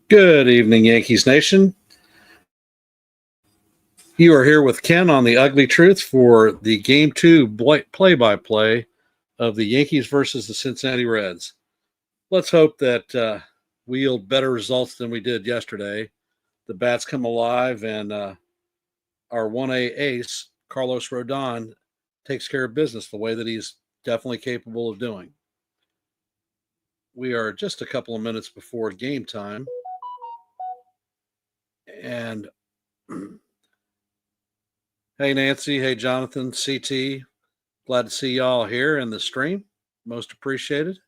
Good evening, Yankees Nation. You are here with Ken on the Ugly Truth for the Game 2 play-by-play of the Yankees versus the Cincinnati Reds. Let's hope that we yield better results than we did yesterday. The bats come alive, and our 1A ace, Carlos Rodon, takes care of business the way that he's definitely capable of doing. We are just a couple of minutes before game time. And hey, Nancy. Hey, Jonathan, CT. Glad to see y'all here in the stream. Most appreciated.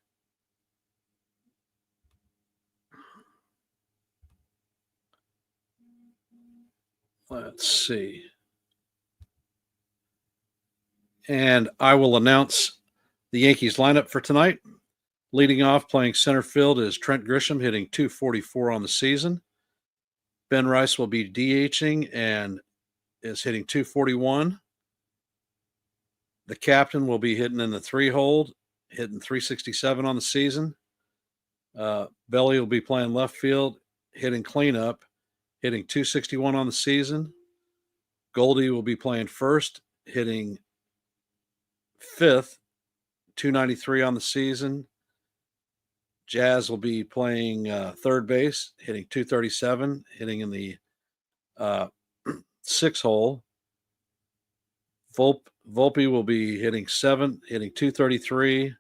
Let's see. And I will announce the Yankees lineup for tonight. Leading off, playing center field, is Trent Grisham, hitting .244 on the season. Ben Rice will be DHing and is hitting .241. The captain will be hitting in the 3-hole, hitting .367 on the season. Belly will be playing left field, hitting cleanup, hitting .261 on the season. Goldie will be playing first, hitting fifth, .293 on the season. Jazz will be playing third base, hitting .237, hitting in the 6-hole. Volpe will be hitting seventh, hitting .233.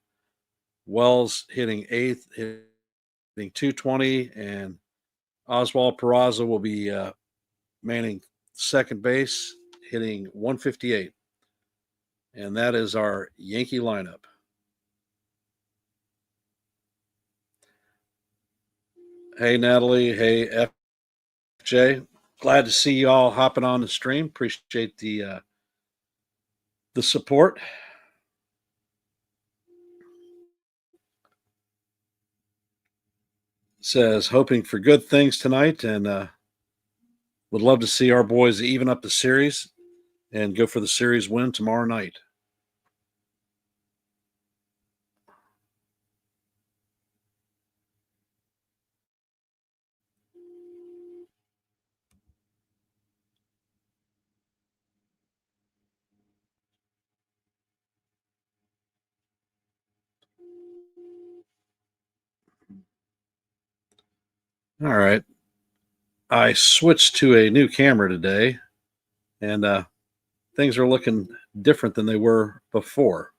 Wells hitting eighth, hitting .220, and Oswald Peraza will be manning second base, hitting .158. And that is our Yankee lineup. Hey, Natalie. Hey, FJ. Glad to see you all hopping on the stream. Appreciate the support. Says, hoping for good things tonight, and would love to see our boys even up the series and go for the series win tomorrow night. All right. I switched to a new camera today, and things are looking different than they were before.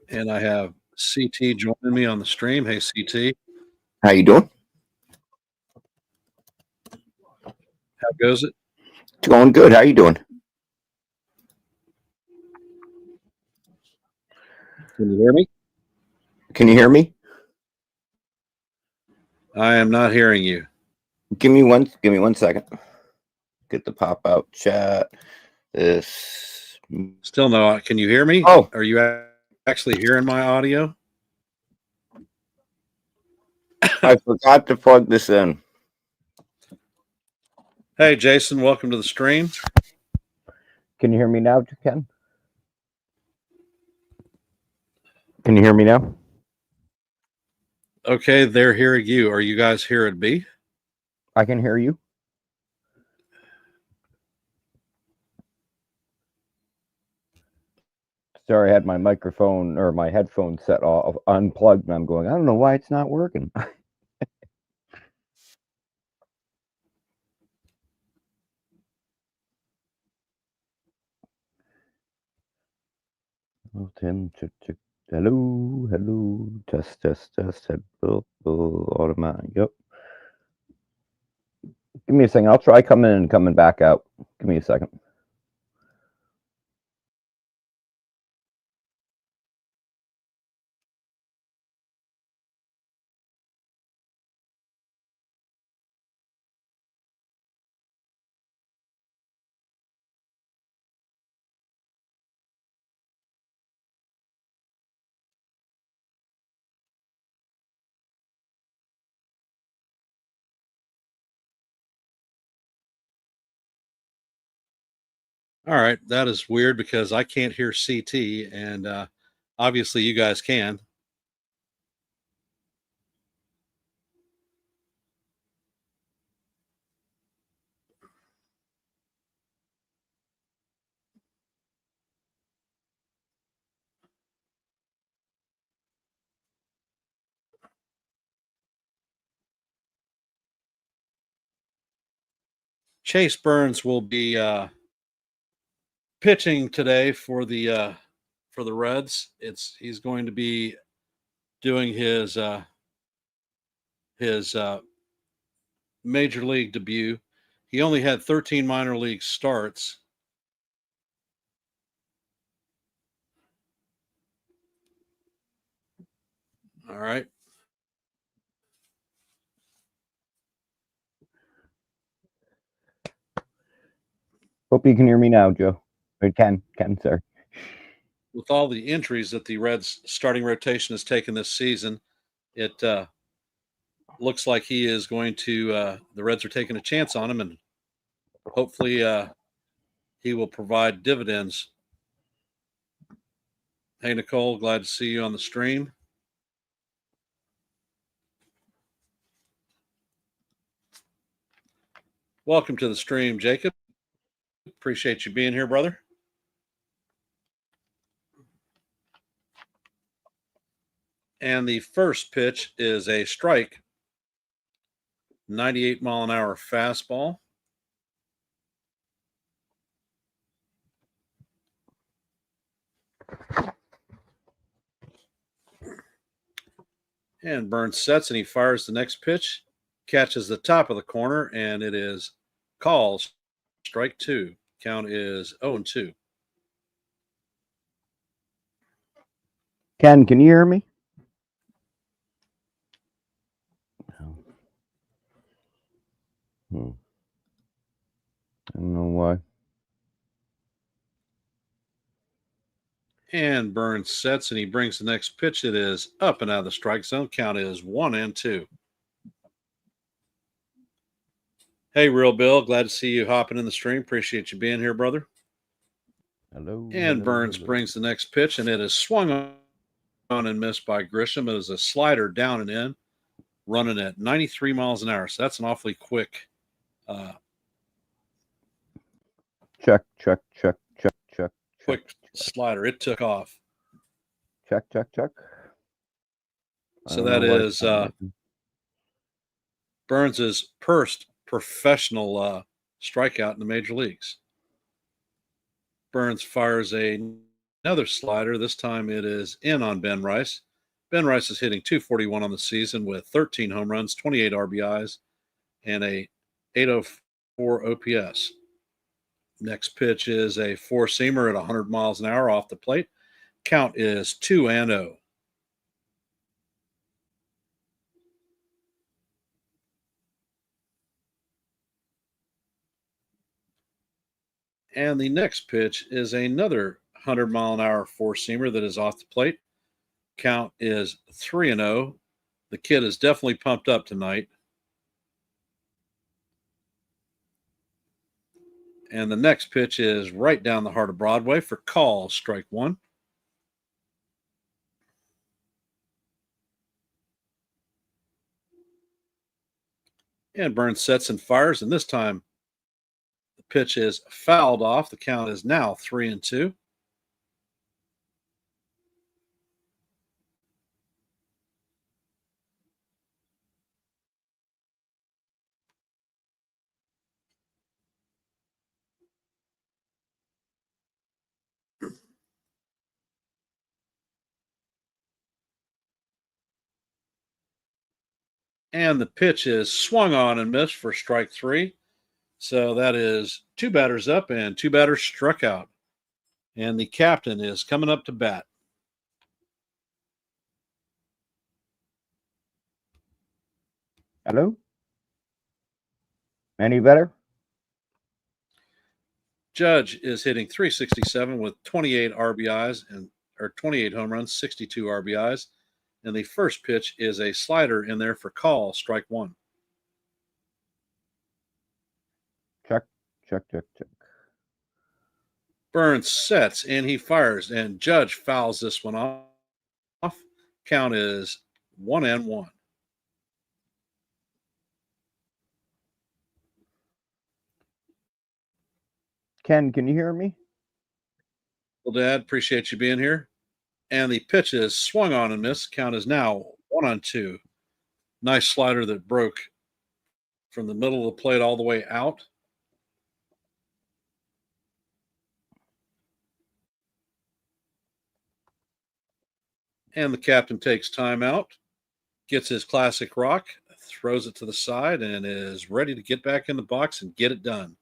And I have CT joining me on the stream. Hey, CT. How you doing? How goes it? It's going good. How you doing? Can you hear me? Can you hear me? I am not hearing you. Give me one second. Get the pop out chat. This still no. Can you hear me? Oh, are you actually hearing my audio? I forgot to plug this in. Hey, Jason, welcome to the stream. Can you hear me now, Ken? Can you hear me now? Okay, they're hearing you. Are you guys hearing me? I can hear you. Sorry, I had my microphone or my headphones set off unplugged, and I'm going, I don't know why it's not working. Oh, Tim, hello, test, hello, automatic, yep. Give me a second. I'll try coming in and coming back out. Give me a second. All right, that is weird because I can't hear CT, and obviously you guys can. Chase Burns will be pitching today for the Reds. He's going to be doing his major league debut. He only had 13 minor league starts. All right. Hope you can hear me now, Joe. Or Ken, sir. With all the injuries that the Reds starting rotation has taken this season, it looks like he is going to the Reds are taking a chance on him, and hopefully he will provide dividends. Hey, Nicole, glad to see you on the stream. Welcome to the stream, Jacob. Appreciate you being here, brother. And the first pitch is a strike, 98-mile-an-hour fastball. And Burns sets and he fires the next pitch, catches the top of the corner, and it is calls strike two. Count is 0-2. Ken, can you hear me? I don't know why. And Burns sets and he brings the next pitch. It is up and out of the strike zone. Count is 1-2. Hey, Real Bill. Glad to see you hopping in the stream. Appreciate you being here, brother. Hello. And Burns brings the next pitch, and it is swung on and missed by Grisham. It is a slider down and in, running at 93 miles an hour. So that's an awfully quick. Check. Quick slider. It took off. Check. So that is Burns's first professional strikeout in the major leagues. Burns fires another slider. This time it is in on Ben Rice. Ben Rice is hitting .241 on the season with 13 home runs, 28 RBIs, and a .804 OPS. Next pitch is a four-seamer at 100 miles an hour off the plate. Count is 2-0. And the next pitch is another 100-mile-an-hour four-seamer that is off the plate. Count is 3-0. The kid is definitely pumped up tonight. And the next pitch is right down the heart of Broadway for call, strike one. And Burns sets and fires, and this time the pitch is fouled off. The count is now 3-2. And the pitch is swung on and missed for strike three. So that is two batters up and two batters struck out. And the captain is coming up to bat. Hello? Any better? Judge is hitting .367 with 28 RBIs or 28 home runs, 62 RBIs. And the first pitch is a slider in there for call, strike one. Check. Burns sets and he fires, and Judge fouls this one off. Count is 1-1. Ken, can you hear me? Well, Dad, appreciate you being here. And the pitch is swung on and missed. Count is now 1-2. Nice slider that broke from the middle of the plate all the way out. And the captain takes time out, gets his classic rock, throws it to the side, and is ready to get back in the box and get it done.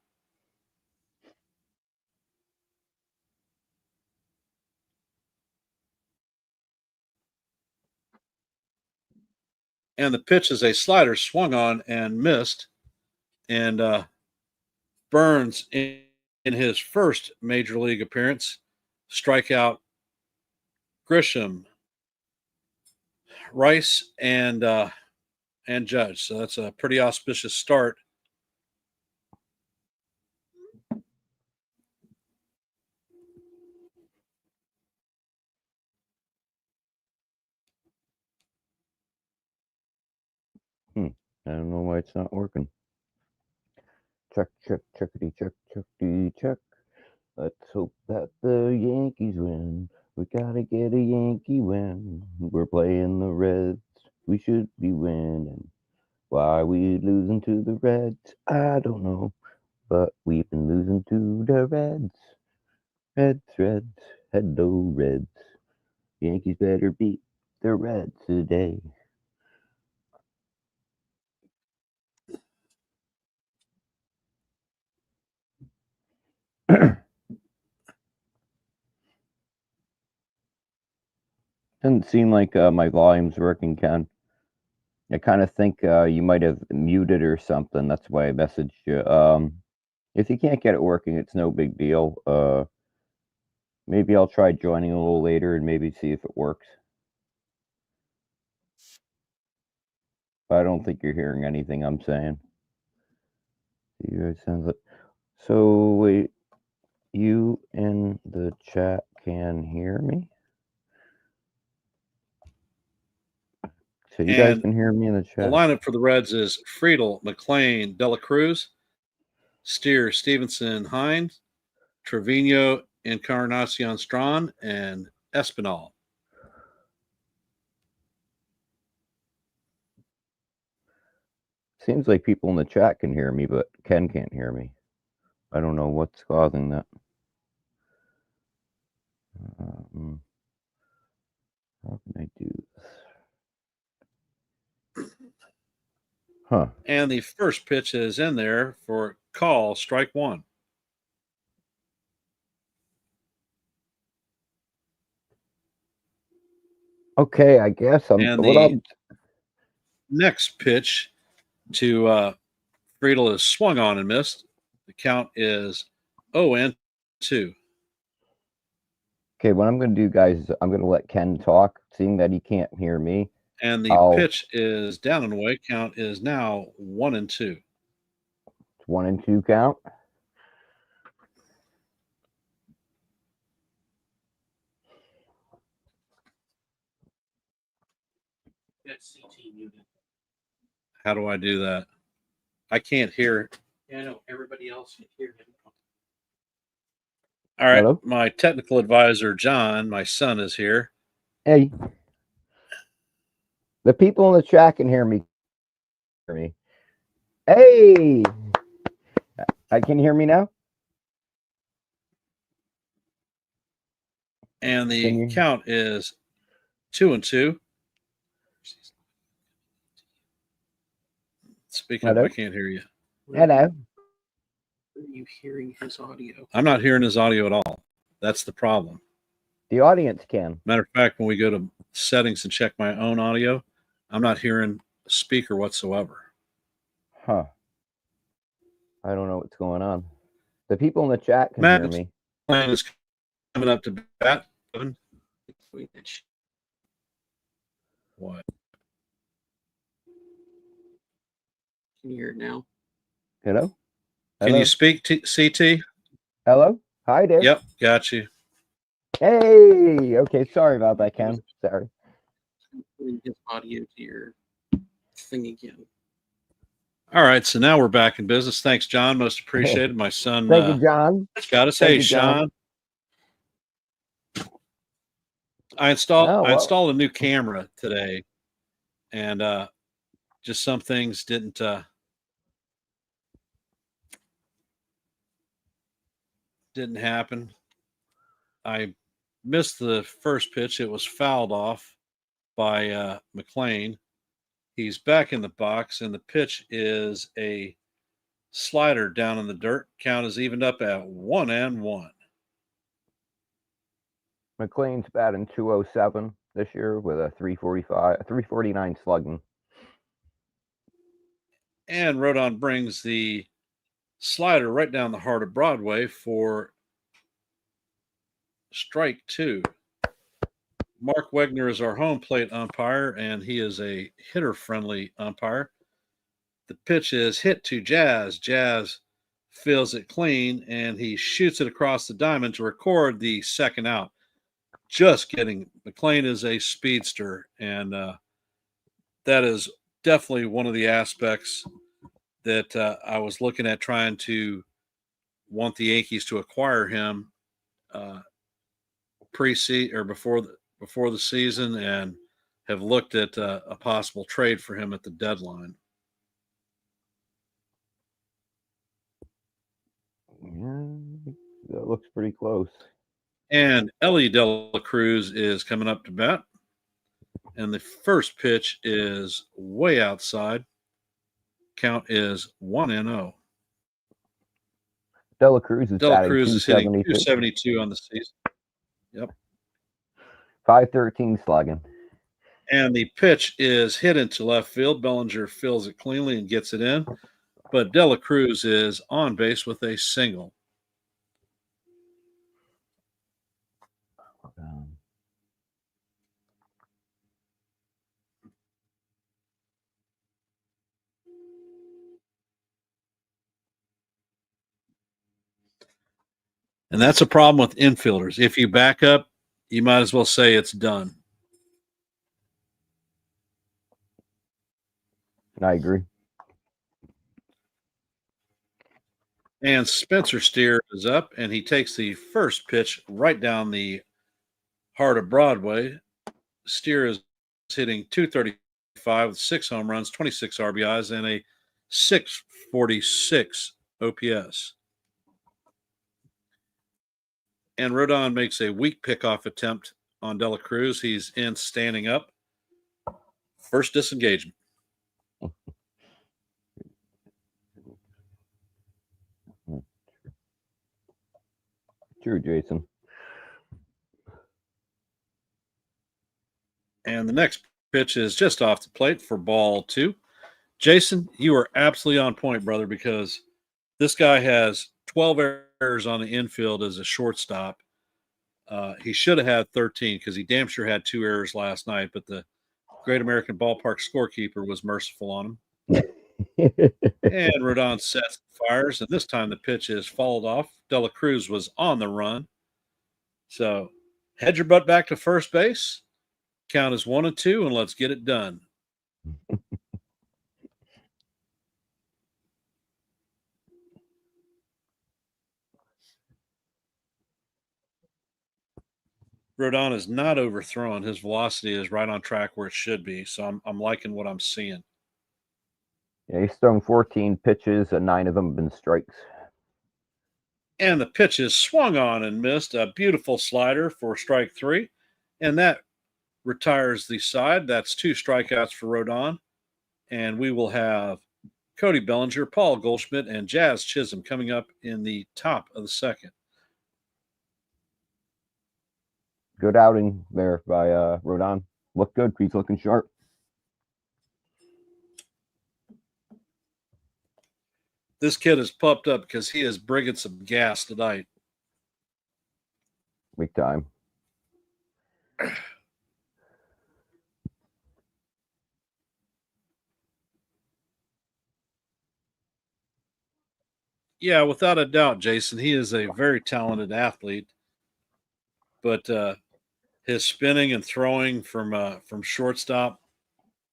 And the pitch is a slider swung on and missed. And Burns, in his first major league appearance, strike out Grisham, Rice, and Judge. So that's a pretty auspicious start. I don't know why it's not working. Check, checkity, checkity, check. Let's hope that the Yankees win. We gotta get a Yankee win. We're playing the Reds. We should be winning. Why we losing to the Reds? I don't know. But we've been losing to the Reds. Reds. Hello, Reds. Yankees better beat the Reds today. Doesn't seem like my volume's working, Ken. I kind of think you might have muted or something. That's why I messaged you. If you can't get it working, it's no big deal. Maybe I'll try joining a little later and maybe see if it works. But I don't think you're hearing anything I'm saying. You guys sounds like so. Wait, you in the chat can hear me? So you guys can hear me in the chat. The lineup for the Reds is Friedel, McLean, Dela Cruz, Steer, Stevenson, Hines, Trevino, Encarnacion Strachan, and Espinal. Seems like people in the chat can hear me, but Ken can't hear me. I don't know what's causing that. How can I do this? Huh. And the first pitch is in there for call, strike one. Okay, I guess I'm. And What the I'm next pitch to Friedel is swung on and missed. The count is 0-2. Okay, what I'm going to do, guys, is I'm going to let Ken talk, seeing that he can't hear me. And the pitch is down and away. Count is now 1-2. It's 1-2 count. How do I do that? I can't hear. Yeah, I know. Everybody else can hear him. All right. Hello? My technical advisor, John, my son, is here. Hey. The people in the chat can hear me. Hey! I can hear me now? And the count is 2-2. Speaking Hello? of, I can't hear you. Hello. Are you hearing his audio? I'm not hearing his audio at all. That's the problem. The audience can. Matter of fact, when we go to settings and check my own audio, I'm not hearing a speaker whatsoever. Huh. I don't know what's going on. The people in the chat can Matt, hear me. Plan is coming up to bat. What? Can you hear it now? Hello? Can you speak, CT? Hello? Hi there. Yep, got you. Hey! Okay, sorry about that, Ken. Sorry. Putting his audio to your thing again. All right, so now we're back in business. Thanks, John. Most appreciated. My son Thank you, John. got us. Thank Hey, you, John. Sean. I installed a new camera today, and just some things didn't happen. I missed the first pitch. It was fouled off. by McLean. He's back in the box, and the pitch is a slider down in the dirt. Count is evened up at 1-1. McLean's batting .207 this year with a .349 slugging. And Rodon brings the slider right down the heart of Broadway for strike 2. Mark Wegner is our home plate umpire, and he is a hitter-friendly umpire. The pitch is hit to Jazz. Jazz feels it clean, and he shoots it across the diamond to record the second out. Just kidding. McLean is a speedster, and that is definitely one of the aspects that I was looking at trying to want the Yankees to acquire him pre-season or before the season, and have looked at a possible trade for him at the deadline. Yeah, that looks pretty close. And Ellie De La Cruz is coming up to bat. And the first pitch is way outside. Count is 1-0. De La Cruz is De La batting Cruz is hitting 272. 272 on the season. Yep. .513 slugging. And the pitch is hit into left field. Bellinger fills it cleanly and gets it in. But De La Cruz is on base with a single. And that's a problem with infielders. If you back up, you might as well say it's done. I agree. And Spencer Steer is up, and he takes the first pitch right down the heart of Broadway. Steer is hitting .235 with 6 home runs, 26 RBIs, and a .646 OPS. And Rodon makes a weak pickoff attempt on De La Cruz. He's in standing up. First disengagement. True, Jason. And the next pitch is just off the plate for ball 2. Jason, you are absolutely on point, brother, because this guy has 12 errors on the infield as a shortstop. He should have had 13 because he damn sure had 2 errors last night, but the Great American Ballpark scorekeeper was merciful on him. And Rodon sets and fires, and this time the pitch is fouled off. De La Cruz was on the run. So head your butt back to first base. Count is 1-2, and let's get it done. Rodon is not overthrown. His velocity is right on track where it should be. So I'm liking what I'm seeing. Yeah, he's thrown 14 pitches, and 9 of them have been strikes. And the pitch is swung on and missed. A beautiful slider for strike 3. And that retires the side. That's 2 strikeouts for Rodon. And we will have Cody Bellinger, Paul Goldschmidt, and Jazz Chisholm coming up in the top of the second. Good outing there by Rodon. Looked good. He's looking sharp. This kid is pumped up because he is bringing some gas tonight. Big time. Yeah, without a doubt, Jason. He is a very talented athlete, but his spinning and throwing from shortstop,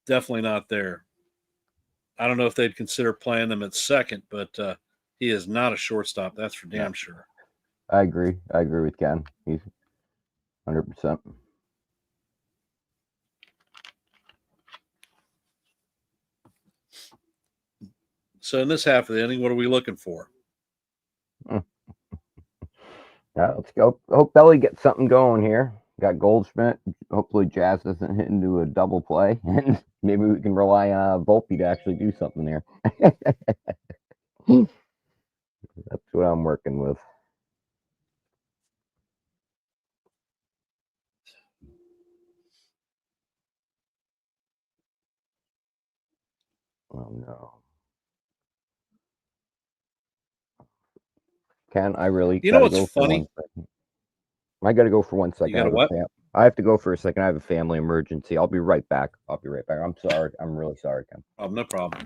definitely not there. I don't know if they'd consider playing him at second, but he is not a shortstop. That's for damn sure. I agree. I agree with Ken. He's 100%. So in this half of the inning, what are we looking for? Yeah, let's go. Hope Belly gets something going here. Got Goldschmidt. Hopefully, Jazz doesn't hit into a double play, and maybe we can rely on Volpe to actually do something there. That's what I'm working with. Oh no. Ken, I really You know gotta what's go for funny? 1 second. I gotta go for 1 second. You got a what? I have to go for a second. I have a family emergency. I'll be right back. I'm sorry. I'm really sorry, Ken. Oh, no problem.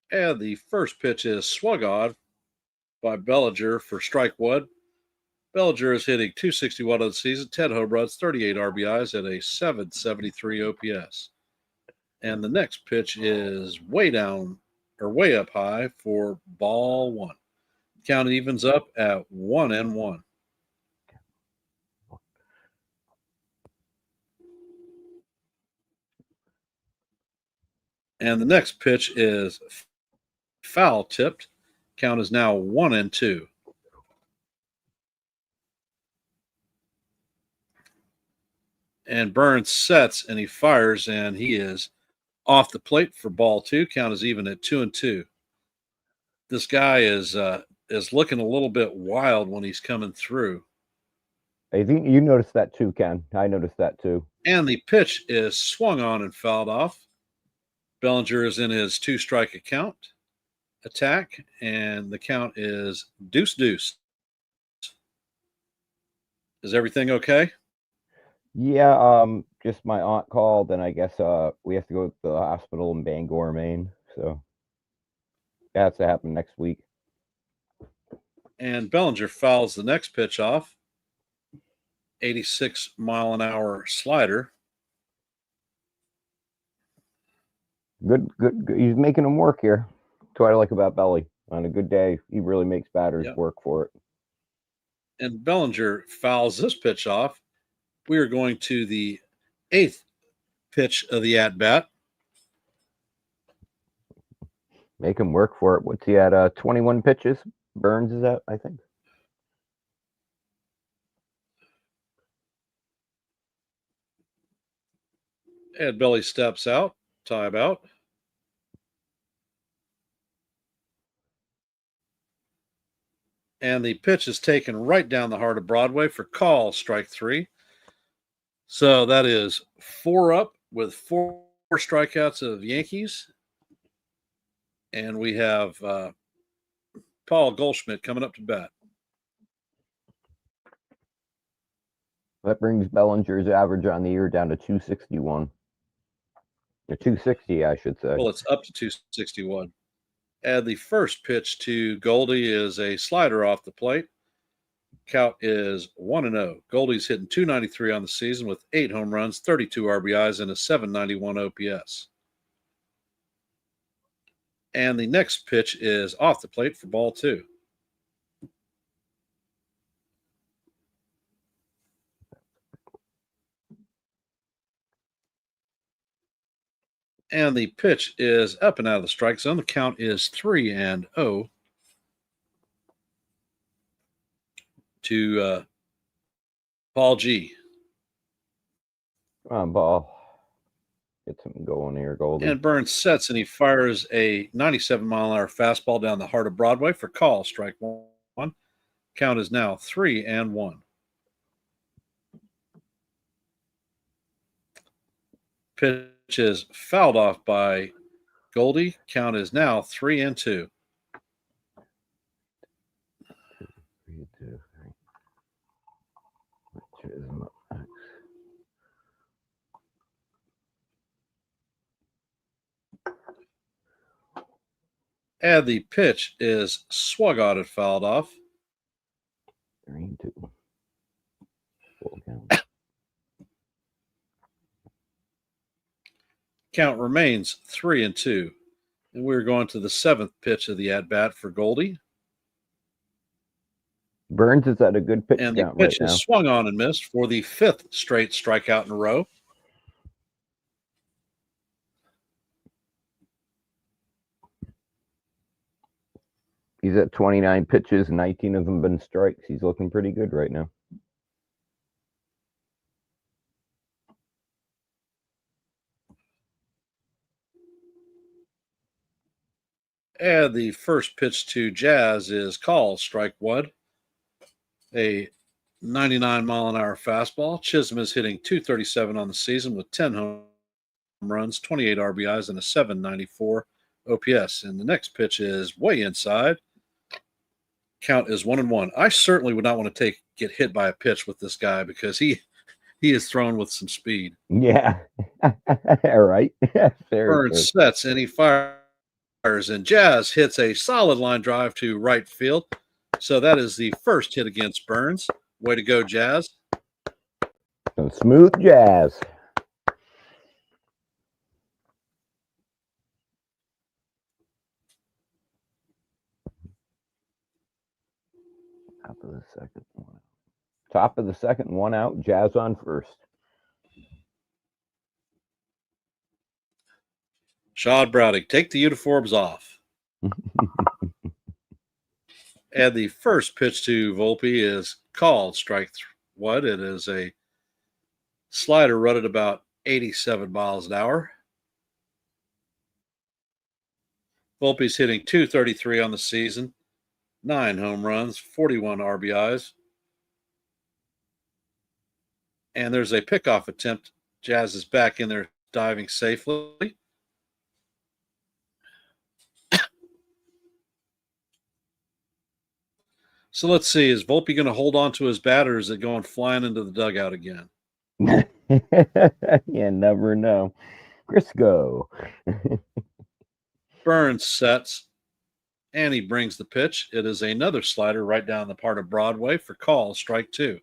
And the first pitch is swung on by Bellinger for strike one. Bellinger is hitting 261 on the season, 10 home runs, 38 RBIs, and a 773 OPS. And the next pitch is way up high for ball one. Count evens up at 1-1. And the next pitch is foul tipped. Count is now 1-2. And Burns sets and he fires, and he is off the plate for ball two. Count is even at 2-2. This guy is looking a little bit wild when he's coming through. I think you noticed that too, Ken. I noticed that too. And the pitch is swung on and fouled off. Bellinger is in his 2-strike attack, and the count is deuce. Is everything okay? Yeah, just my aunt called, and I guess we have to go to the hospital in Bangor, Maine. So that has to happen next week. And Bellinger fouls the next pitch off. 86-mile-an-hour slider. Good. He's making them work here. That's what I like about Belly. On a good day, he really makes batters work for it. And Bellinger fouls this pitch off. We are going to the 8th pitch of the at-bat. Make him work for it. What's he at? 21 pitches? Burns is at, I think. And Billy steps out. Timeout. And the pitch is taken right down the heart of Broadway for call, strike three. So that is 4 up with 4 strikeouts of Yankees. And we have Paul Goldschmidt coming up to bat. That brings Bellinger's average on the year down to 261. Or 260, I should say. Well, it's up to 261. And the first pitch to Goldie is a slider off the plate. Count is 1-0. Goldie's hitting 293 on the season with 8 home runs, 32 RBIs, and a 791 OPS. And the next pitch is off the plate for ball two. And the pitch is up and out of the strike zone. The count is 3-0 to Paul G. Come on, ball. Get something going here, Goldie. And Burns sets and he fires a 97-mile-an-hour fastball down the heart of Broadway for call, strike one. Count is now 3-1. Pitch is fouled off by Goldie. Count is now 3-2. 3-2. And the pitch is swung on and fouled off. 3-2. Full count. Count remains 3-2. And we're going to the 7th pitch of the at-bat for Goldie. Burns is at a good pitch And the count right pitch now. is swung on and missed for the 5th straight strikeout in a row. He's at 29 pitches, 19 of them been strikes. He's looking pretty good right now. And the first pitch to Jazz is called strike one. A 99-mile-an-hour fastball. Chisholm is hitting .237 on the season with 10 home runs, 28 RBIs, and a .794 OPS. And the next pitch is way inside. Count is 1-1. I certainly would not want to get hit by a pitch with this guy because he is thrown with some speed. Yeah. All right. Very Burns good. sets and he fires, and Jazz hits a solid line drive to right field. So that is the first hit against Burns. Way to go, Jazz. Some smooth jazz. Top of the second, one out. Top of the second, one out. Jazz on first. Shad Browdy, take the uniforms off. And the first pitch to Volpe is called strike one. It is a slider run at about 87 miles an hour. Volpe's hitting .233 on the season, 9 home runs, 41 RBIs. And there's a pickoff attempt. Jazz is back in there diving safely. So let's see. Is Volpe going to hold on to his bat, or is it going flying into the dugout again? You never know. Crisco. Burns sets, and he brings the pitch. It is another slider right down the part of Broadway for call, strike two.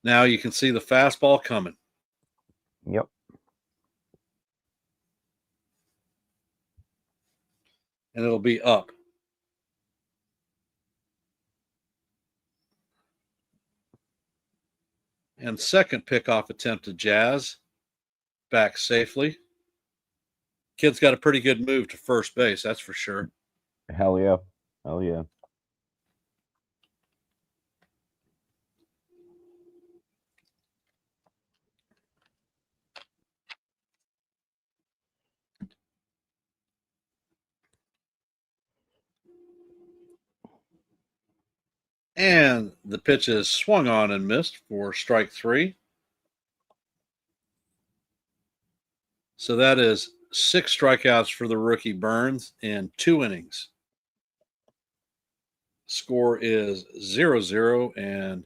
Now you can see the fastball coming. Yep. And it'll be up. And second pickoff attempt to Jazz. Back safely. Kid's got a pretty good move to first base, that's for sure. Hell yeah. Hell yeah. And the pitch is swung on and missed for strike three. So that is 6 strikeouts for the rookie Burns in 2 innings. Score is 0-0, and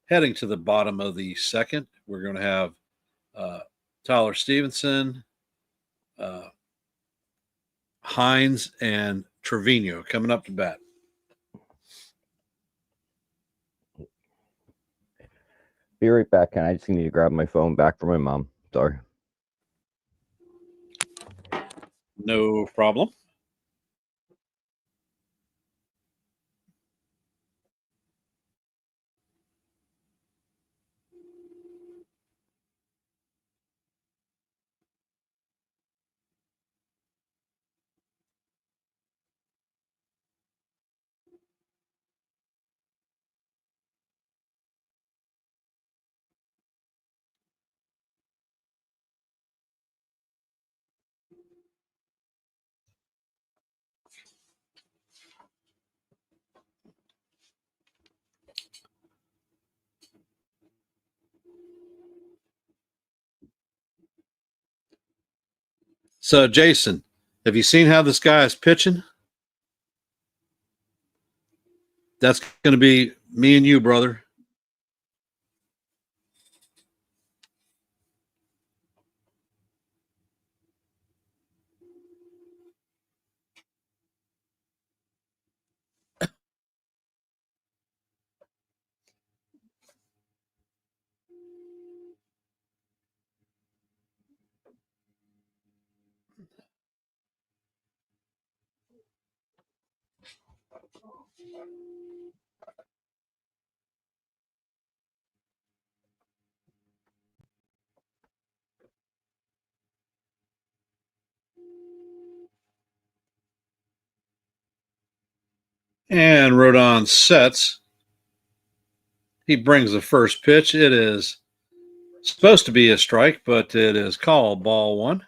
heading to the bottom of the second, we're going to have Tyler Stevenson, Hines, and Trevino coming up to bat. Be right back. And I just need to grab my phone back from my mom. Sorry. No problem. So, Jason, have you seen how this guy is pitching? That's going to be me and you, brother. And Rodon sets. He brings the first pitch. It is supposed to be a strike, but it is called ball one.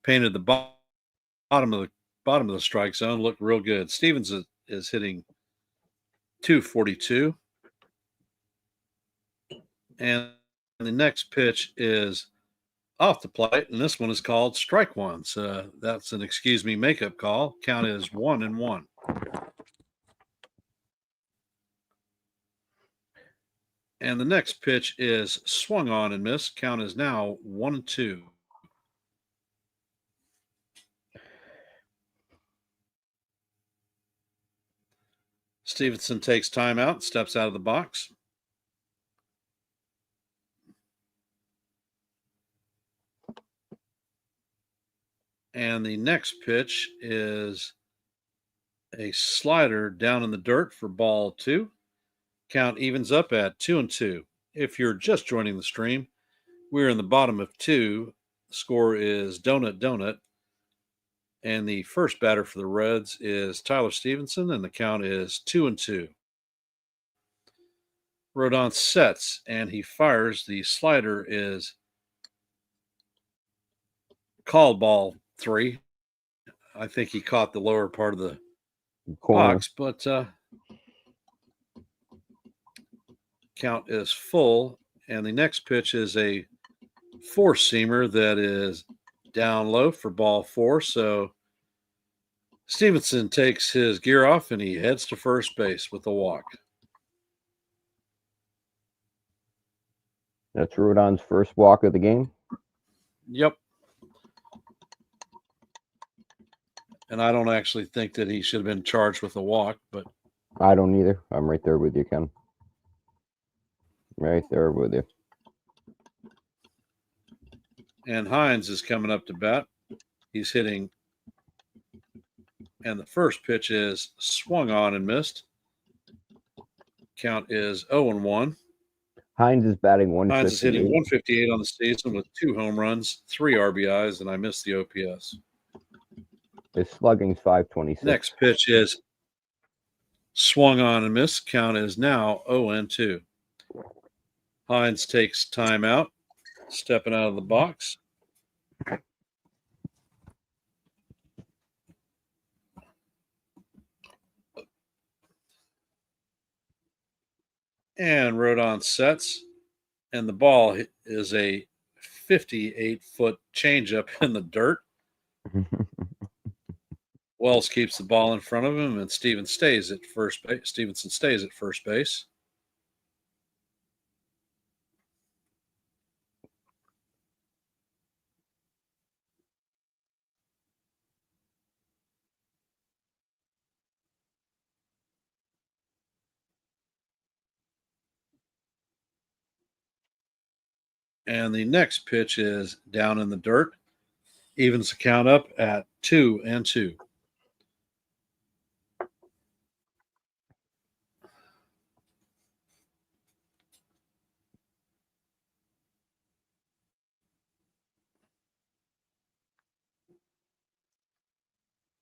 Painted the bottom of the strike zone. Looked real good. Stevens is hitting 242. And the next pitch is off the plate, and this one is called strike one. So that's an excuse me makeup call. Count is 1-1. And the next pitch is swung on and missed. Count is now 1-2. Stevenson takes time out, steps out of the box. And the next pitch is a slider down in the dirt for ball two. Count evens up at 2-2. If you're just joining the stream, we're in the bottom of two. The score is donut. And the first batter for the Reds is Tyler Stevenson, and the count is 2-2. Rodon sets, and he fires. The slider is called ball three. I think he caught the lower part of the Corner. box, but count is full. And the next pitch is a four-seamer that is down low for ball four. So Stevenson takes his gear off and he heads to first base with a walk. That's Rodon's first walk of the game. Yep. And I don't actually think that he should have been charged with a walk, but I don't either. I'm right there with you, Ken. Right there with you. and Hines is coming up to bat. He's hitting, and the first pitch is swung on and missed. Count is 0-1. Hines is batting Hines is hitting 158. 158 on the season with 2 home runs, 3 RBIs, and I missed the OPS. His slugging's 526. Next pitch is swung on and missed. Count is now 0-2. Hines takes time out, stepping out of the box. And Rodon sets, and the ball is a 58-foot changeup in the dirt. Wells keeps the ball in front of him, and Stevenson stays at first base. And the next pitch is down in the dirt. Evens the count up at 2-2.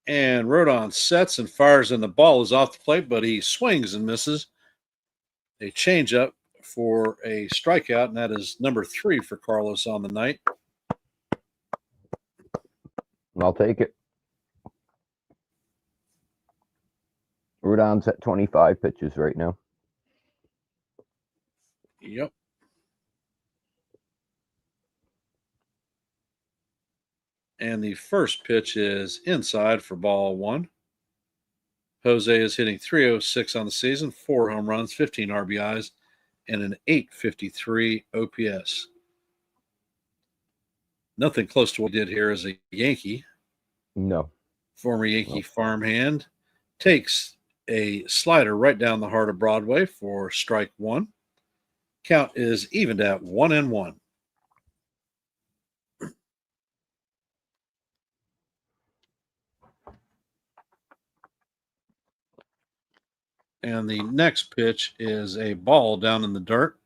And Rodon sets and fires, and the ball is off the plate, but he swings and misses. A changeup for a strikeout, and that is number 3 for Carlos on the night. I'll take it. Rodon's at 25 pitches right now. Yep. And the first pitch is inside for ball 1. Jose is hitting 306 on the season, 4 home runs, 15 RBIs, and an 853 OPS. Nothing close to what he did here as a Yankee. No. Former Yankee farmhand takes a slider right down the heart of Broadway for strike 1. Count is evened at 1-1. And the next pitch is a ball down in the dirt.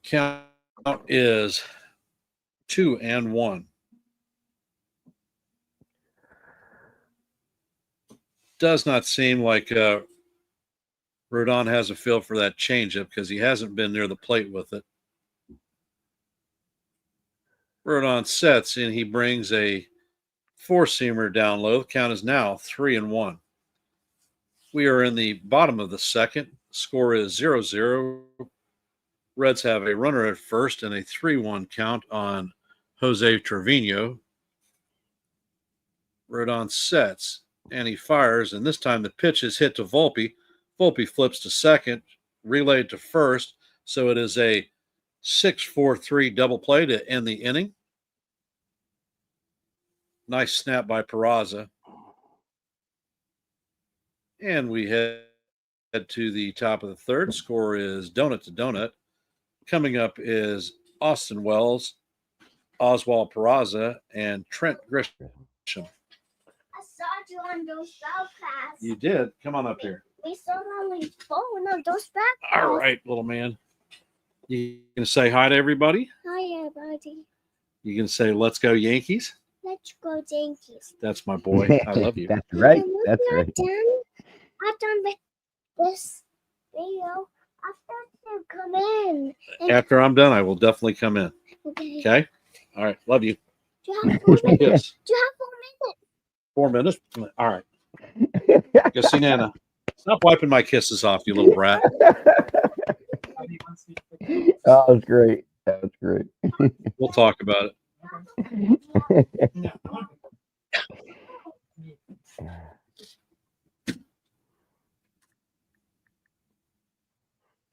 Count is 2-1. does not seem like Rodon has a feel for that changeup because he hasn't been near the plate with it. Rodon sets and he brings a four-seamer down low. The count is now 3-1. We are in the bottom of the second. Score is 0-0. Reds have a runner at first and a 3-1 count on Jose Trevino. Rodon sets and he fires, and this time the pitch is hit to Volpe. Volpe flips to second, relayed to first, so it is a 6-4-3 double play to end the inning. Nice snap by Peraza. And we head to the top of the third. Score is donut to donut. Coming up is Austin Wells, Oswald Peraza, and Trent Grisham. I saw you on those broadcasts. You did? Come on up here. We saw on the phone on those broadcasts. All right, little man. You gonna say hi to everybody? Hi, everybody. You gonna say "Let's go Yankees"? Let's go Yankees. That's my boy. I love you. That's right. And when That's we're right. done, I'm done with this video. After you come in. After I'm done, I will definitely come in. Okay. Okay. All right. Love you. Do you have 4 minutes? Yes. Do you have 4 minutes? 4 minutes. All right. Go see Nana. Stop wiping my kisses off, you little brat. Oh, that's great. That's great. We'll talk about it.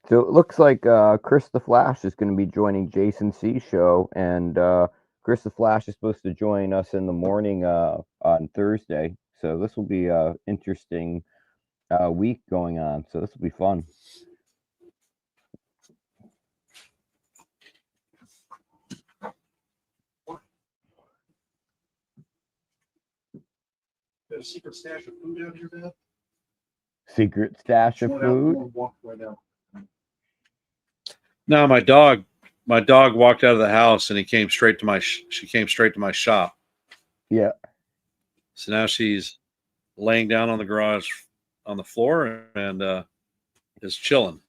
So it looks like Chris the Flash is going to be joining Jason C's show, and Chris the Flash is supposed to join us in the morning on Thursday. So this will be an interesting week going on. So this will be fun. Got a secret stash of food out here, Dad? Secret stash of food. No, my dog walked out of the house and he came straight to she came straight to my shop. Yeah. So now she's laying down on the garage on the floor and is chilling.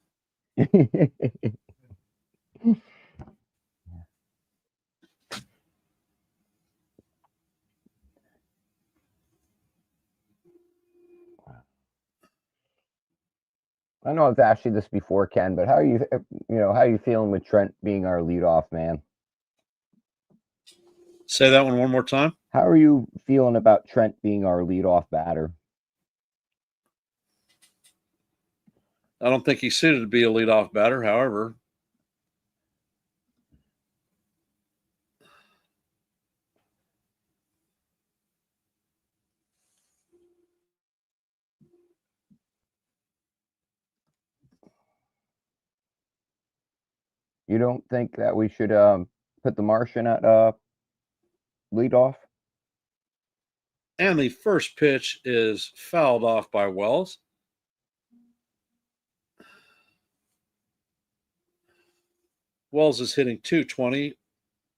I know I've asked you this before, Ken, but how are you? How are you feeling with Trent being our leadoff man? Say that one more time. How are you feeling about Trent being our leadoff batter? I don't think he's suited to be a leadoff batter. However, You don't think that we should put the Martian at leadoff? and the first pitch is fouled off by Wells. Wells is hitting .220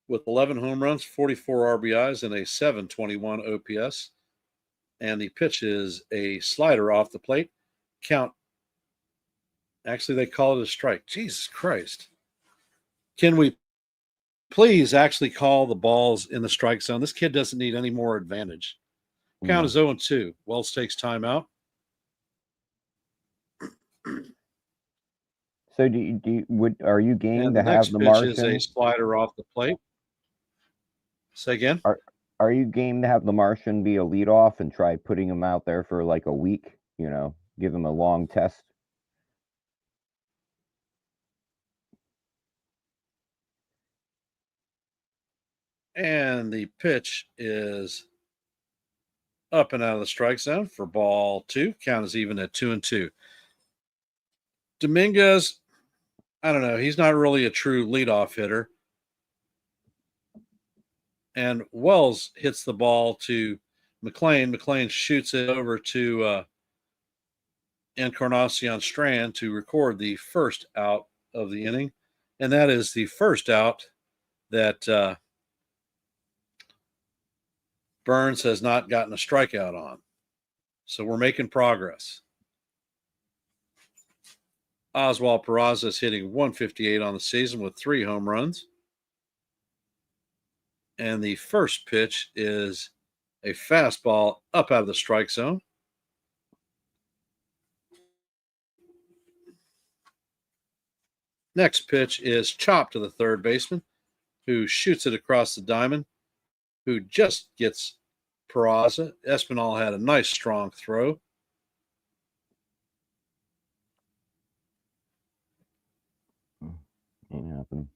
with 11 home runs, 44 RBIs, and a .721 OPS. And the pitch is a slider off the plate. Count. Actually, they call it a strike. Jesus Christ. Can we please actually call the balls in the strike zone? This kid doesn't need any more advantage. Count is 0-2. Wells takes timeout. So are you game And to the have next the pitch Martian? is a slider off the plate. Say again? Are you game to have the Martian be a leadoff and try putting him out there for like a week? Give him a long test. And the pitch is up and out of the strike zone for ball 2. Count is even at 2-2. Dominguez, I don't know. He's not really a true leadoff hitter. And Wells hits the ball to McLean. McLean shoots it over to Encarnacion Strand to record the first out of the inning. And that is the first out that Burns has not gotten a strikeout on. So we're making progress. Oswald Peraza is hitting 158 on the season with 3 home runs. And the first pitch is a fastball up out of the strike zone. Next pitch is chopped to the third baseman, who shoots it across the diamond, who just gets Peraza. Espinal had a nice strong throw. Ain't happening.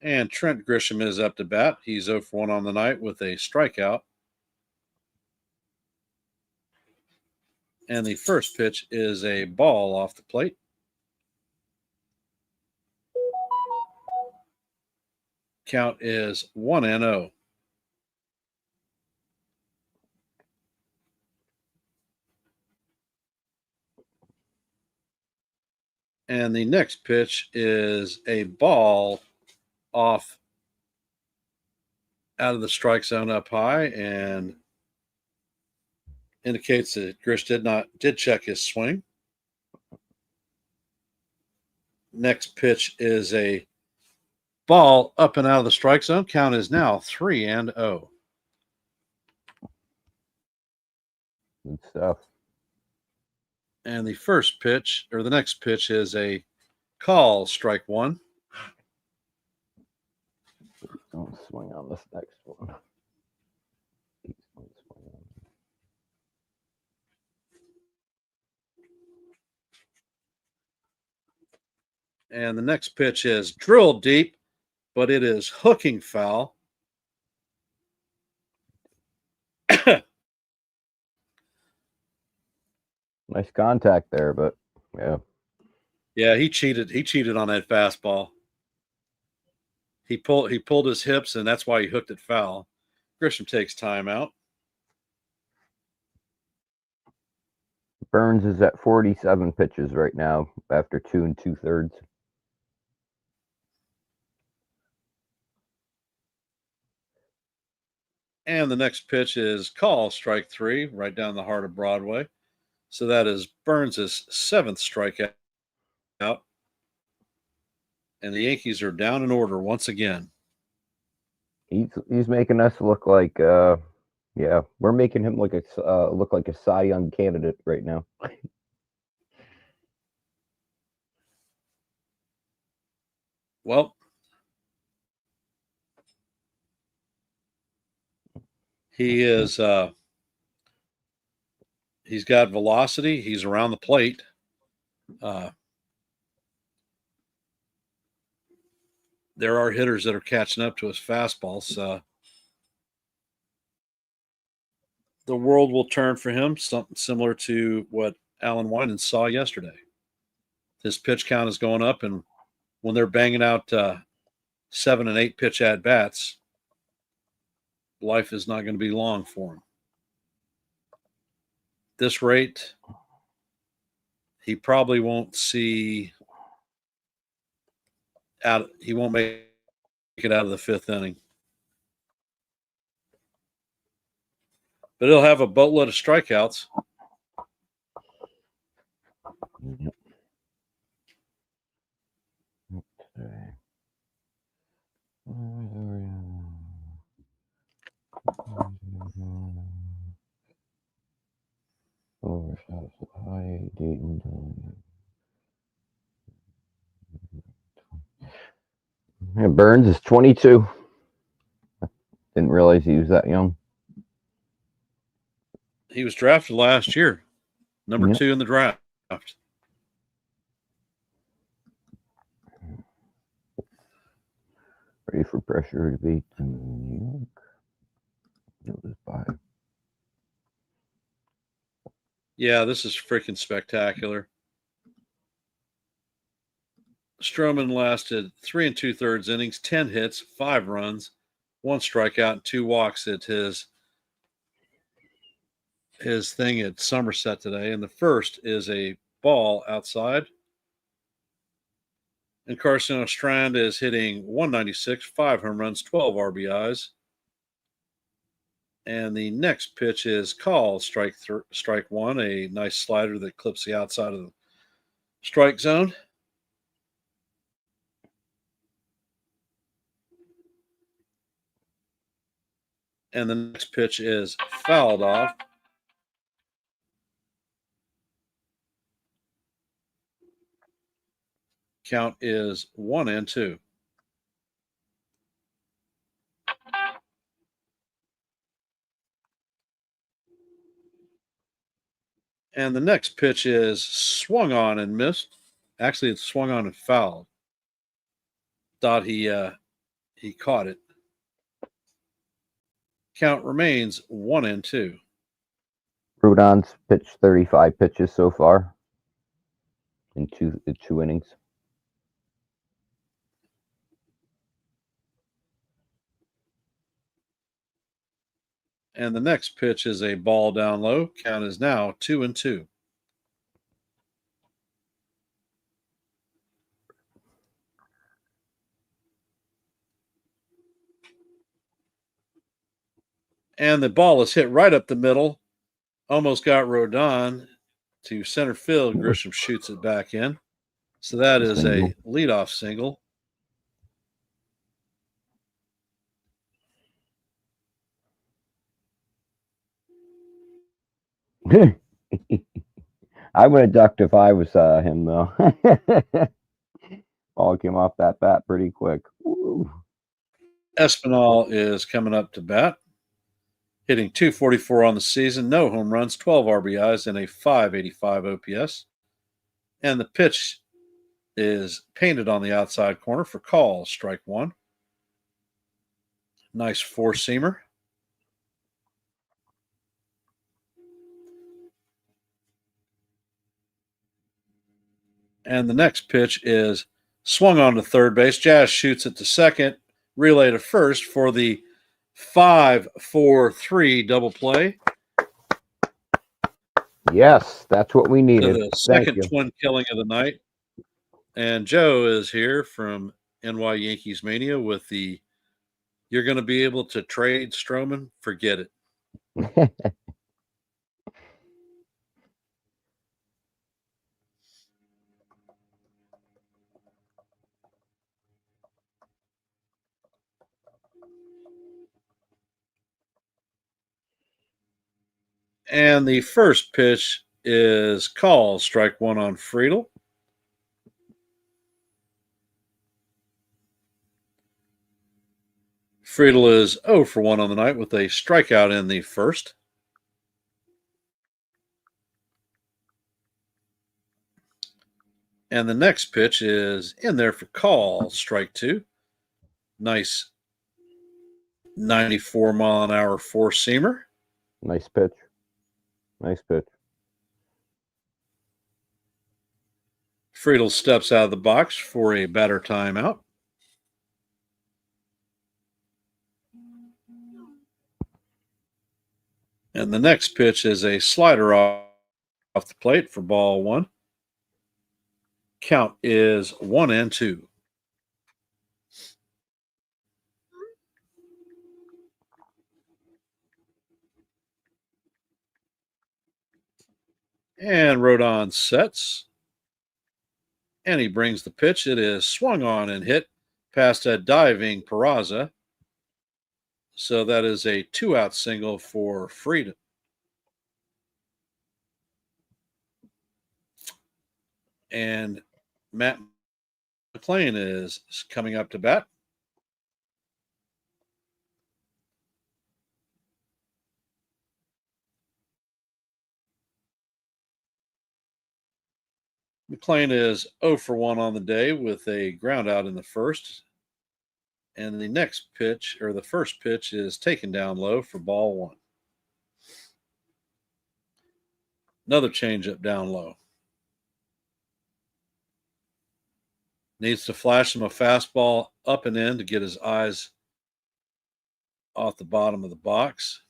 And Trent Grisham is up to bat. He's 0 for 1 on the night with a strikeout. And the first pitch is a ball off the plate. Count is 1-0. And the next pitch is a ball off out of the strike zone up high and indicates that Grish did check his swing. Next pitch is a ball up and out of the strike zone. Count is now 3-0. Good stuff. And the first pitch, or the next pitch, is a call, strike 1. Don't swing on this next one. Please don't swing on it. And the next pitch is drilled deep, but it is hooking foul. Nice contact there, but yeah. Yeah, he cheated. He cheated on that fastball. He pulled his hips, and that's why he hooked it foul. Grisham takes time out. Burns is at 47 pitches right now after 2 2/3. And the next pitch is call, strike 3, right down the heart of Broadway. So that is Burns' 7th strikeout. And the Yankees are down in order once again. He's making us look like yeah, we're making him look like a Cy Young candidate right now. Well, he is he's got velocity. He's around the plate. There are hitters that are catching up to his fastballs. The world will turn for him, something similar to what Alan Winan saw yesterday. His pitch count is going up, and when they're banging out 7 and 8 pitch at bats, life is not going to be long for him. This rate, he probably won't see out. He won't make it out of the 5th inning. But he'll have a boatload of strikeouts. Yep. Okay. Overshot high Dayton. Yeah, Burns is 22. Didn't realize he was that young. He was drafted last year, number 2 in the draft. Ready for pressure debate in New York. Notice by. Yeah, this is freaking spectacular. Stroman lasted 3 2/3 innings, 10 hits, 5 runs, 1 strikeout, and 2 walks at his thing at Somerset today. And the first is a ball outside. And Carson Ostrand is hitting 196, 5 home runs, 12 RBIs. And the next pitch is called strike one, a nice slider that clips the outside of the strike zone. And the next pitch is fouled off. Count is 1-2. And the next pitch is swung on and missed. Actually, it's swung on and fouled. Thought he caught it. Count remains 1-2. Rudon's pitched 35 pitches so far in two innings. And the next pitch is a ball down low. Count is now 2-2. And the ball is hit right up the middle. Almost got Rodon to center field. Grisham shoots it back in. So that is a leadoff single. I would have ducked if I was him, though. Ball came off that bat pretty quick. Woo. Espinal is coming up to bat, hitting 244 on the season, no home runs, 12 RBIs, and a 585 OPS. And the pitch is painted on the outside corner for call, strike one. Nice four-seamer. And the next pitch is swung on to third base. Jazz shoots it to second, relay to first for the 5-4-3 double play. Yes, that's what we needed. So the second twin killing of the night. And Joe is here from NY Yankees Mania with the "You're going to be able to trade Stroman? Forget it." And the first pitch is called, strike one on Friedel. Friedel is 0 for 1 on the night with a strikeout in the first. And the next pitch is in there for call, strike two. Nice 94-mile-an-hour four-seamer. Nice pitch. Nice pitch. Friedel steps out of the box for a batter timeout. And the next pitch is a slider off the plate for ball one. Count is 1-2. And Rodon sets. And he brings the pitch. It is swung on and hit past a diving Peraza. So that is a 2-out single for Friedel. And Matt McLean is coming up to bat. McLean is 0 for 1 on the day with a ground out in the first. And the next pitch, or the first pitch, is taken down low for ball one. Another changeup down low. Needs to flash him a fastball up and in to get his eyes off the bottom of the box.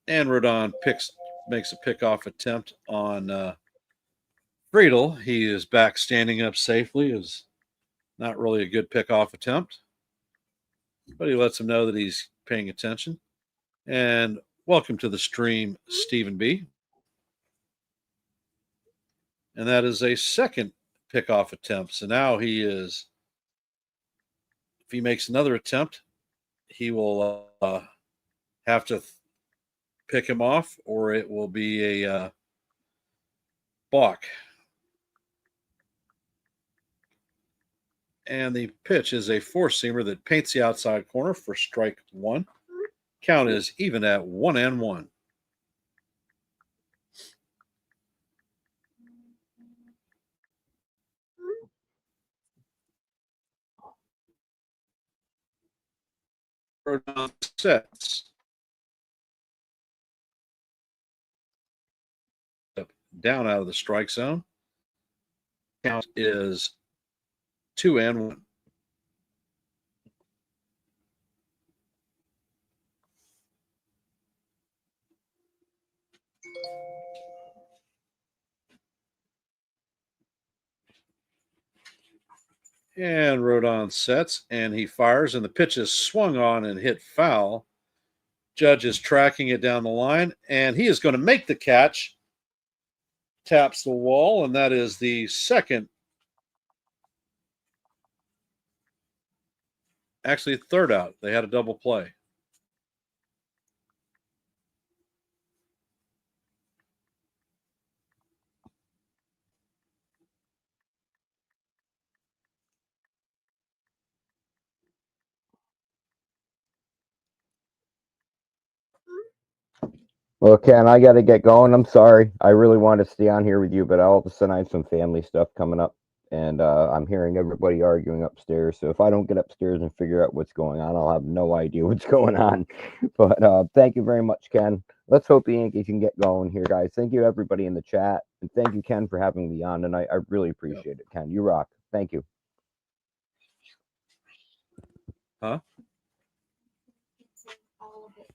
And Rodon picks makes a pickoff attempt on Friedel. He is back standing up safely. Is not really a good pickoff attempt, but he lets him know that he's paying attention. And welcome to the stream, Stephen B. And that is a second pickoff attempt. So now he is, if he makes another attempt, he will have to pick him off, or it will be a balk. And the pitch is a four-seamer that paints the outside corner for strike one. Count is even at 1-1. Rodon sets. Down out of the strike zone. Count is 2-1. And Rodon sets, and he fires, and the pitch is swung on and hit foul. Judge is tracking it down the line, and he is going to make the catch. Taps the wall, and that is the second, actually third out. They had a double play. Well, Ken, I got to get going. I'm sorry. I really wanted to stay on here with you, but all of a sudden I have some family stuff coming up, and I'm hearing everybody arguing upstairs. So if I don't get upstairs and figure out what's going on, I'll have no idea what's going on. But thank you very much, Ken. Let's hope the Yankees can get going here, guys. Thank you, everybody in the chat. And thank you, Ken, for having me on tonight. I really appreciate it, Ken. You rock. Thank you. Huh? All of it.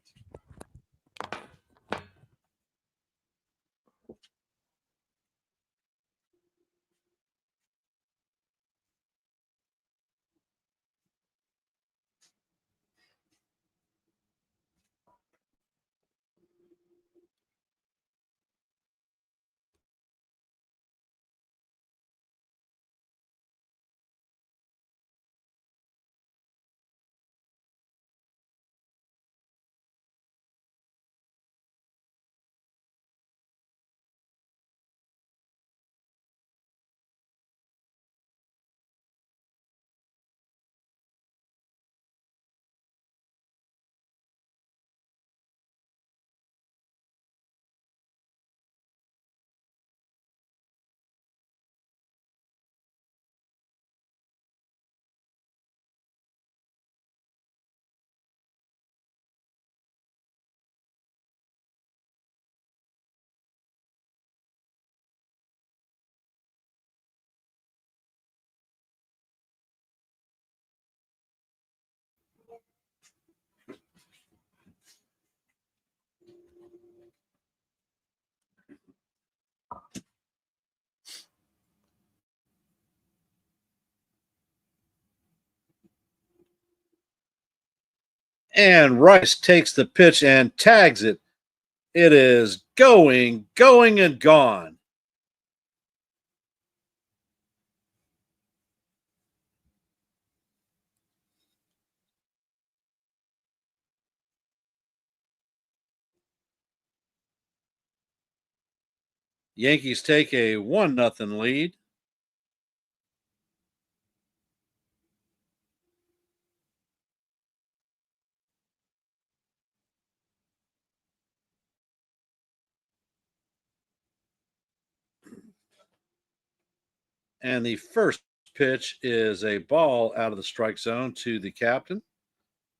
And Rice takes the pitch and tags it. It is going, and gone. Yankees take a 1-0 lead. And the first pitch is a ball out of the strike zone to the captain.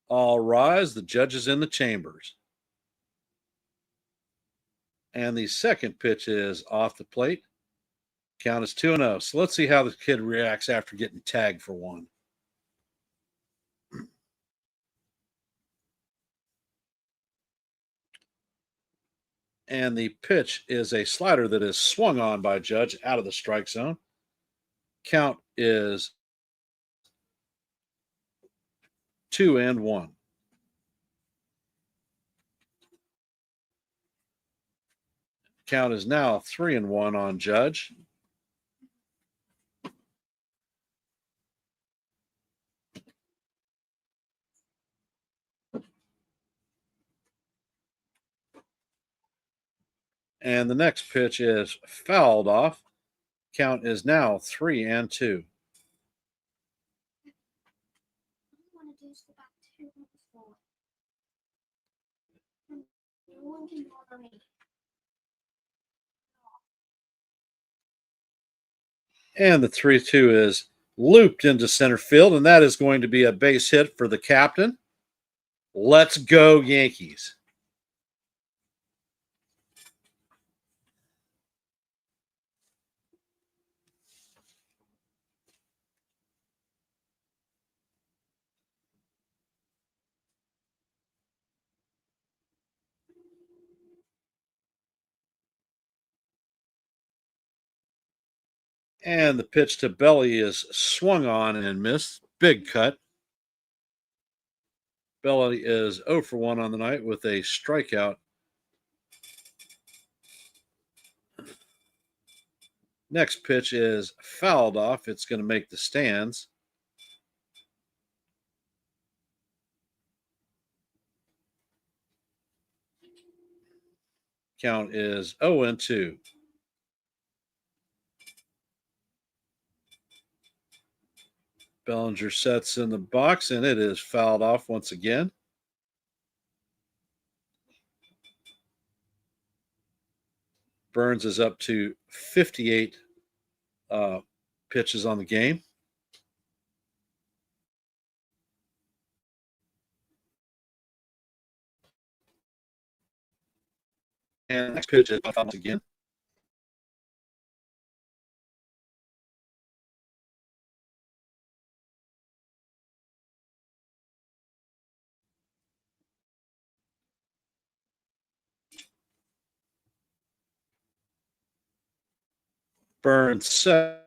All rise. The judge is in the chambers. And the second pitch is off the plate. Count is 2-0. So let's see how the kid reacts after getting tagged for one. And the pitch is a slider that is swung on by Judge out of the strike zone. Count is 2-1. Count is now 3-1 on Judge. And the next pitch is fouled off. Count is now 3-2. And the 3-2 is looped into center field, and that is going to be a base hit for the captain. Let's go, Yankees. And the pitch to Belly is swung on and missed. Big cut. Belly is 0 for 1 on the night with a strikeout. Next pitch is fouled off. It's going to make the stands. Count is 0-2. Bellinger sets in the box, and it is fouled off once again. Burns is up to 58 pitches on the game. And next pitch is fouled again. Burns set.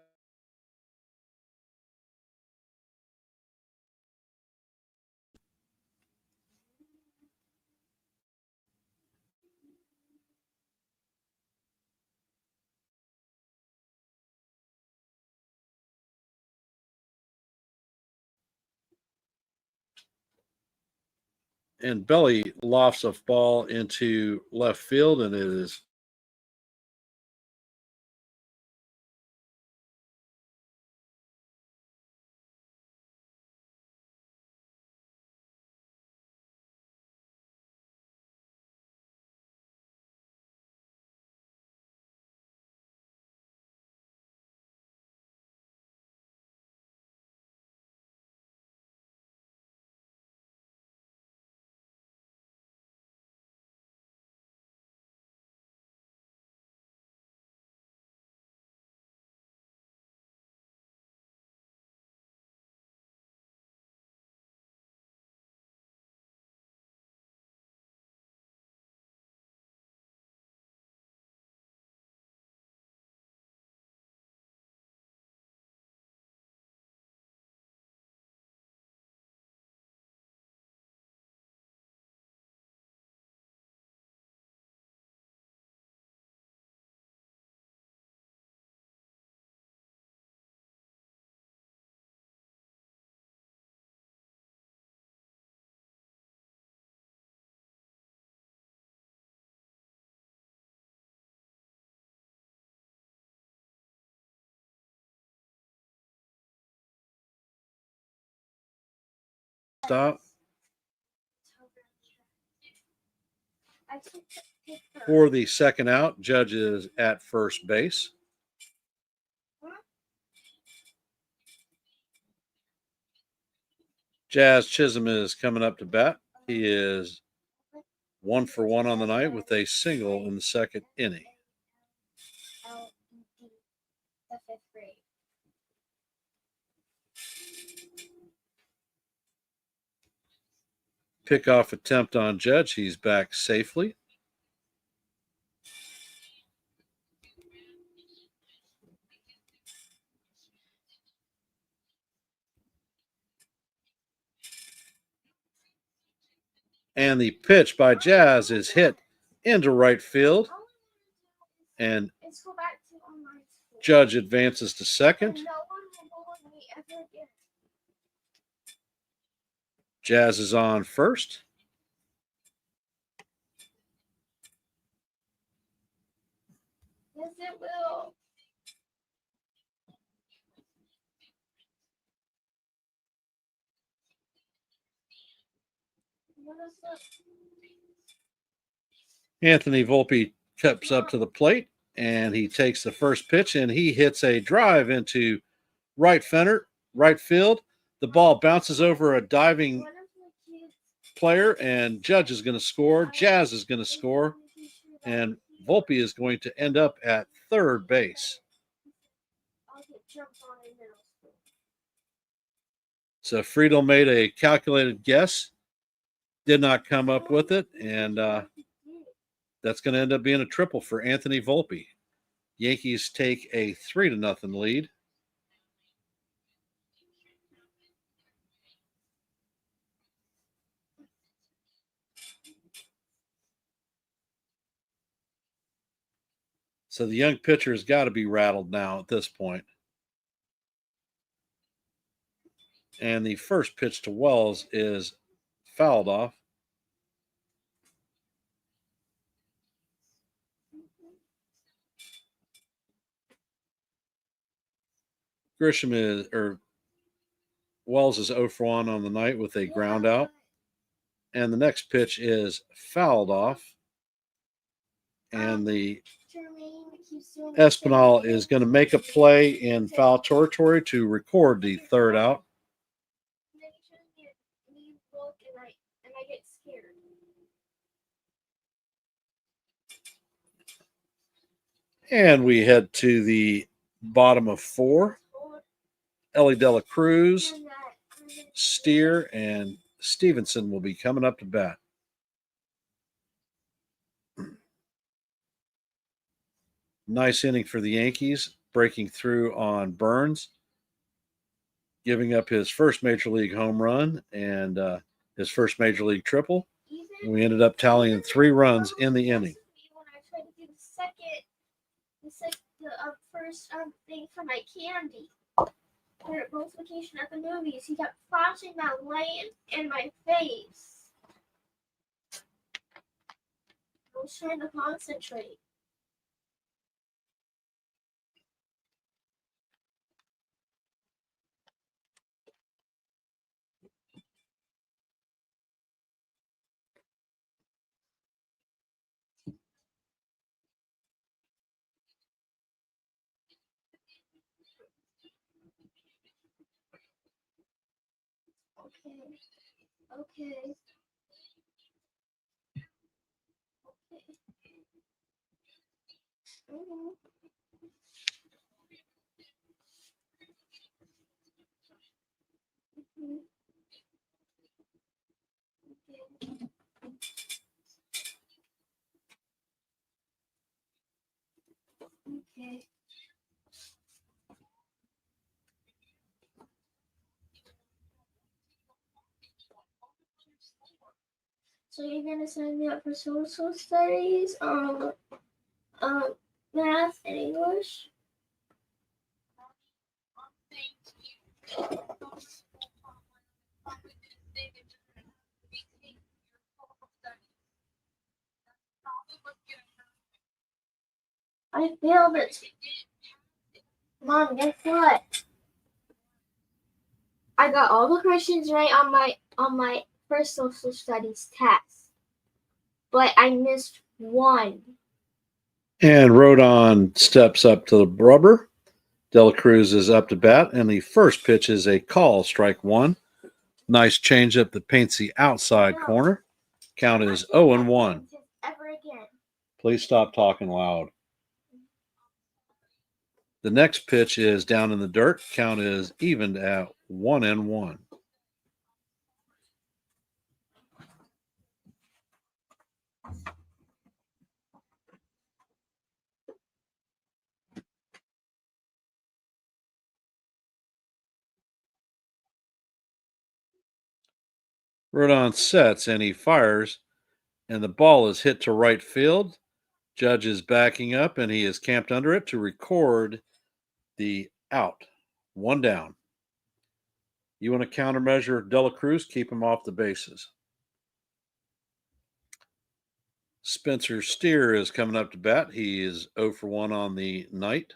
And Belly lofts a ball into left field, and it is stop. For the second out, Judge is at first base. Jazz Chisholm is coming up to bat. He is 1 for 1 on the night with a single in the second inning. The fifth grade. Pickoff attempt on Judge. He's back safely. And the pitch by Jazz is hit into right field. And Let's go back to online school. Judge advances to second. And no one will bully me ever again. Jazz is on first. Yes, it will. What is that? Anthony Volpe steps up to the plate and he takes the first pitch and he hits a drive into right field. The ball bounces over a diving One of the kids player and Judge is going to score. Jazz is going to score. And Volpe is going to end up at third base. I'll get jumped on in middle school. So Friedel made a calculated guess, did not come up with it, and that's going to end up being a triple for Anthony Volpe. Yankees take a 3-0 lead. So the young pitcher has got to be rattled now at this point. And the first pitch to Wells is fouled off. Wells is 0 for 1 on the night with a ground out. And the next pitch is fouled off. And the Espinal is going to make a play in foul territory to record the third out. And then he shows me look and I get scared. And we head to the bottom of 4. Ellie Dela Cruz, And that Steer, and Stevenson will be coming up to bat. Nice inning for the Yankees, breaking through on Burns, giving up his first major league home run and his first major league triple. We ended up tallying 3 runs in the inning. When I tried to do the first thing for my candy, we're at both vacation at the movies. He kept flashing that light in my face. I was trying to concentrate. Okay. Mhm. Mhm. Okay. So you're gonna sign me up for social studies, math and English? I failed it. Mom, guess what? I got all the questions right on my first social studies test, but I missed one. And Rodon steps up to the rubber. Dela Cruz is up to bat, and the first pitch is a call, strike 1. Nice changeup that paints the outside corner. Count is 0-1. Ever again. Please stop talking loud. The next pitch is down in the dirt. Count is evened at 1-1. Rodon sets and he fires, and the ball is hit to right field. Judge is backing up and he is camped under it to record the out. One down. You want to countermeasure Dela Cruz, keep him off the bases. Spencer Steer is coming up to bat. He is 0 for 1 on the night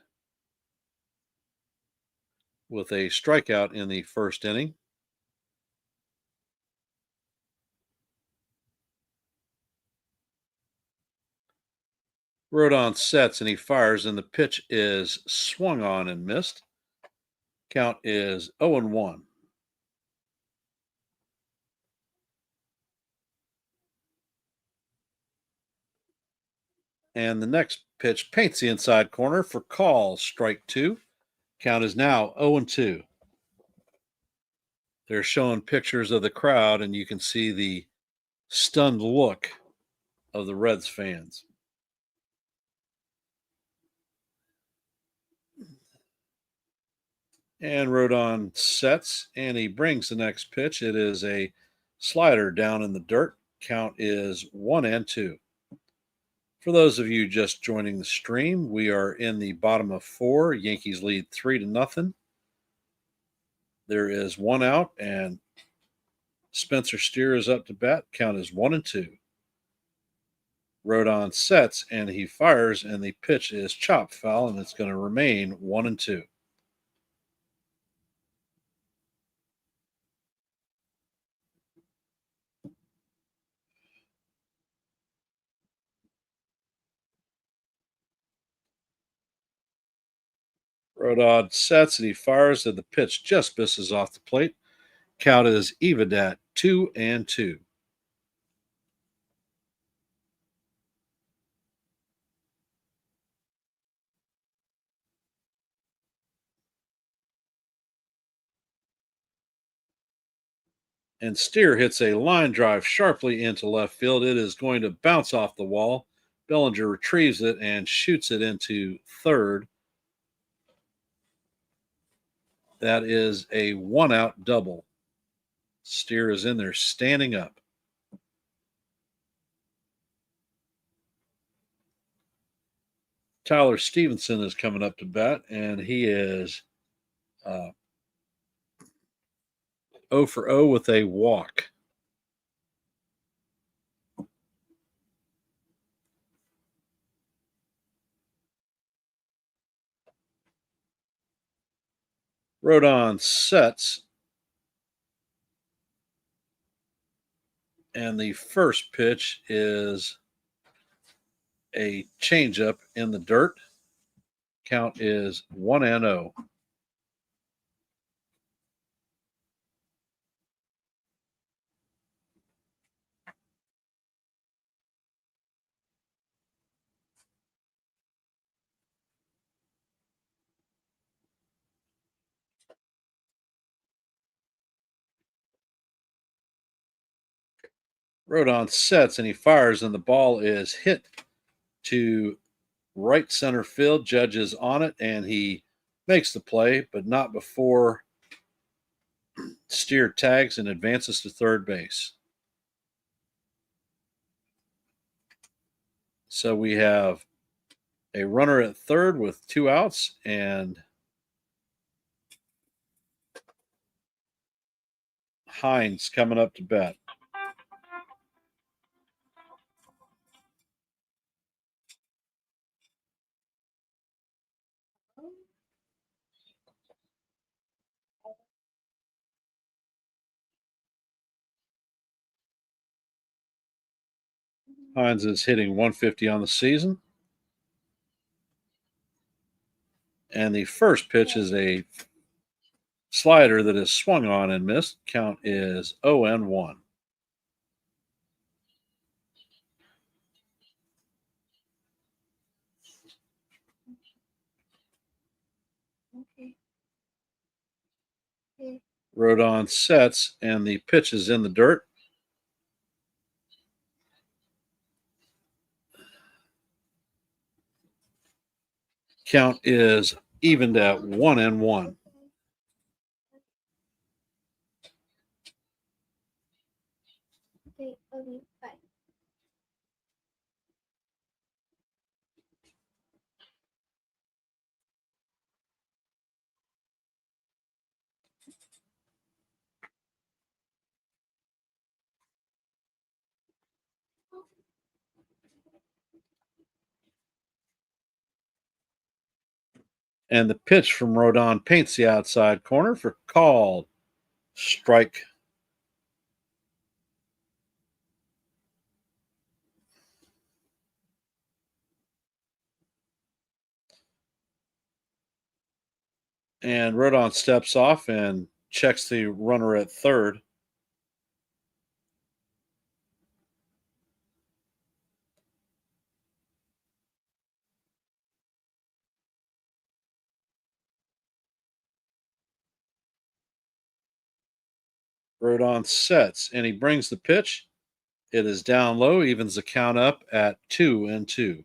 with a strikeout in the first inning. Rodon sets and he fires, and the pitch is swung on and missed. Count is 0-1. And the next pitch paints the inside corner for call, strike 2. Count is now 0-2. They're showing pictures of the crowd, and you can see the stunned look of the Reds fans. And Rodon sets, and he brings the next pitch. It is a slider down in the dirt. Count is 1-2. For those of you just joining the stream, we are in the bottom of 4. Yankees lead 3-0. There is 1 out, and Spencer Steer is up to bat. Count is 1-2. Rodon sets and he fires, and the pitch is chopped foul, and it's going to remain 1-2. Rodon sets and he fires, and the pitch just misses off the plate. Count is even at 2-2. And Steer hits a line drive sharply into left field. It is going to bounce off the wall. Bellinger retrieves it and shoots it into third. That is a 1-out double. Steer is in there standing up. Tyler Stevenson is coming up to bat, and he is 0 for 0 with a walk. Rodon sets, and the first pitch is a changeup in the dirt. Count is 1-0. Rodon sets and he fires, and the ball is hit to right center field. Judge is on it, and he makes the play, but not before Steer tags and advances to third base. So we have a runner at third with 2 outs, and Hines coming up to bat. Hines is hitting 150 on the season. And the first pitch is a slider that is swung on and missed. Count is 0-1. Rodon sets, and the pitch is in the dirt. Count is evened at 1-1. Okay, love you. Bye. And the pitch from Rodon paints the outside corner for called strike. And Rodon steps off and checks the runner at third. Rodon sets and he brings the pitch. It is down low, evens the count up at 2-2.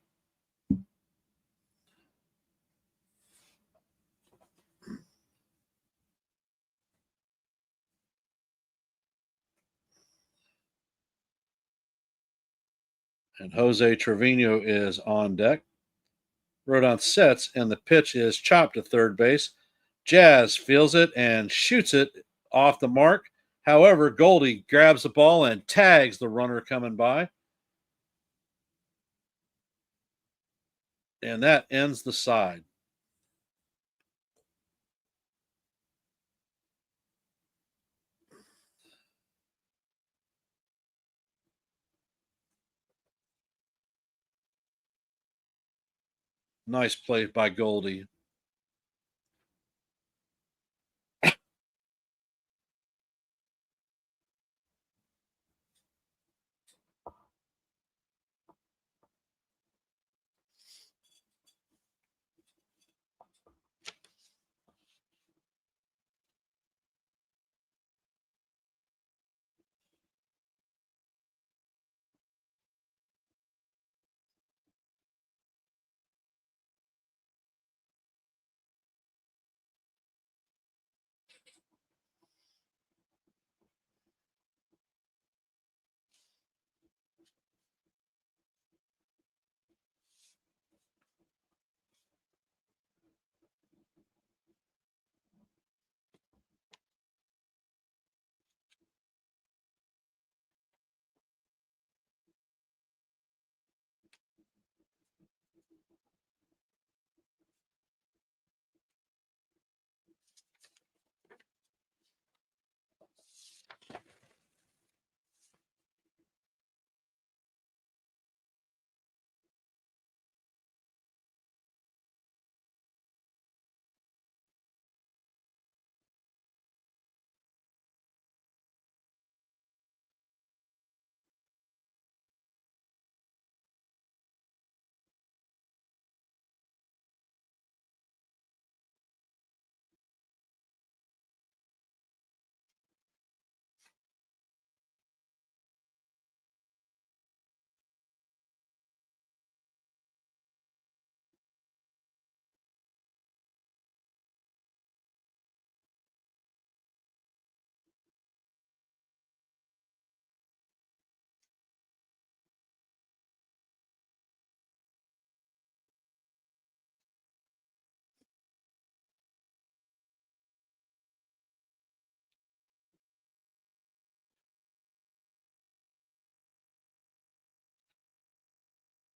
And Jose Trevino is on deck. Rodon sets, and the pitch is chopped to third base. Jazz feels it and shoots it off the mark. However, Goldie grabs the ball and tags the runner coming by. And that ends the side. Nice play by Goldie.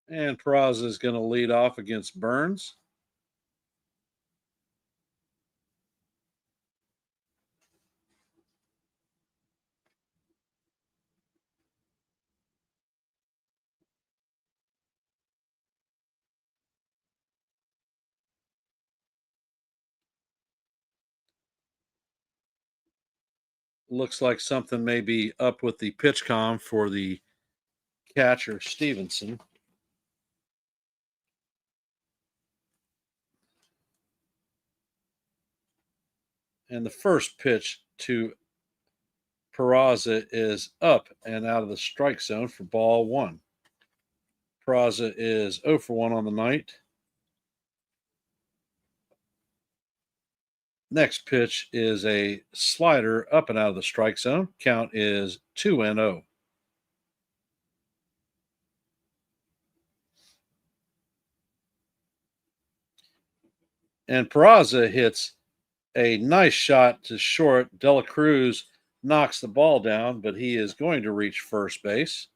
And Peraza is going to lead off against Burns. Looks like something may be up with the pitch com for the catcher, Stevenson. And the first pitch to Peraza is up and out of the strike zone for ball one. Peraza is 0 for 1 on the night. Next pitch is a slider up and out of the strike zone. Count is 2-0. And Peraza hits a nice shot to short. Dela Cruz knocks the ball down, but he is going to reach first base.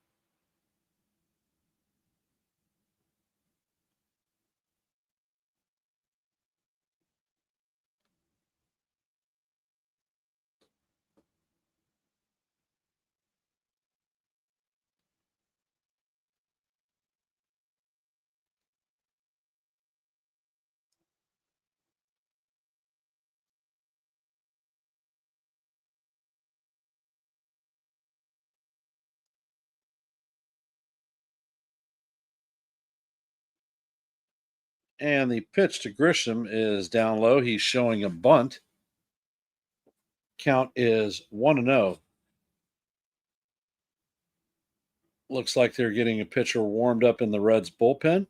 And the pitch to Grisham is down low. He's showing a bunt. Count is 1-0. Looks like they're getting a pitcher warmed up in the Reds bullpen.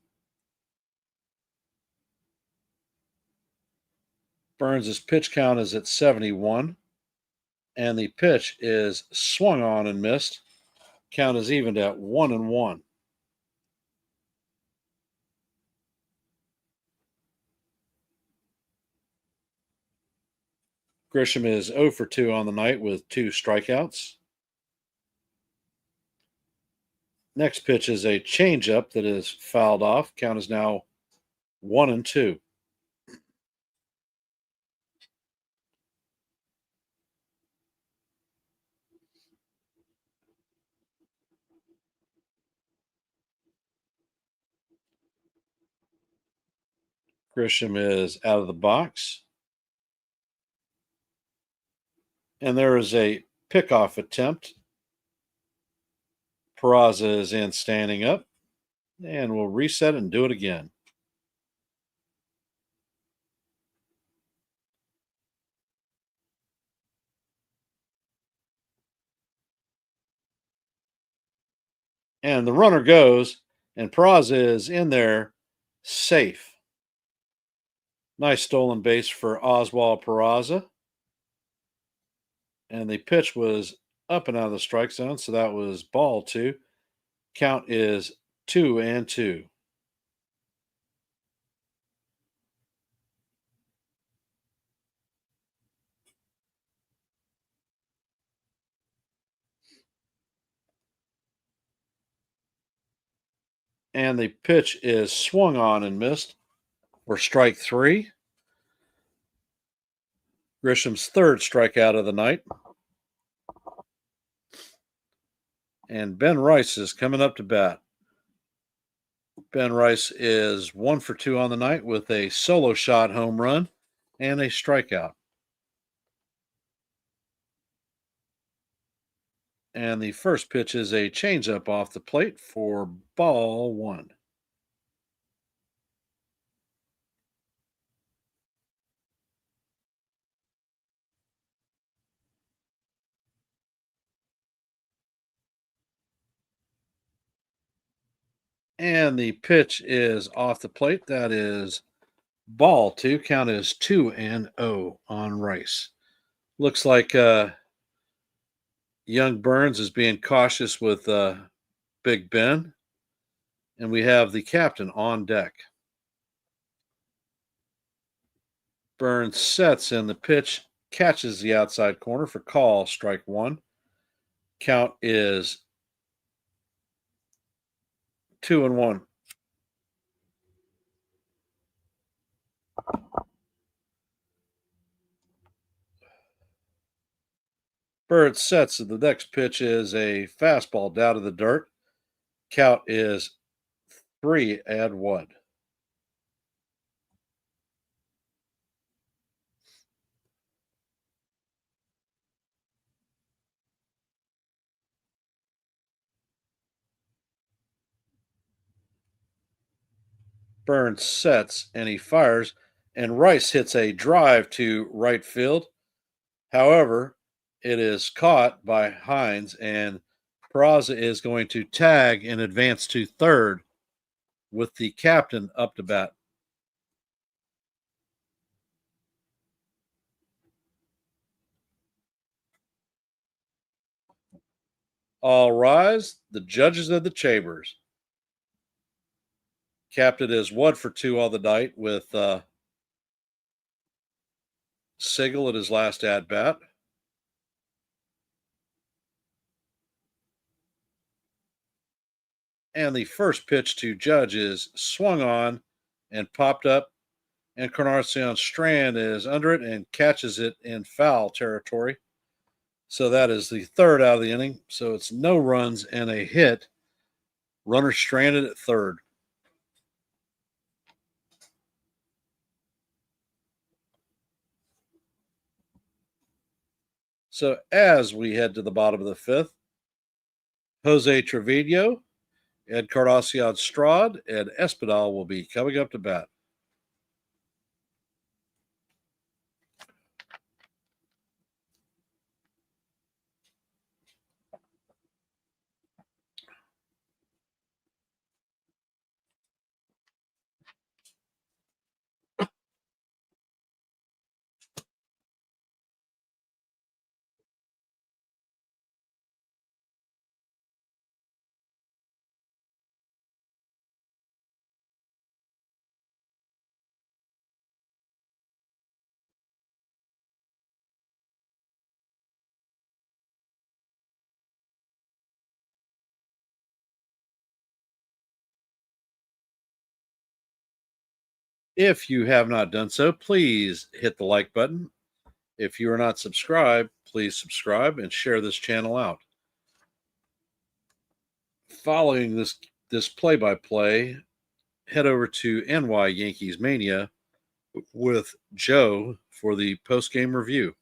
Burns' pitch count is at 71. And the pitch is swung on and missed. Count is evened at 1-1. Grisham is 0 for 2 on the night with 2 strikeouts. Next pitch is a changeup that is fouled off. Count is now 1-2. Grisham is out of the box. And there is a pickoff attempt. Peraza is in standing up. And we'll reset and do it again. And the runner goes, and Peraza is in there safe. Nice stolen base for Oswald Peraza. And the pitch was up and out of the strike zone, so that was ball 2. Count is 2-2. And the pitch is swung on and missed for strike 3. Grisham's third strikeout of the night. And Ben Rice is coming up to bat. Ben Rice is 1 for 2 on the night with a solo shot home run and a strikeout. And the first pitch is a changeup off the plate for ball 1. And the pitch is off the plate. That is ball 2. Count is 2-0 on Rice. Looks like young Burns is being cautious with Big Ben. And we have the captain on deck. Burns sets in the pitch, catches the outside corner for call, strike 1. Count is 2-1. Bird sets. The next pitch is a fastball down to the dirt. Count is 3-1. Burns sets and he fires, and Rice hits a drive to right field. However, it is caught by Hines, and Peraza is going to tag and advance to third with the captain up to bat. All rise. The judges of the chambers. Captain is 1 for 2 on the night with Sigel at his last at bat. And the first pitch to Judge is swung on and popped up. And Encarnacion Strand is under it and catches it in foul territory. So that is the third out of the inning. So it's no runs and a hit. Runner stranded at third. So as we head to the bottom of the fifth, Jose Trevino, Encarnacion Strand, and Espinal will be coming up to bat. If you have not done so, please hit the like button. If you are not subscribed, please subscribe and share this channel out. Following this play-by-play, head over to NY Yankees Mania with Joe for the post-game review.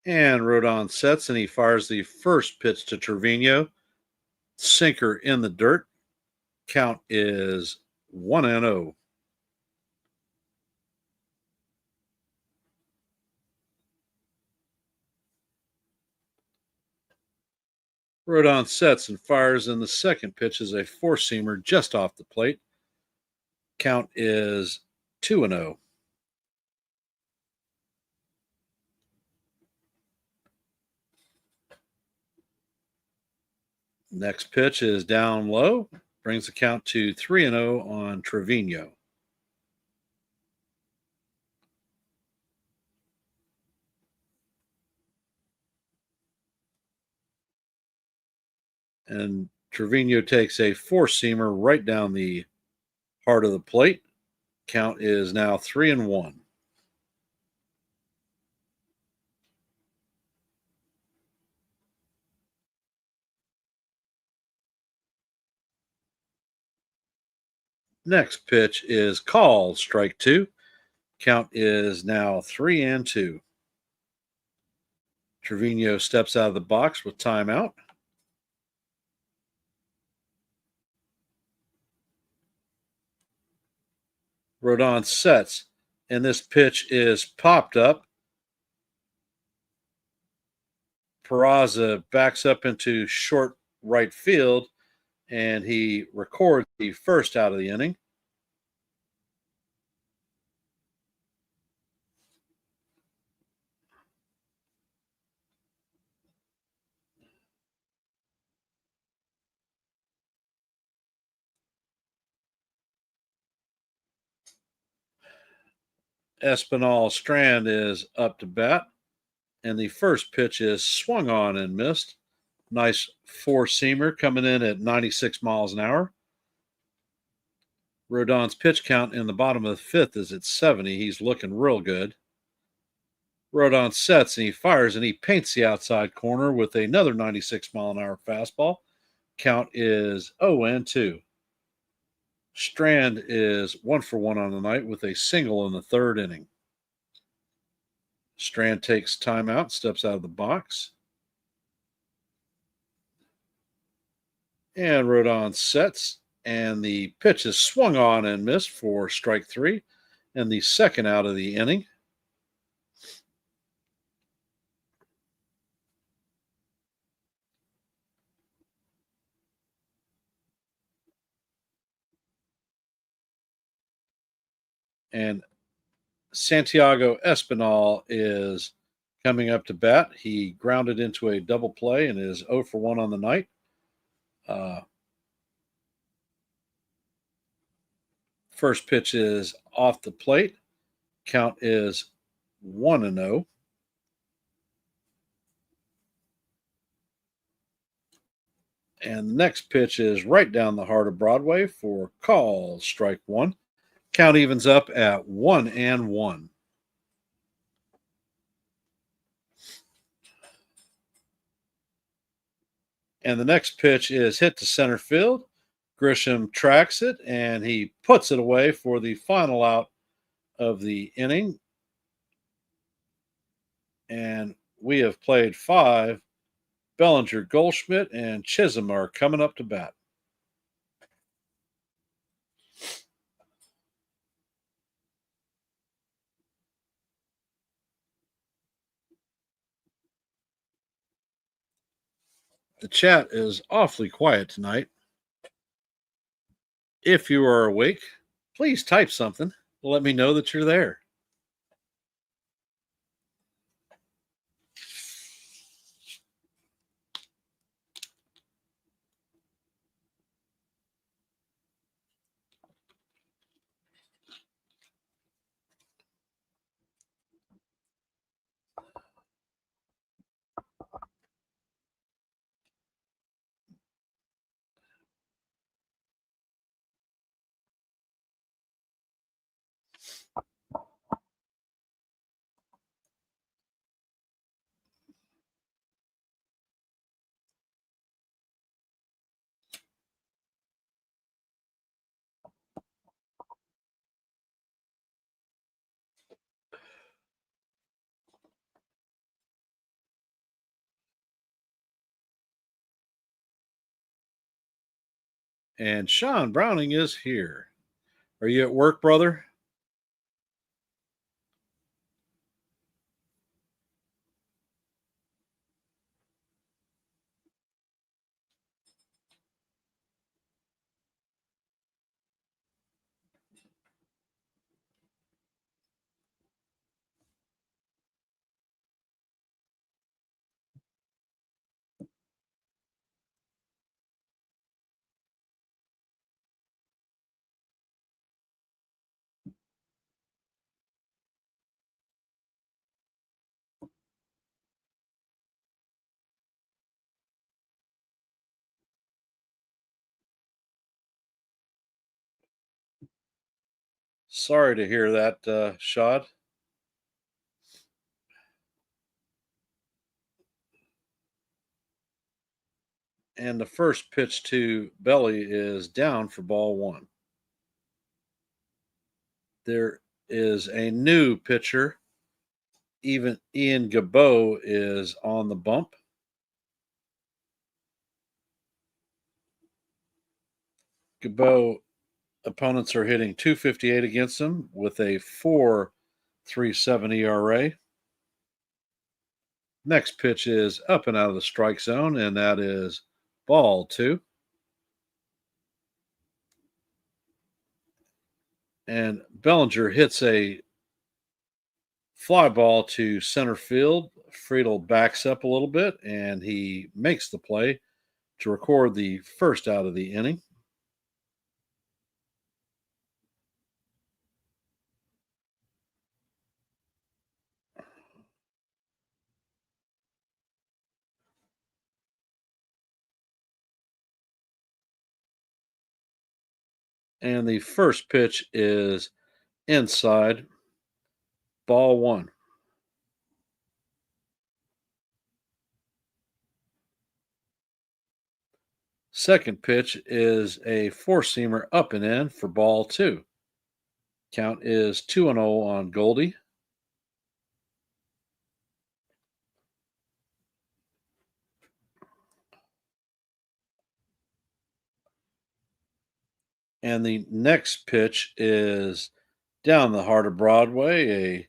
And Rodon sets and he fires the first pitch to Trevino. Sinker in the dirt. Count is 1-0. Rodon sets and fires, and the second pitch is a four-seamer just off the plate. Count is 2-0. Next pitch is down low, brings the count to 3-0 on Trevino. And Trevino takes a four-seamer right down the heart of the plate. Count is now 3-1. Next pitch is called, strike two. Count is now 3-2. Trevino steps out of the box with timeout. Rodon sets, and this pitch is popped up. Peraza backs up into short right field, and he records the first out of the inning. Espinal Strand is up to bat, and the first pitch is swung on and missed. Nice four-seamer coming in at 96 miles an hour. Rodon's pitch count in the bottom of the fifth is at 70. He's looking real good. Rodon sets and he fires and he paints the outside corner with another 96 mile an hour fastball. Count is 0-2. Strand is 1 for 1 on the night with a single in the third inning. Strand takes timeout, steps out of the box. And Rodon sets, and the pitch is swung on and missed for strike 3, and the second out of the inning. And Santiago Espinal is coming up to bat. He grounded into a double play and is 0 for 1 on the night. First pitch is off the plate. Count is 1-0. And the next pitch is right down the heart of Broadway for call, strike 1. Count evens up at 1-1. And the next pitch is hit to center field. Grisham tracks it, and he puts it away for the final out of the inning. And we have played 5. Bellinger, Goldschmidt, and Chisholm are coming up to bat. The chat is awfully quiet tonight. If you are awake, please type something to let me know that you're there. And Sean Browning is here. Are you at work, brother? Sorry to hear that, Shad. And the first pitch to Belly is down for ball 1. There is a new pitcher. Even Ian Gabot is on the bump. Gabot opponents are hitting .258 against him with a 4.37 ERA. Next pitch is up and out of the strike zone, and that is ball 2. And Bellinger hits a fly ball to center field. Friedel backs up a little bit, and he makes the play to record the first out of the inning. And the first pitch is inside, ball 1. Second pitch is a four-seamer up and in for ball 2. Count is 2-0 on Goldie. And the next pitch is down the heart of Broadway, a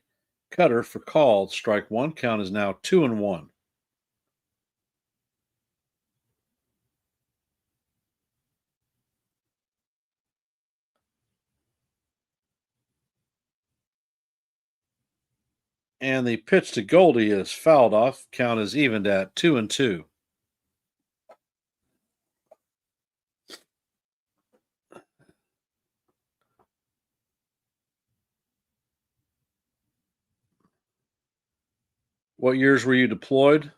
cutter for called. Strike one. Count is now 2-1. And the pitch to Goldie is fouled off. Count is evened at 2-2. What years were you deployed?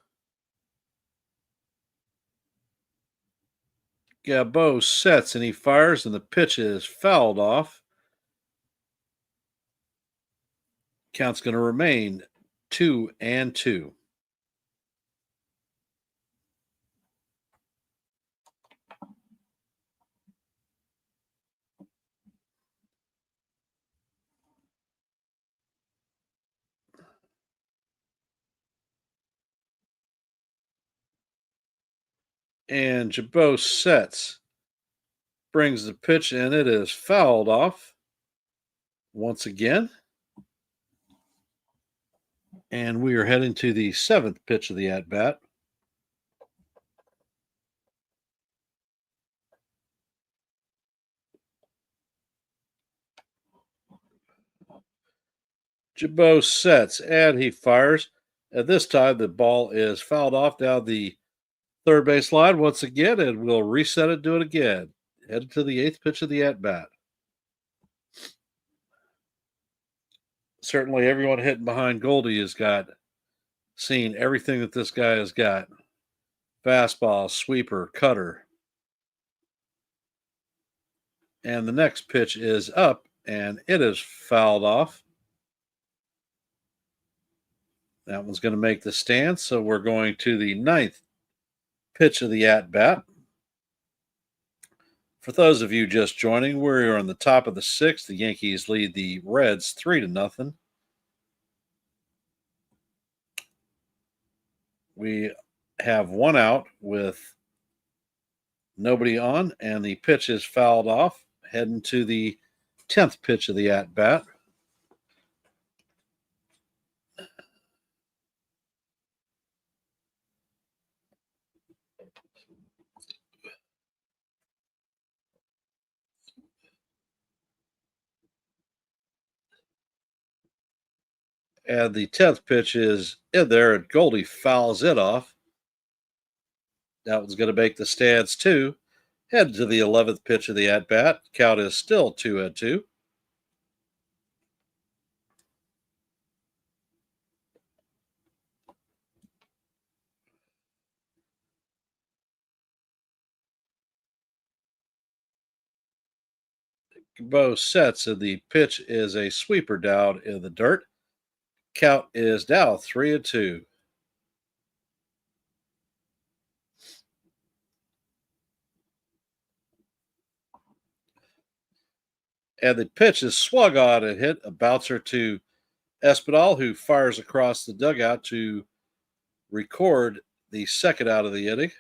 Gabot sets and he fires, and the pitch is fouled off. Count's going to remain 2-2. And Jabot sets, brings the pitch in. It is fouled off once again. And we are heading to the seventh pitch of the at bat. Jabot sets and he fires. At this time, the ball is fouled off down the third base line once again, and we'll reset it, do it again. Headed to the eighth pitch of the at bat. Certainly, everyone hitting behind Goldie has seen everything that this guy has got: fastball, sweeper, cutter. And the next pitch is up, and it is fouled off. That one's going to make the stand, so we're going to the ninth pitch of the at bat. For those of you just joining, we're on the top of the sixth. The Yankees lead the Reds 3-0. We have one out with nobody on, and the pitch is fouled off, heading to the 10th pitch of the at bat. And the 10th pitch is in there, and Goldie fouls it off. That one's going to make the stands 2. Head to the 11th pitch of the at bat. Count is still 2-2. Bo sets, and the pitch is a sweeper down in the dirt. Count is now 3-2. And the pitch is swung on and hit a bouncer to Espinal, who fires across the dugout to record the second out of the inning.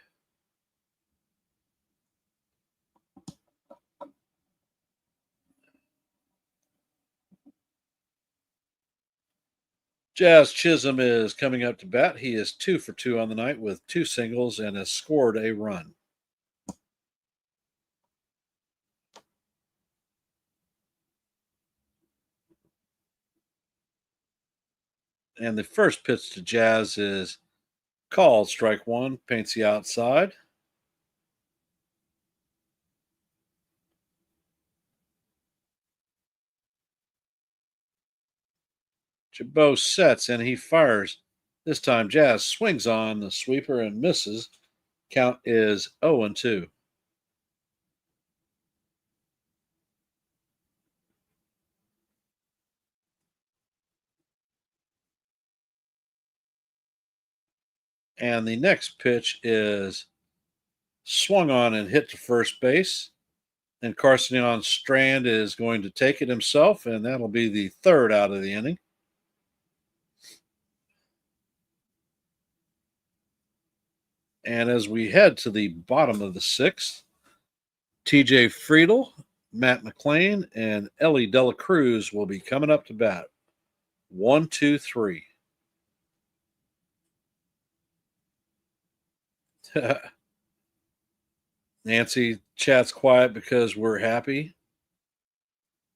Jazz Chisholm is coming up to bat. He is 2 for 2 on the night with 2 singles and has scored a run. And the first pitch to Jazz is called. Strike one, paints the outside. Jabot sets and he fires. This time Jazz swings on the sweeper and misses. Count is 0-2. And the next pitch is swung on and hit to first base. And Carson Strand is going to take it himself, and that'll be the third out of the inning. And as we head to the bottom of the sixth, TJ Friedel Matt McLean and Ellie Dela Cruz will be coming up to bat. 1, 2, 3. Nancy chat's quiet because we're happy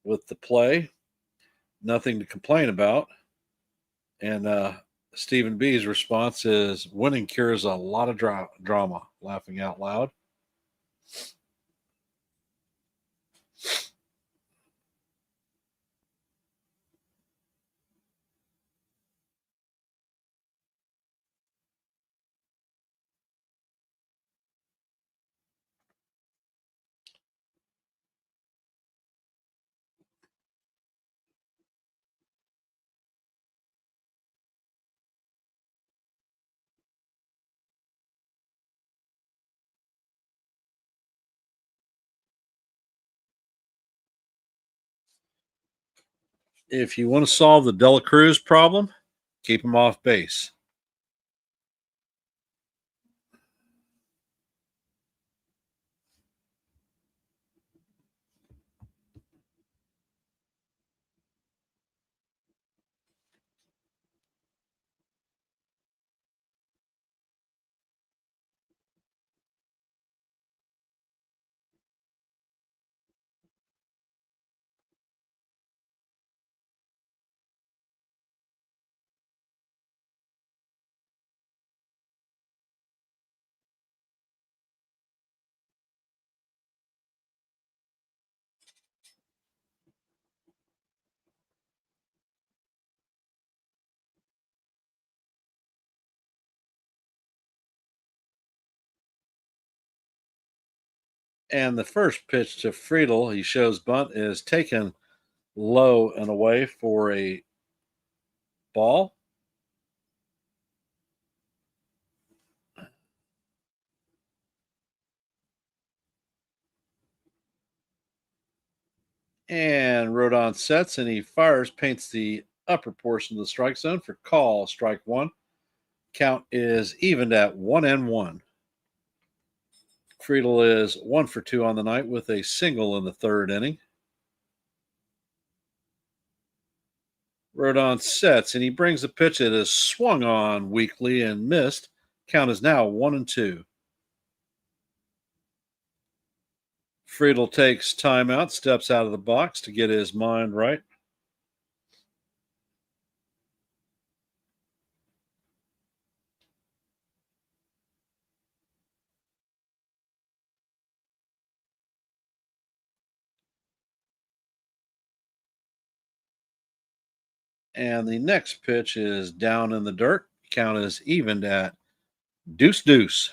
with the play. Nothing to complain about. And Stephen B's response is winning cures a lot of drama, laughing out loud. If you want to solve the Dela Cruz problem, keep him off base. And the first pitch to Friedel, he shows bunt, is taken low and away for a ball. And Rodon sets and he fires, paints the upper portion of the strike zone for call, strike one. Count is evened at 1-1. Friedel is 1 for 2 on the night with a single in the third inning. Rodon sets and he brings a pitch that is swung on weakly and missed. Count is now 1-2. Friedel takes timeout, steps out of the box to get his mind right. And the next pitch is down in the dirt. Count is evened at deuce.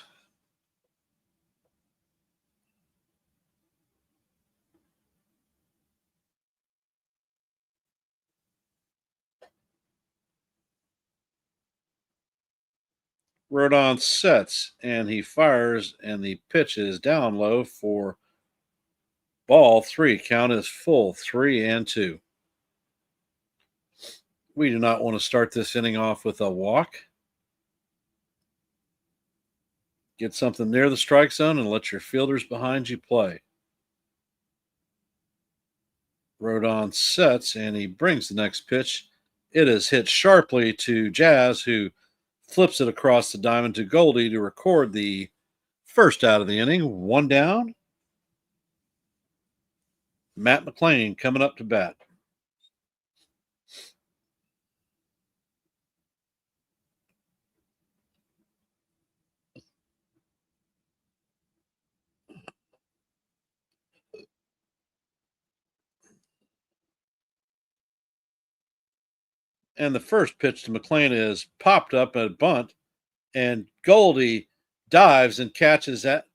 Rodon sets and he fires, and the pitch is down low for ball three. Count is full, 3-2. We do not want to start this inning off with a walk. Get something near the strike zone and let your fielders behind you play. Rodon sets and he brings the next pitch. It is hit sharply to Jazz, who flips it across the diamond to Goldie to record the first out of the inning. One down. Matt McLean coming up to bat. And the first pitch to McLean is popped up at a bunt, and Goldie dives and catches that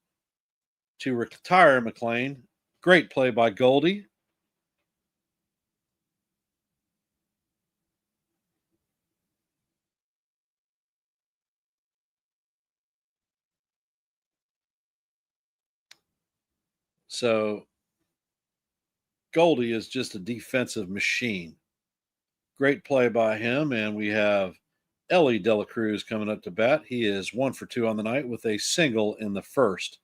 to retire McLean. Great play by Goldie. So Goldie is just a defensive machine. Great play by him, and we have Ellie Dela Cruz coming up to bat. He is 1 for 2 on the night with a single in the first.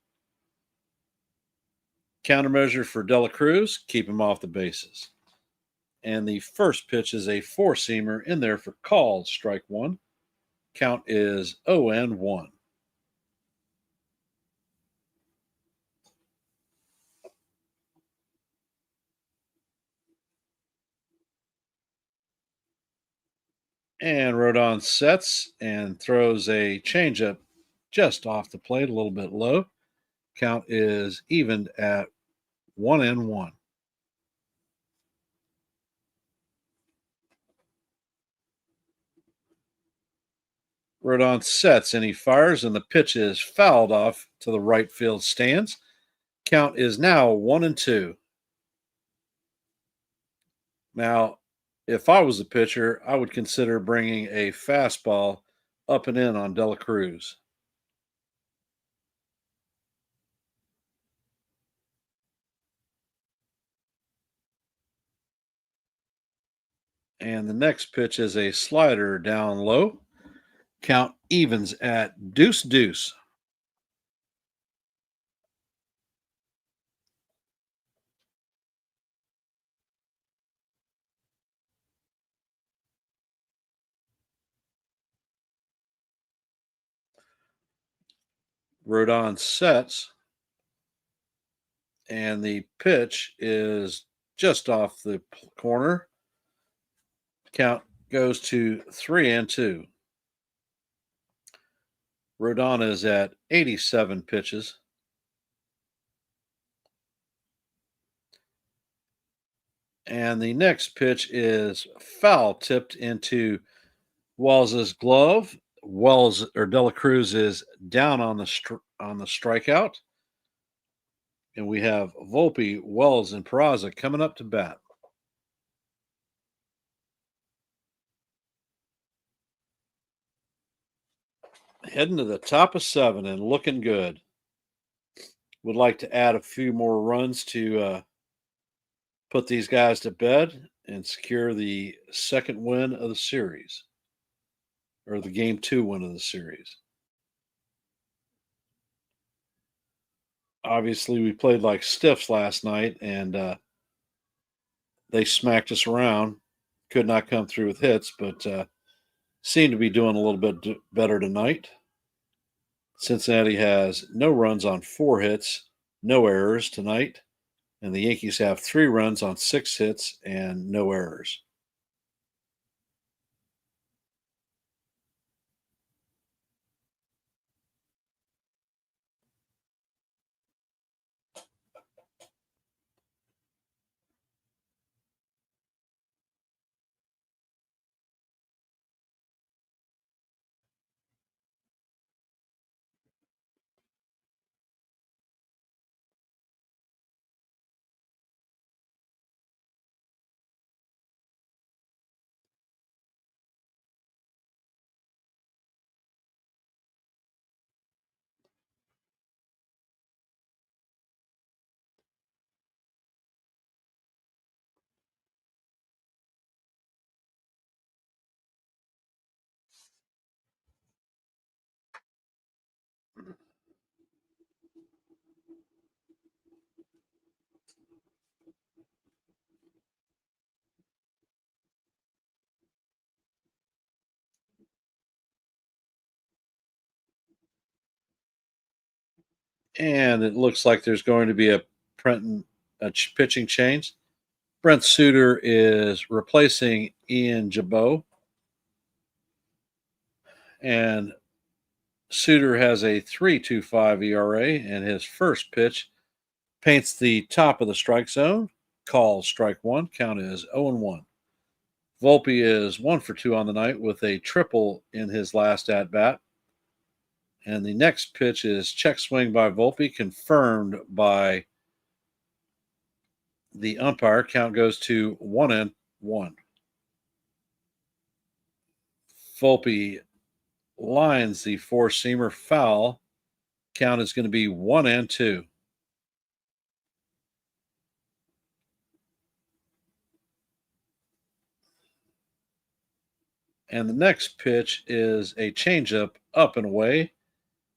Countermeasure for Dela Cruz, keep him off the bases. And the first pitch is a four-seamer in there for called strike one. Count is 0-1. And Rodon sets and throws a changeup just off the plate, a little bit low. Count is evened at 1-1. Rodon sets and he fires, and the pitch is fouled off to the right field stands. Count is now 1-2. Now, if I was a pitcher, I would consider bringing a fastball up and in on Dela Cruz. And the next pitch is a slider down low. Count evens at deuce. Rodon sets, and the pitch is just off the corner. Count goes to 3-2. Rodon is at 87 pitches. And the next pitch is foul tipped into Wells's glove. Dela Cruz is down on the strikeout. And we have Volpe, Wells, and Peraza coming up to bat. Heading to the top of 7 and looking good. Would like to add a few more runs to put these guys to bed and secure the second win of the series, or the game 2 win of the series. Obviously, we played like stiffs last night, and they smacked us around. Could not come through with hits, but seem to be doing a little bit better tonight. Cincinnati has no runs on 4 hits, no errors tonight. And the Yankees have 3 runs on 6 hits and no errors. And it looks like there's going to be a pitching change. Brent Suter is replacing Ian Jabot. And Suter has a 3.25 ERA, and his first pitch paints the top of the strike zone. Call strike one. Count is 0-1. Volpe is 1 for 2 on the night with a triple in his last at bat. And the next pitch is check swing by Volpe, confirmed by the umpire. Count goes to 1-1. Volpe lines the 4-seamer foul. Count is going to be 1-2. And the next pitch is a changeup up and away.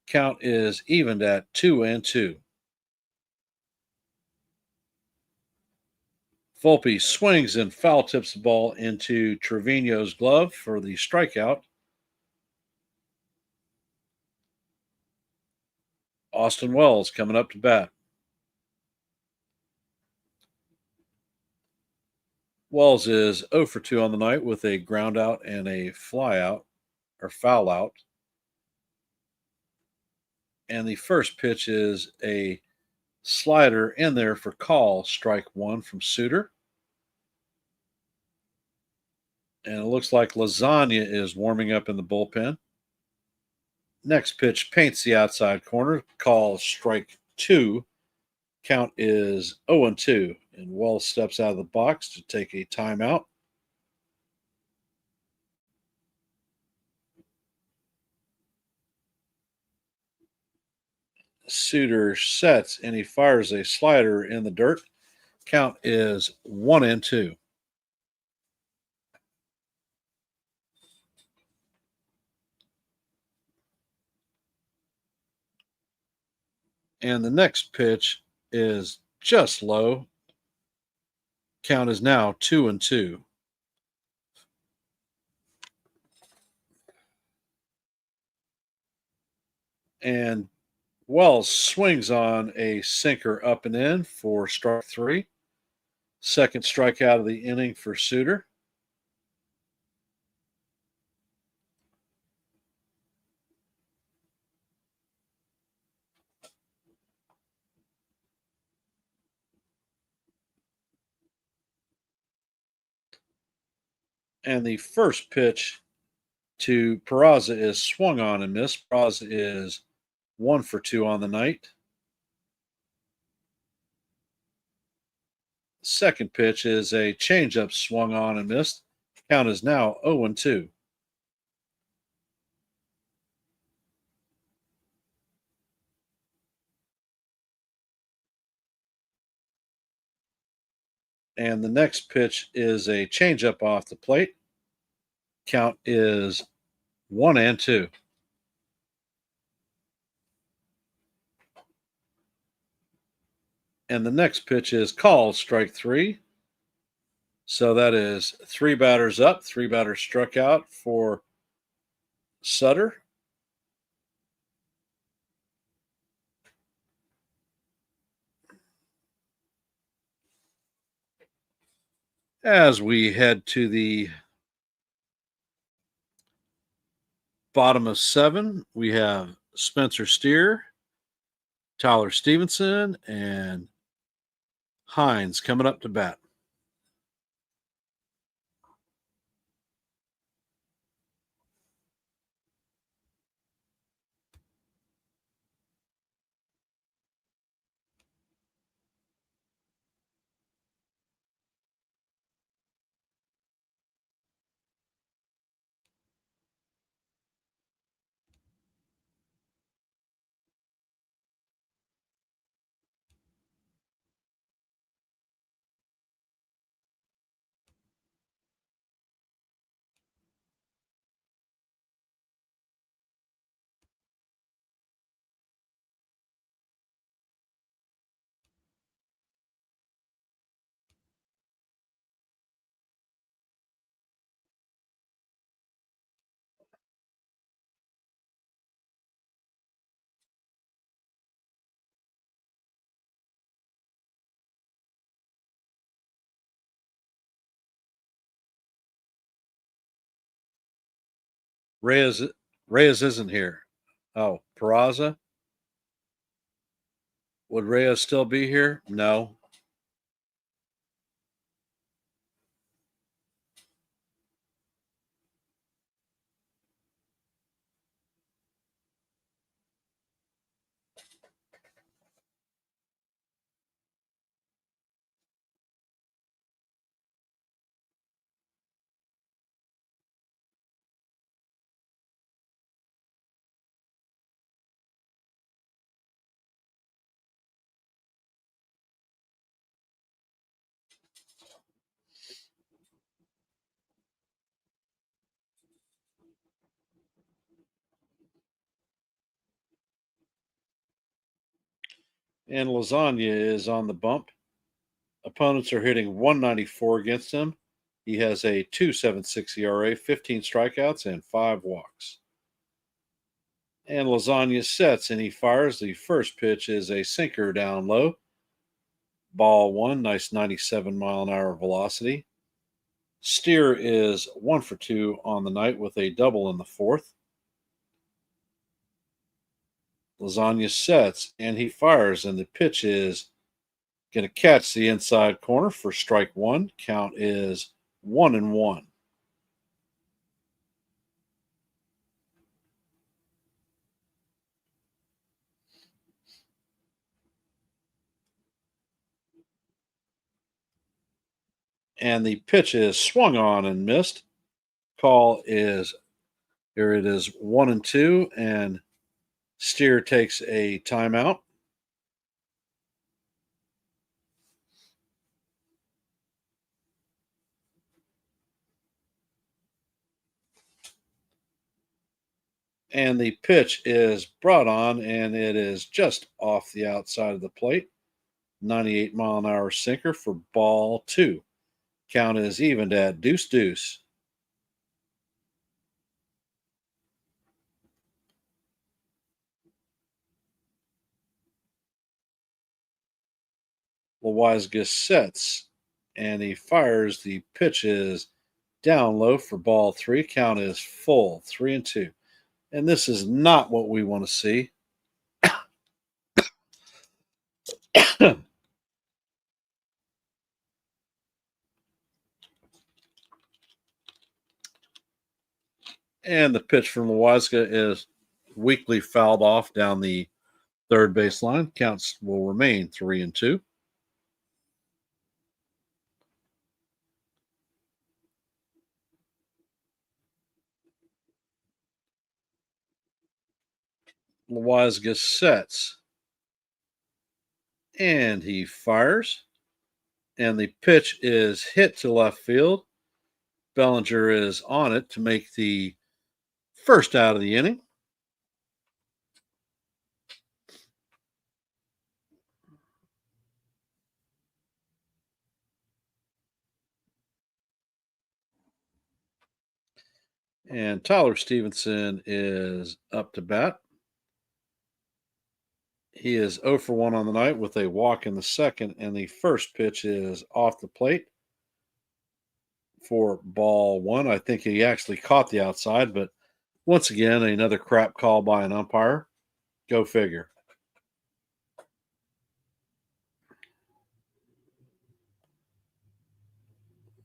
Count is evened at 2-2. Volpe swings and foul tips the ball into Trevino's glove for the strikeout. Austin Wells coming up to bat. Wells is 0 for 2 on the night with a ground out and a fly out or foul out. And the first pitch is a slider in there for call, strike one from Suter. And it looks like Lasagna is warming up in the bullpen. Next pitch paints the outside corner, call, strike two. Count is 0-2, and Wells steps out of the box to take a timeout. Suter sets and he fires a slider in the dirt. Count is 1-2. And the next pitch is just low. Count is now 2-2. And Wells swings on a sinker up and in for strike three. Second strikeout of the inning for Suter. And the first pitch to Peraza is swung on and missed. Peraza is 1 for 2 on the night. Second pitch is a changeup swung on and missed. Count is now 0-2. And the next pitch is a changeup off the plate. Count is 1-2. And the next pitch is called strike three. So that is 3 batters up, 3 batters struck out for Sutter. As we head to the bottom of 7, we have Spencer Steer, Tyler Stevenson, and Hines coming up to bat. Reyes isn't here. Oh, Peraza? Would Reyes still be here? No. And Lasagna is on the bump. Opponents are hitting 194 against him. He has a 2.76 ERA, 15 strikeouts, and 5 walks. And Lasagna sets and he fires. The first pitch is a sinker down low. Ball 1, nice 97-mile-an-hour velocity. Steer is 1 for 2 on the night with a double in the fourth. Lasagna sets and he fires, and the pitch is going to catch the inside corner for strike 1. Count is 1-1. And the pitch is swung on and missed. Call is, here it is, 1-2, and Steer takes a timeout. And the pitch is brought on, and it is just off the outside of the plate. 98-mile-an-hour sinker for ball 2. Count is evened at 2-2. Loizaga sets and he fires. The pitch is down low for ball 3. Count is full, 3-2. And this is not what we want to see. And the pitch from Loizaga is weakly fouled off down the third baseline. Counts will remain 3-2. Loizaga sets and he fires, and the pitch is hit to left field. Bellinger is on it to make the first out of the inning. And Tyler Stevenson is up to bat. He is 0 for 1 on the night with a walk in the second, and the first pitch is off the plate for ball 1. I think he actually caught the outside, but once again, another crap call by an umpire. Go figure.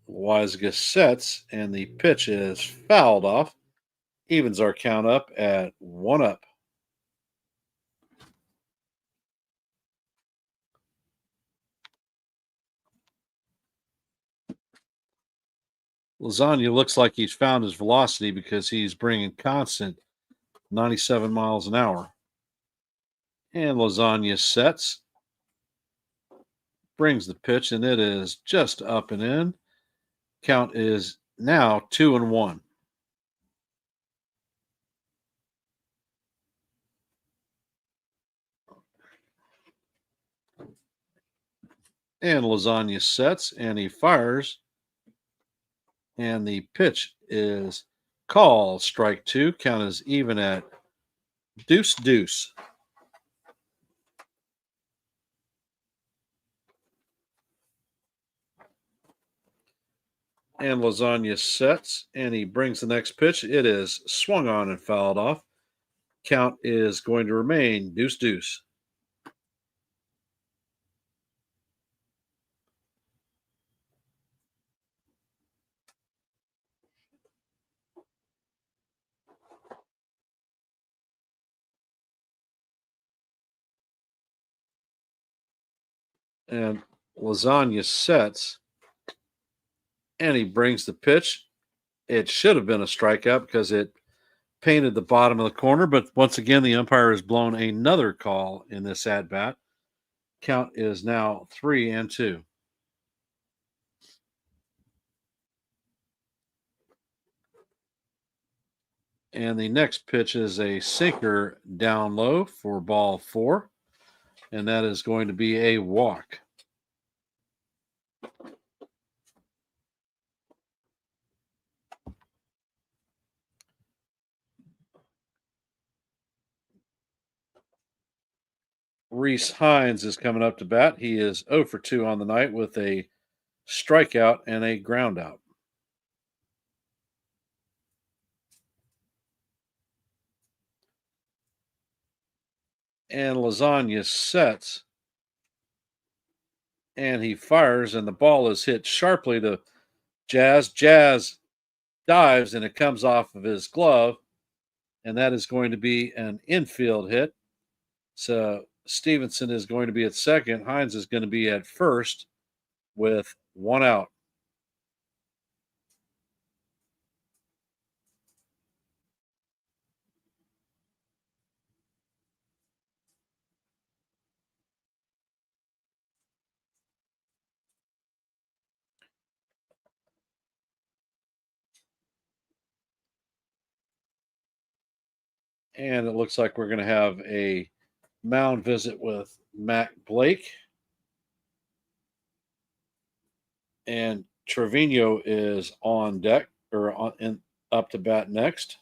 Loizaga sets, and the pitch is fouled off. Evens our count up at 1-up. Lasagna looks like he's found his velocity because he's bringing constant 97 miles an hour. And Lasagna sets, brings the pitch, and it is just up and in. Count is now 2-1. And Lasagna sets and he fires. And the pitch is called strike 2. Count is even at 2-2. And Lasagna sets and he brings the next pitch. It is swung on and fouled off. Count is going to remain 2-2. And Lasagna sets and he brings the pitch. It should have been a strikeout because it painted the bottom of the corner, but once again, the umpire has blown another call in this at bat. Count is now 3-2. And the next pitch is a sinker down low for ball 4, and that is going to be a walk. Reese Hines is coming up to bat. He is 0 for 2 on the night with a strikeout and a ground out. And Lasagna sets. And he fires, and the ball is hit sharply to Jazz. Jazz dives, and it comes off of his glove. And that is going to be an infield hit. So Stevenson is going to be at second. Hines is going to be at first with one out. And it looks like we're going to have a mound visit with Matt Blake. And Trevino is on deck or up to bat next.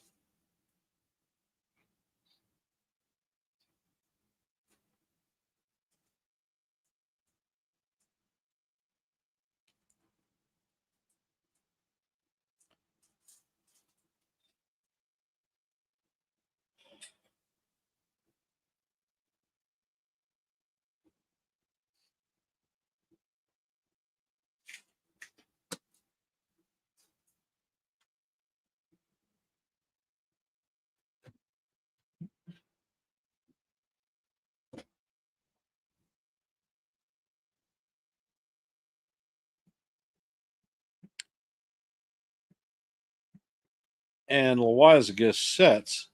And Loizaga sets.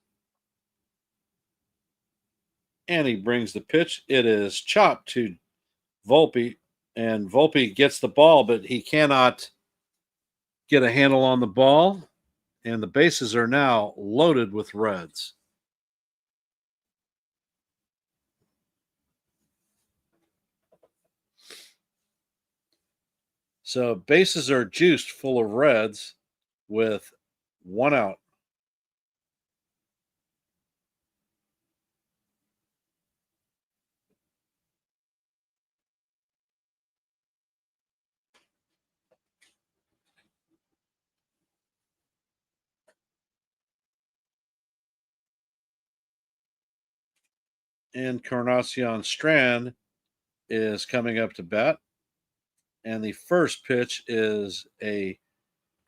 And he brings the pitch. It is chopped to Volpe. And Volpe gets the ball, but he cannot get a handle on the ball. And the bases are now loaded with Reds. So bases are juiced full of Reds with one out. And Encarnacion Strand is coming up to bat. And the first pitch is a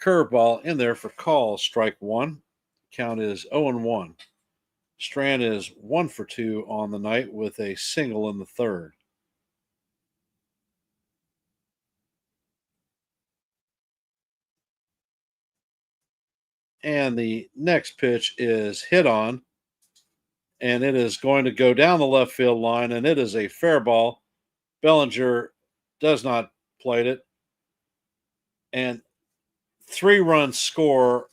curveball in there for call, strike one. Count is 0-1. Strand is 1 for 2 on the night with a single in the third. And the next pitch is hit on, and it is going to go down the left field line, and it is a fair ball. Bellinger does not plate it. And 3-run score.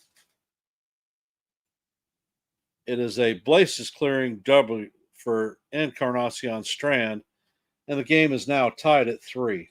It is a bases clearing double for Encarnacion Strand, and the game is now tied at 3.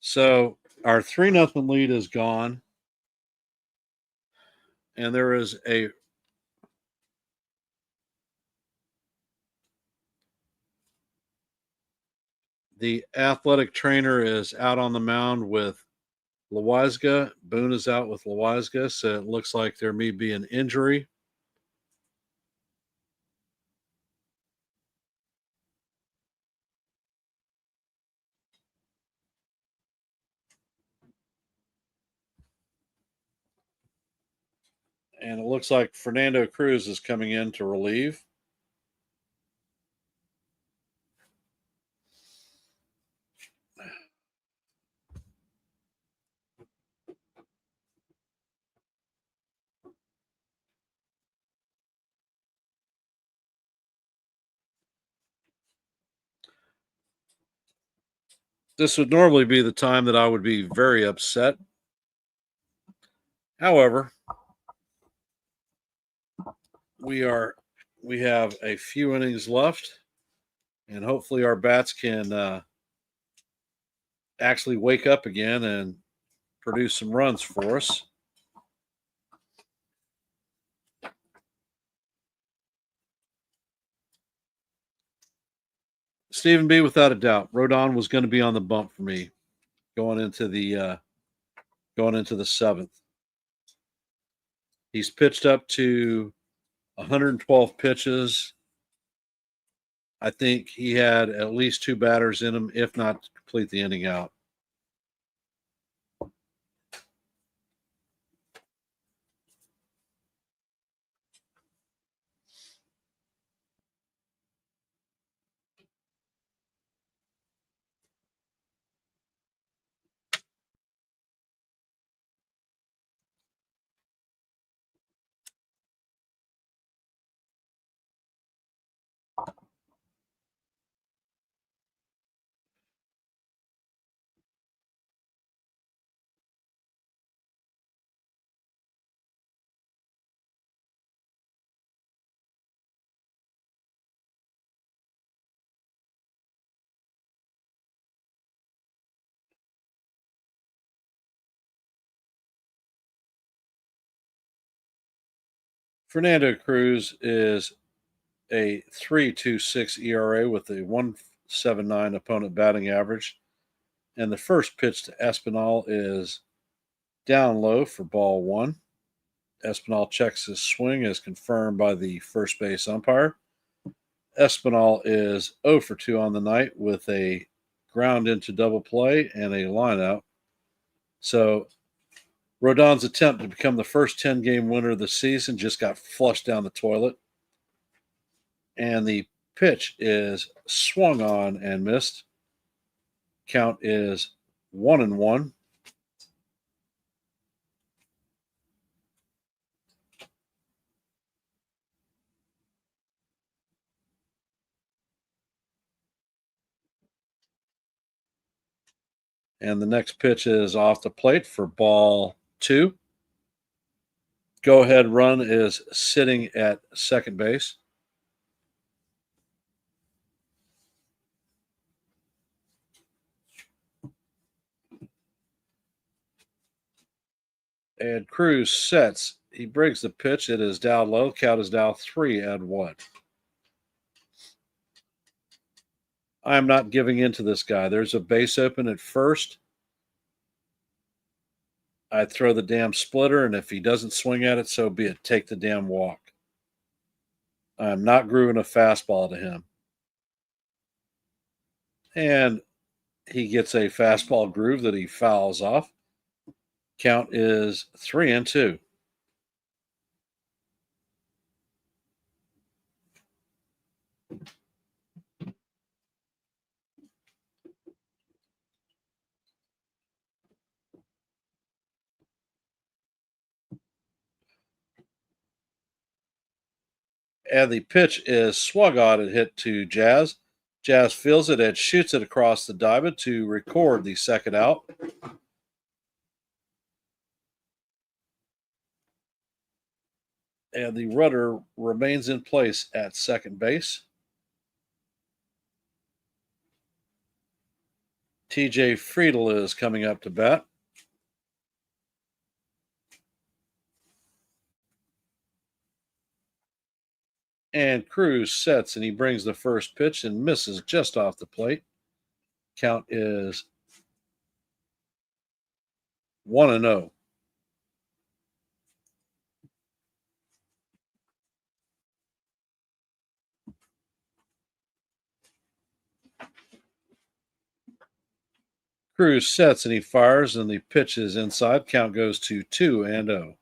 So our 3-0 lead is gone. And there is the athletic trainer is out on the mound with Loizaga. Boone is out with Loizaga, so it looks like there may be an injury. And it looks like Fernando Cruz is coming in to relieve. This would normally be the time that I would be very upset. However, we have a few innings left, and hopefully our bats can actually wake up again and produce some runs for us. Stephen B, without a doubt, Rodon was going to be on the bump for me going into the seventh. He's pitched up to 112 pitches. I think he had at least two batters in him, if not to complete the inning out. Fernando Cruz is a 3.26 ERA with a 1.79 opponent batting average. And the first pitch to Espinal is down low for ball one. Espinal checks his swing as confirmed by the first base umpire. Espinal is 0 for 2 on the night with a ground into double play and a line out. So Rodon's attempt to become the first 10-game winner of the season just got flushed down the toilet. And the pitch is swung on and missed. Count is 1-1. And the next pitch is off the plate for ball two. Go ahead run is sitting at second base. And Cruz sets. He breaks the pitch. It is down low. Count is now 3-1. I'm not giving in to this guy. There's a base open at first. I'd throw the damn splitter, and if he doesn't swing at it, so be it. Take the damn walk. I'm not grooving a fastball to him. And he gets a fastball groove that he fouls off. Count is 3-2. And the pitch is swung on and hit to Jazz. Jazz feels it and shoots it across the diamond to record the second out. And the runner remains in place at second base. TJ Friedel is coming up to bat. And Cruz sets and he brings the first pitch and misses just off the plate. Count is 1-0. Cruz sets and he fires and the pitch is inside. Count goes to 2-0.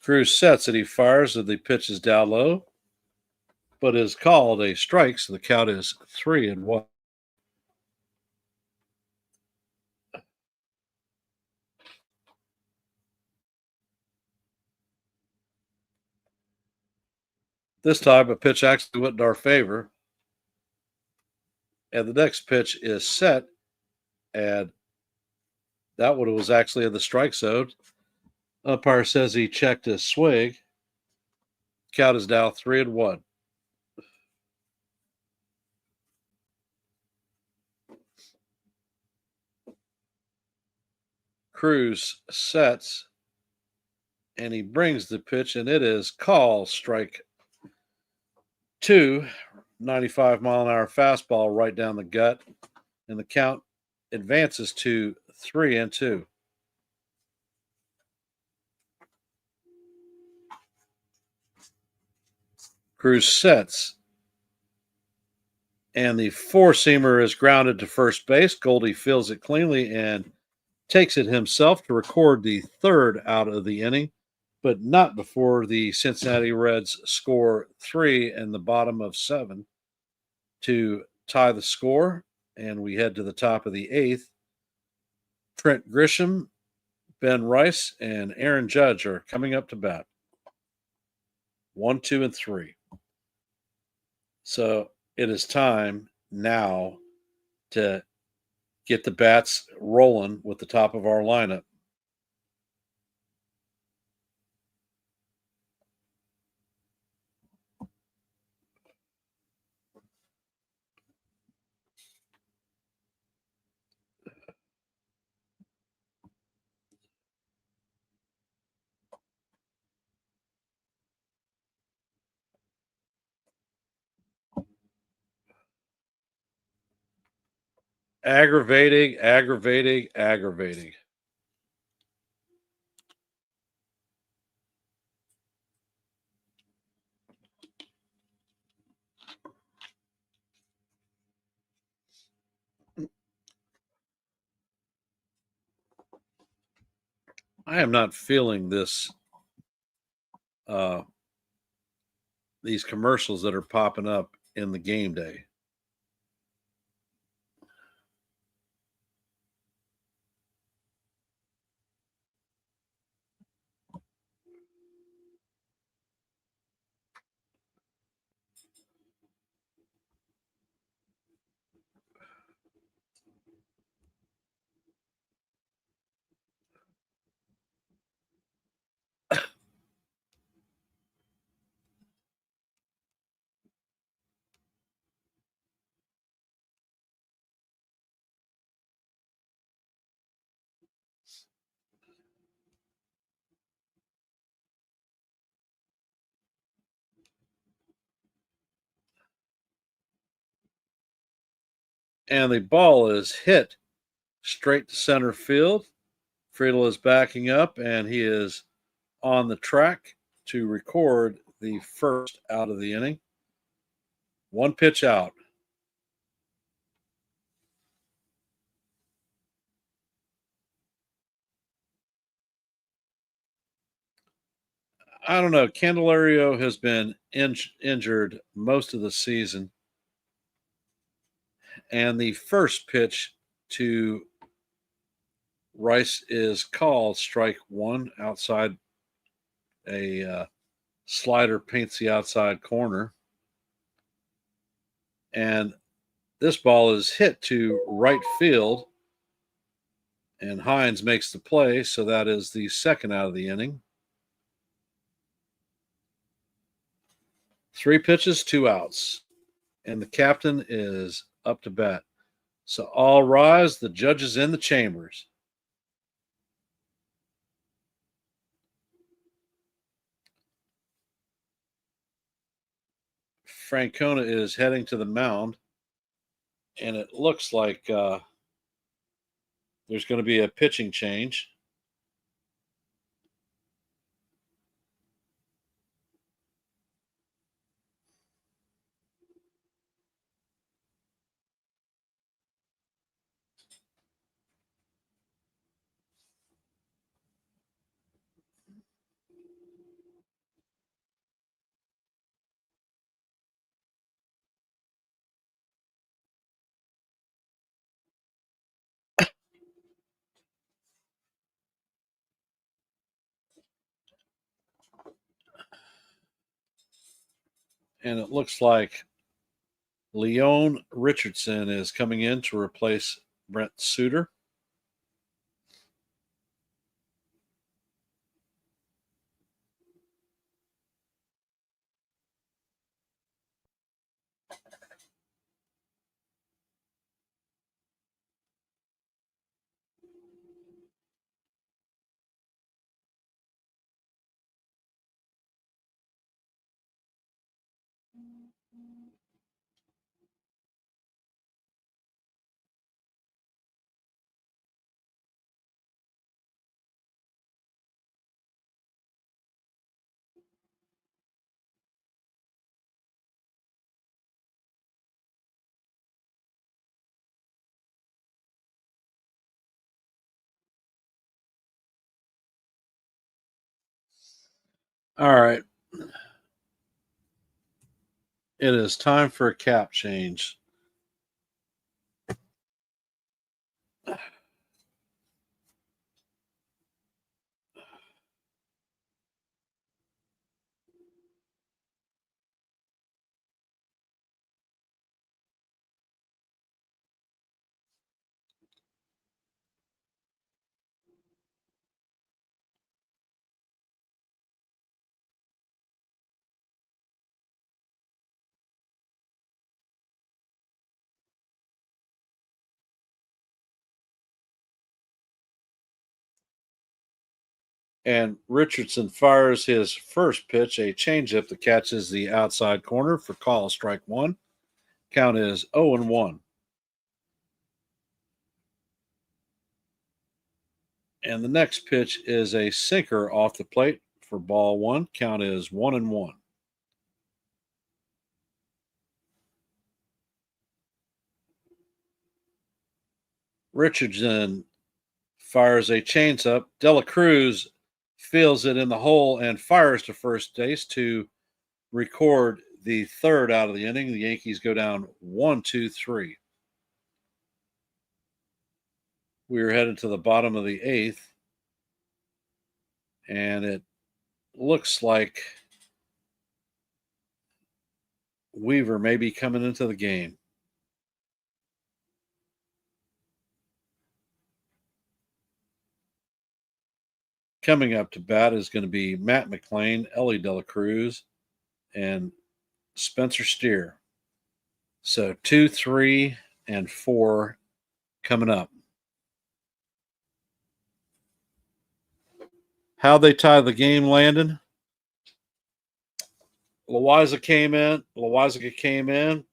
Cruz sets and he fires and the pitch is down low, but is called a strike, so the count is 3-1. This time, a pitch actually went in our favor. And the next pitch is set. And that one was actually in the strike zone. Umpire says he checked his swing. Count is now 3-1. Cruz sets and he brings the pitch, and it is call strike 2, 95-mile-an-hour fastball right down the gut, and the count advances to 3-2. Cruz sets, and the four-seamer is grounded to first base. Goldie fields it cleanly and takes it himself to record the third out of the inning, but not before the Cincinnati Reds score 3 in the bottom of 7 to tie the score, and we head to the top of the 8th. Trent Grisham, Ben Rice, and Aaron Judge are coming up to bat. 1, 2, and 3. So it is time now to get the bats rolling with the top of our lineup. Aggravating, aggravating, aggravating. I am not feeling this, these commercials that are popping up in the game day. And the ball is hit straight to center field. Friedel is backing up, and he is on the track to record the first out of the inning. One pitch out. I don't know. Candelario has been injured most of the season. And the first pitch to Rice is called strike 1 outside. A slider paints the outside corner. And this ball is hit to right field. And Hines makes the play. So that is the second out of the inning. 3 pitches, 2 outs. And the captain is up to bat. So all rise. The judge is in the chambers. Francona is heading to the mound. And it looks like there's going to be a pitching change. And it looks like Leon Richardson is coming in to replace Brent Suter. All right. It is time for a cap change. And Richardson fires his first pitch, a changeup that catches the outside corner for call, strike one. Count is 0-1. And the next pitch is a sinker off the plate for ball one. Count is 1-1. Richardson fires a changeup. Dela Cruz feels it in the hole and fires to first base to record the third out of the inning. The Yankees go down 1-2-3. We are headed to the bottom of the eighth, and it looks like Weaver may be coming into the game. Coming up to bat is going to be Matt McLean, Ellie De La Cruz, and Spencer Steer. So 2, 3, and 4 coming up. How they tie the game, Landon? Loizaga came in,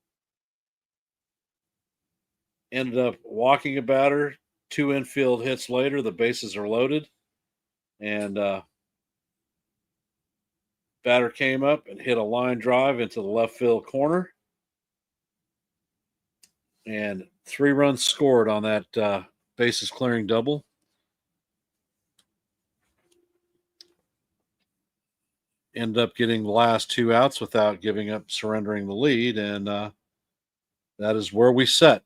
ended up walking a batter. 2 infield hits later, the bases are loaded, and batter came up and hit a line drive into the left field corner, and 3 runs scored on that bases clearing double. Ended up getting the last 2 outs without surrendering the lead, and that is where we set.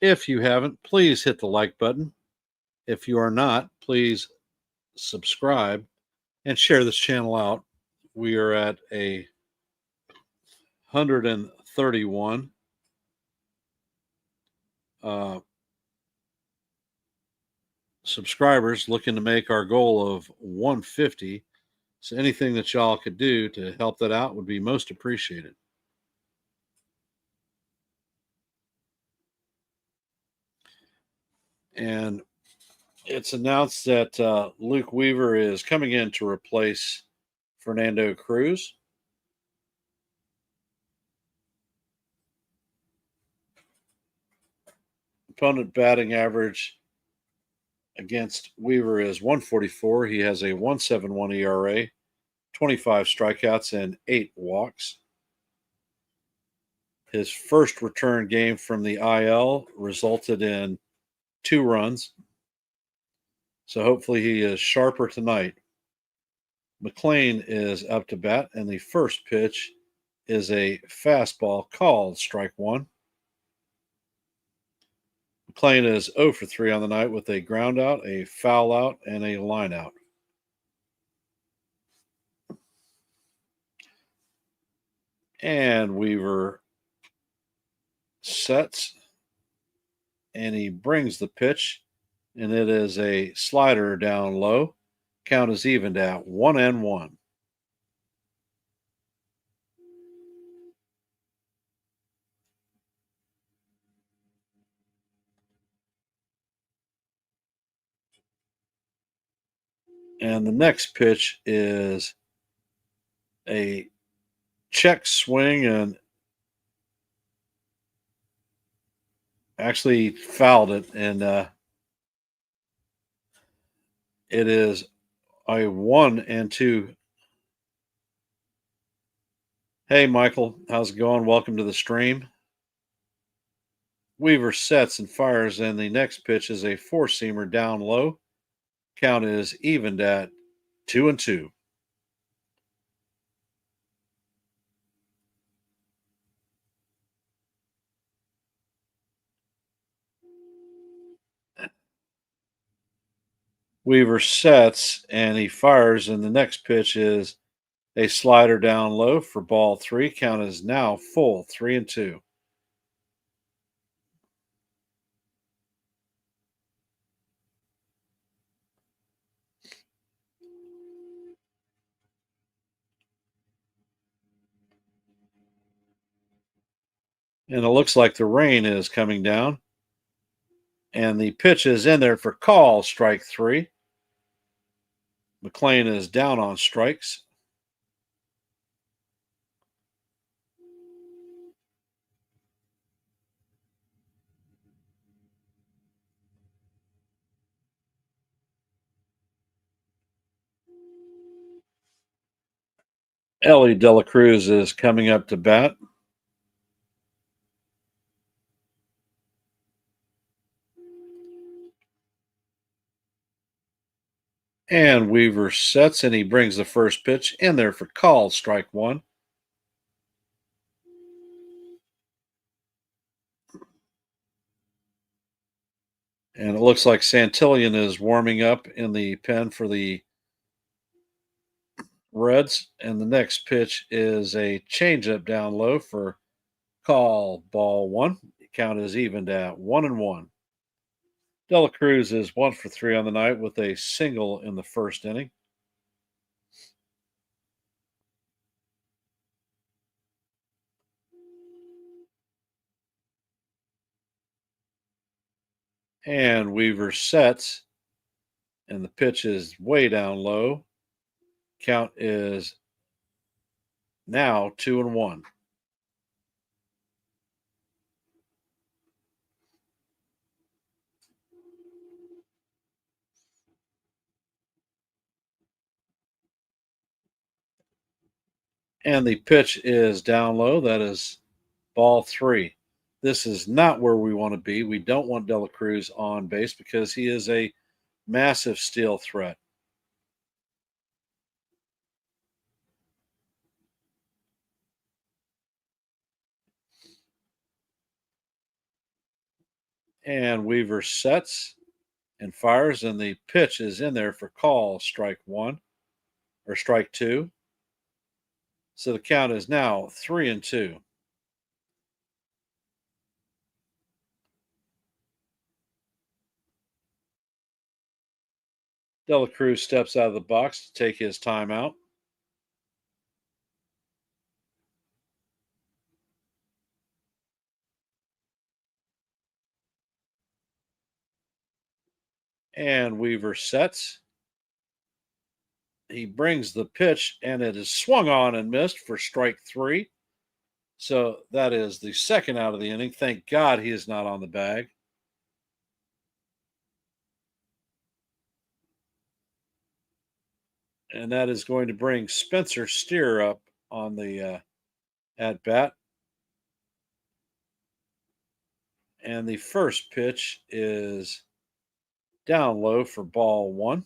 If you haven't, please hit the like button. If you are not, please subscribe and share this channel out. We are at 131 subscribers, looking to make our goal of 150. So anything that y'all could do to help that out would be most appreciated. And it's announced that Luke Weaver is coming in to replace Fernando Cruz. Opponent batting average against Weaver is 144. He has a 1.71 ERA, 25 strikeouts, and 8 walks. His first return game from the IL resulted in 2 runs. So hopefully he is sharper tonight. McLean is up to bat, and the first pitch is a fastball called strike 1. McLean is 0 for 3 on the night with a ground out, a foul out, and a line out. And Weaver sets, and he brings the pitch, and it is a slider down low. Count is evened at 1-1. And the next pitch is a check swing, and actually fouled it, and it is a 1-2. Hey, Michael, how's it going? Welcome to the stream. Weaver sets and fires, and the next pitch is a four-seamer down low. Count is evened at 2-2. Weaver sets and he fires, and the next pitch is a slider down low for ball 3. Count is now full 3-2. And it looks like the rain is coming down. And the pitch is in there for call, strike 3. McLean is down on strikes. Ellie De La Cruz is coming up to bat. And Weaver sets, and he brings the first pitch in there for call, strike 1. And it looks like Santillan is warming up in the pen for the Reds. And the next pitch is a changeup down low for call, ball 1. The count is evened at 1-1. De La Cruz is 1 for 3 on the night with a single in the first inning. And Weaver sets, and the pitch is way down low. Count is now 2-1. And the pitch is down low. That is ball 3. This is not where we want to be. We don't want De La Cruz on base because he is a massive steal threat. And Weaver sets and fires, and the pitch is in there for call, strike 1 or strike 2. So the count is now 3-2. De La Cruz steps out of the box to take his timeout. And Weaver sets. He brings the pitch, and it is swung on and missed for strike 3. So that is the second out of the inning. Thank God he is not on the bag. And that is going to bring Spencer Steer up on the at bat. And the first pitch is down low for ball one.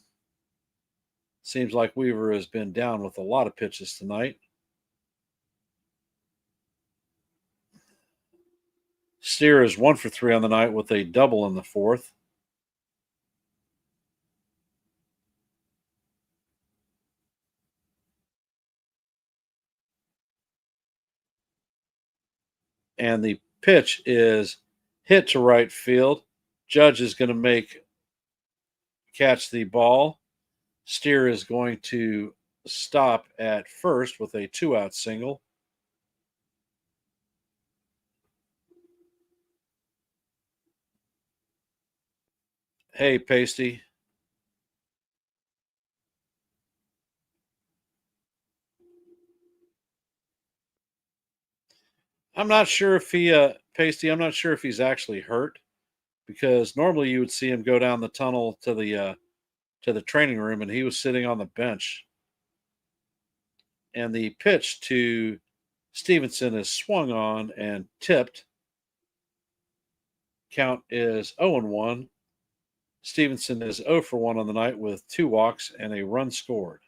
Seems like Weaver has been down with a lot of pitches tonight. Steer is 1 for 3 on the night with a double in the fourth. And the pitch is hit to right field. Judge is going to catch the ball. Steer is going to stop at first with a 2-out single. Hey, Pasty. I'm not sure if Pasty, I'm not sure if he's actually hurt, because normally you would see him go down the tunnel to the training room, and he was sitting on the bench. And the pitch to Stevenson is swung on and tipped. Count is 0-1. Stevenson is 0 for 1 on the night with 2 walks and a run scored.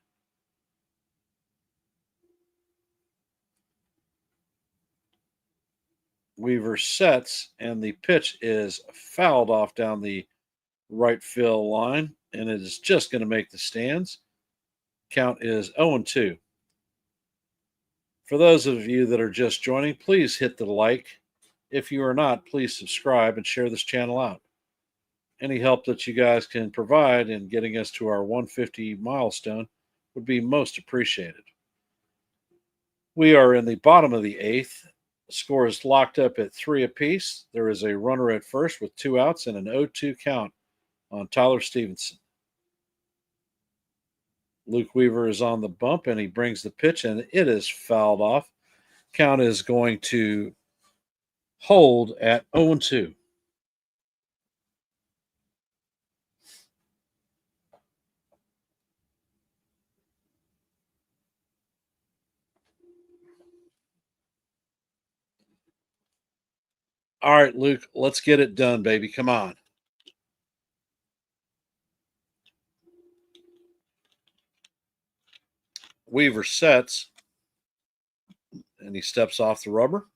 Weaver sets, and the pitch is fouled off down the right field line, and it is just going to make the stands. Count is 0-2. For those of you that are just joining, please hit the like. If you are not, please subscribe and share this channel out. Any help that you guys can provide in getting us to our 150 milestone would be most appreciated. We are in the bottom of the eighth. The score is locked up at 3 apiece. There is a runner at first with 2 outs and an 0-2 count on Tyler Stevenson. Luke Weaver is on the bump, and he brings the pitch, and it is fouled off. Count is going to hold at 0-2. All right, Luke, let's get it done, baby. Come on. Weaver sets, and he steps off the rubber.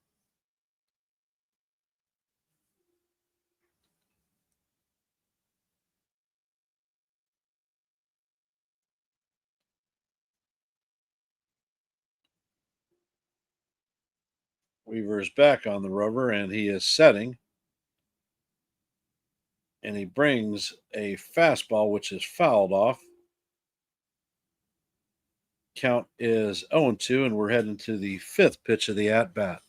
Weaver is back on the rubber, and he is setting. And he brings a fastball, which is fouled off. Count is 0-2, and we're heading to the 5th pitch of the at-bat.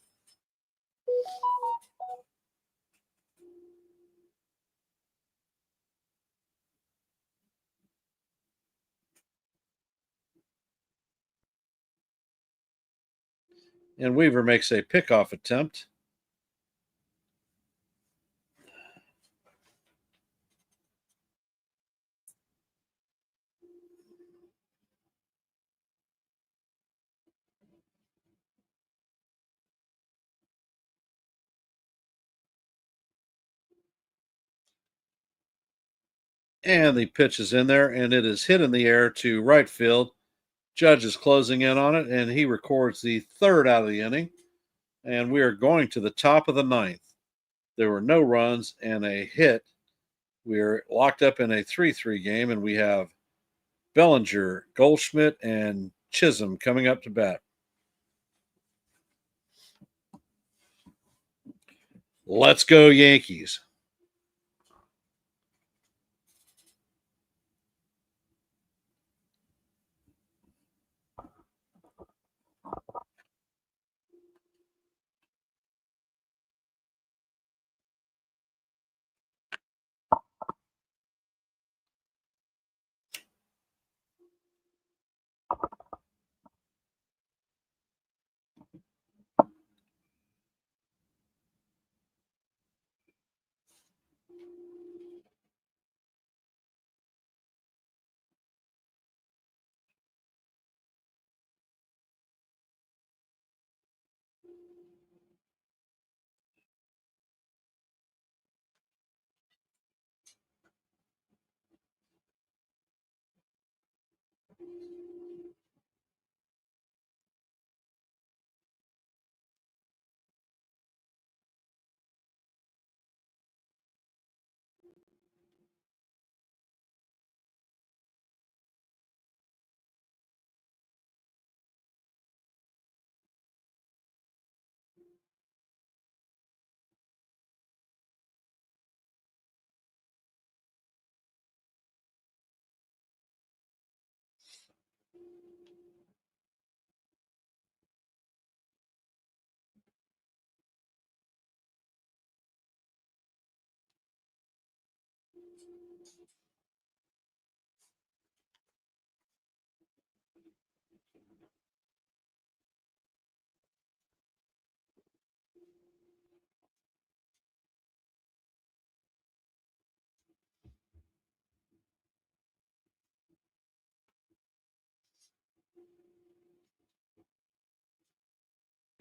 And Weaver makes a pickoff attempt. And the pitch is in there, and it is hit in the air to right field. Judge is closing in on it, and he records the 3rd out of the inning. And we are going to the top of the 9th. There were no runs and a hit. We are locked up in a 3-3 game, and we have Bellinger, Goldschmidt, and Chisholm coming up to bat. Let's go, Yankees.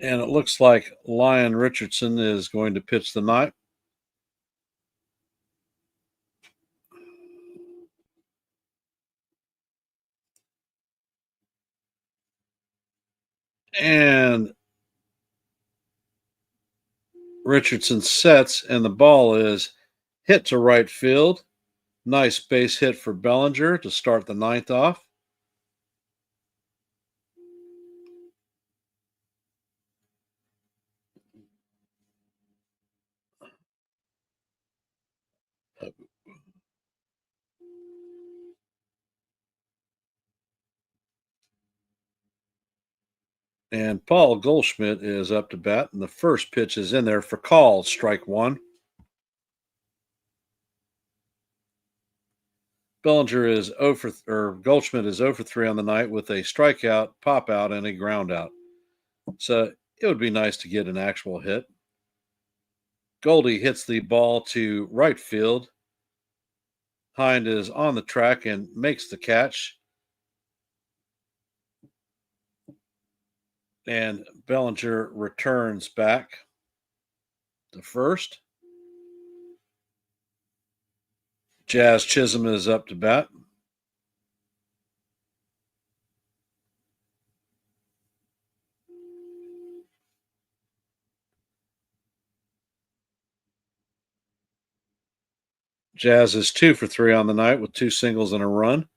And it looks like Lyon Richardson is going to pitch the night. And Richardson sets, and the ball is hit to right field. Nice base hit for Bellinger to start the ninth off. And Paul Goldschmidt is up to bat, and the first pitch is in there for call, strike one. Bellinger is 0 for, or Goldschmidt is 0 for 3 on the night with a strikeout, pop out, and a ground out. So it would be nice to get an actual hit. Goldie hits the ball to right field. Hind is on the track and makes the catch. And Bellinger returns back to first. Jazz Chisholm is up to bat. Jazz is 2 for 3 on the night with 2 singles and a run.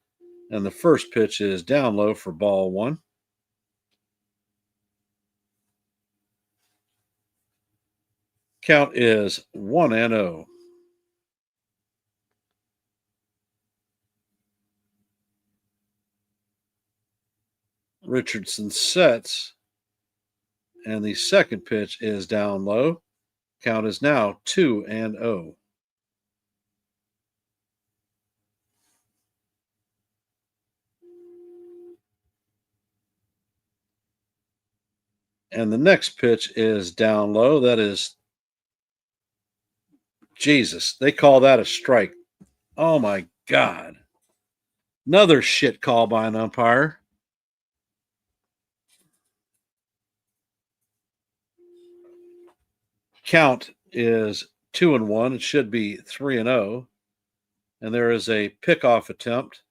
And the first pitch is down low for ball one. Count is 1-0. Richardson sets, and the second pitch is down low. Count is now 2-0. And the next pitch is down low. That is, Jesus, they call that a strike. Oh my God. Another shit call by an umpire. Count is 2-1. It should be 3-0. And there is a pickoff attempt.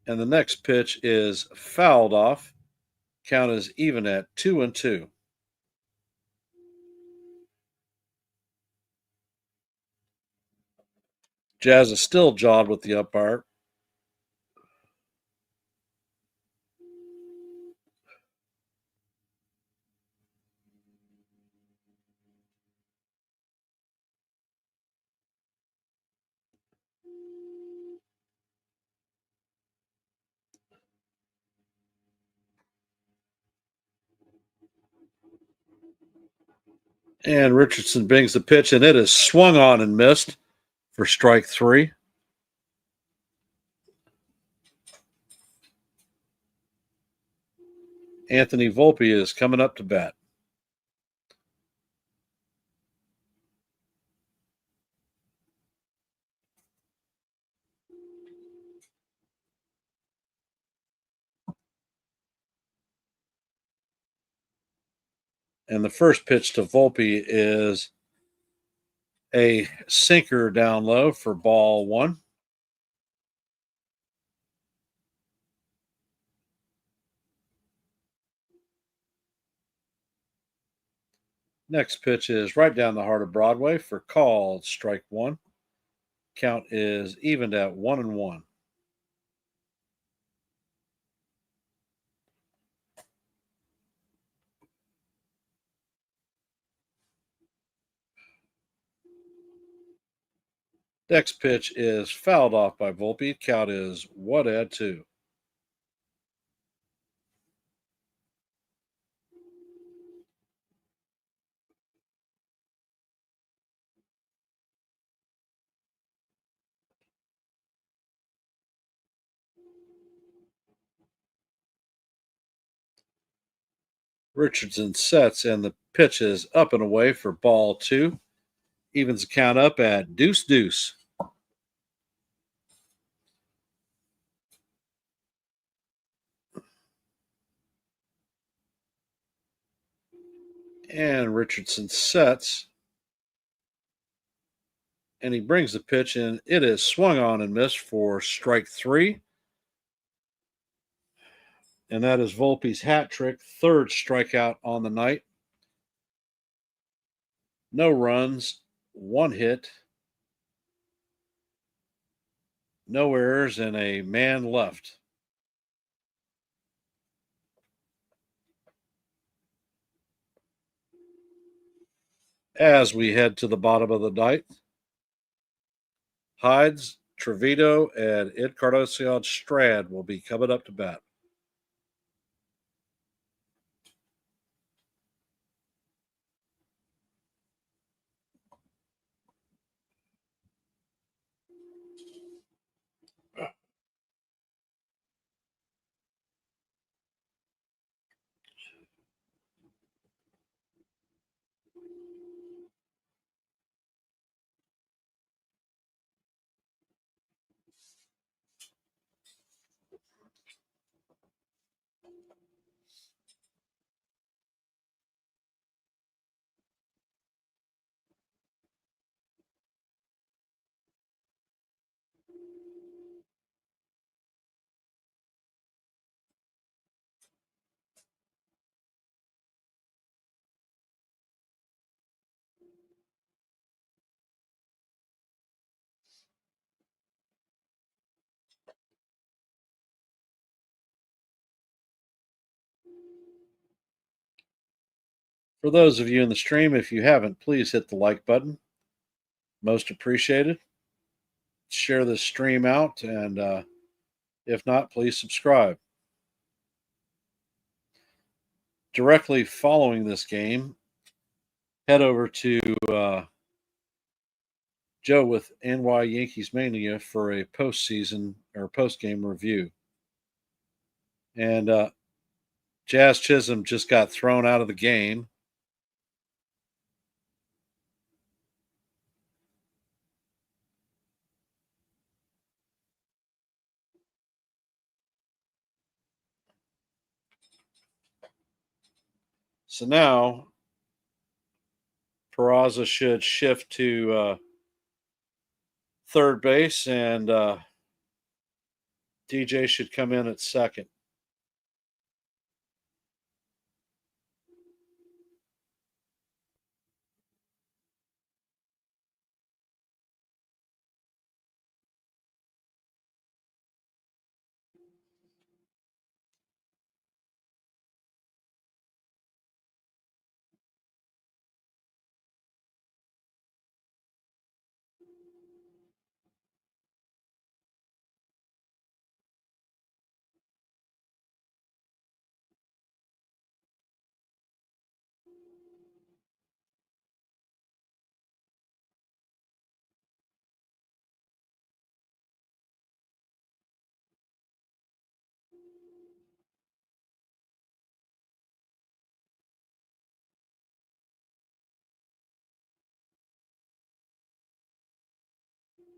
And the next pitch is fouled off. Count is even at 2-2. Jazz is still jawed with the umpire. And Richardson brings the pitch, and it is swung on and missed for strike three. Anthony Volpe is coming up to bat. And the first pitch to Volpe is a sinker down low for ball one. Next pitch is right down the heart of Broadway for called strike one. Count is evened at 1-1. Next pitch is fouled off by Volpe. Count is 1-2. Richardson sets, and the pitch is up and away for ball two. Evens the count up at deuce deuce. And Richardson sets. And he brings the pitch in. It is swung on and missed for strike three. And that is Volpe's hat trick, third strikeout on the night. No runs, one hit, no errors, and a man left. As we head to the bottom of the ninth, Hides, Trevito, and Encarnacion Strand will be coming up to bat. For those of you in the stream, if you haven't, please hit the like button. Most appreciated. Share this stream out, and if not, please subscribe. Directly following this game, head over to Joe with NY Yankees Mania for a postseason or post-game review. And Jazz Chisholm just got thrown out of the game. So now Peraza should shift to third base, and DJ should come in at second.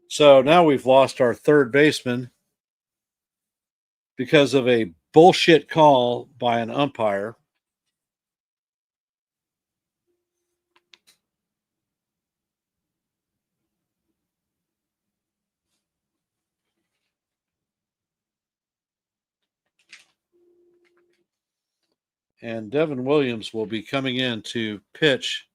So now we've lost our third baseman because of a bullshit call by an umpire. And Devin Williams will be coming in to pitch.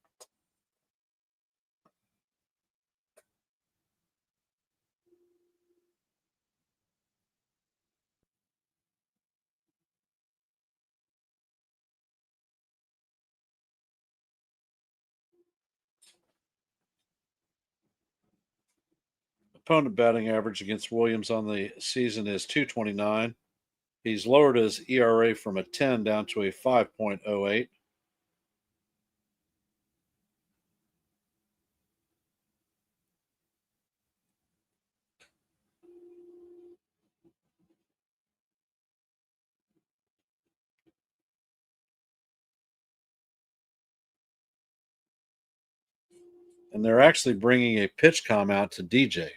Opponent batting average against Williams on the season is 229. He's lowered his ERA from a 10 down to a 5.08. And they're actually bringing a pitch comm out to DJ.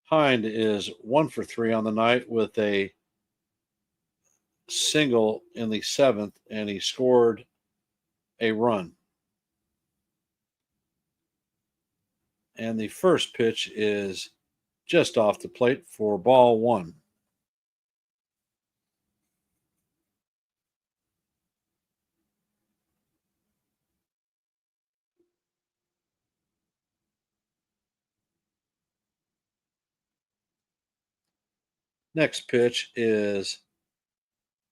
Hind is 1 for 3 on the night with a single in the 7th, and he scored a run. And the first pitch is just off the plate for ball 1. Next pitch is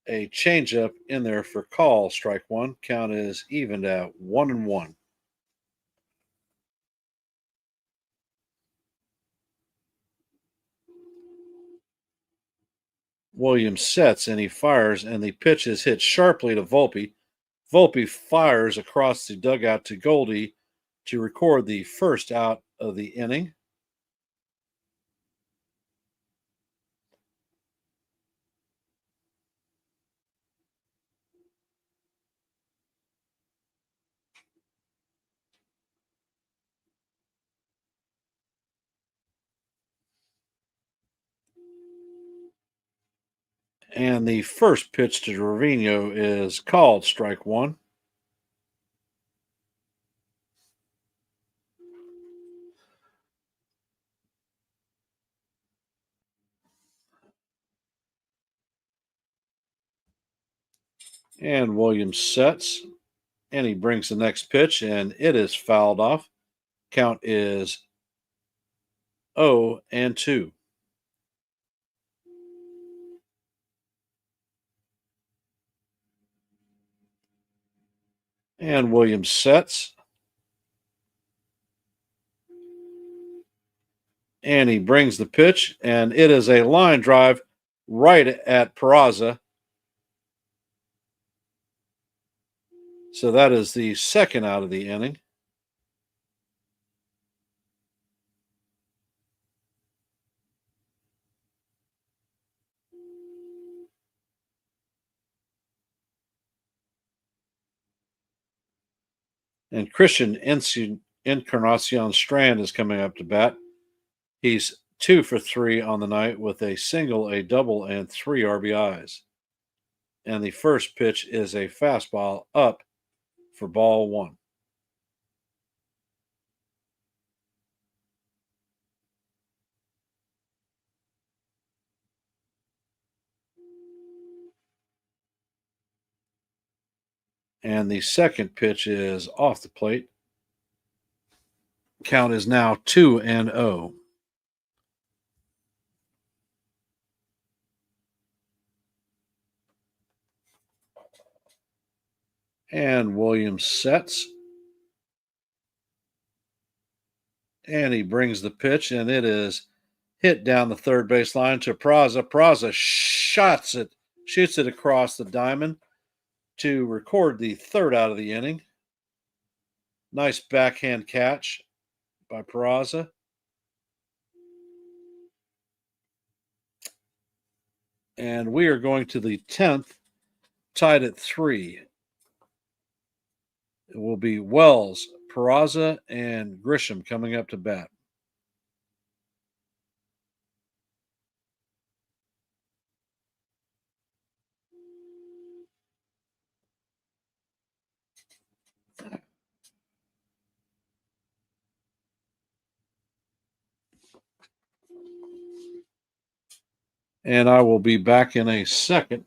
a changeup in there for call, strike 1. Count is evened at 1-1. Williams sets and he fires, and the pitch is hit sharply to Volpe. Volpe fires across the dugout to Goldie to record the first out of the inning. And the first pitch to Trevino is called strike 1. And Williams sets, and he brings the next pitch, and it is fouled off. Count is 0-2. And Williams sets, and he brings the pitch, and it is a line drive right at Peraza. So that is the second out of the inning. And Christian Encarnacion Strand is coming up to bat. He's 2 for 3 on the night with a single, a double, and 3 RBIs. And the first pitch is a fastball up for ball 1. And the second pitch is off the plate. Count is now 2-0. And Williams sets. And he brings the pitch, and it is hit down the third base line to Peraza. Peraza shoots it across the diamond to record the third out of the inning. Nice backhand catch by Peraza. And we are going to the 10th, tied at 3. It will be Wells, Peraza, and Grisham coming up to bat. And I will be back in a second.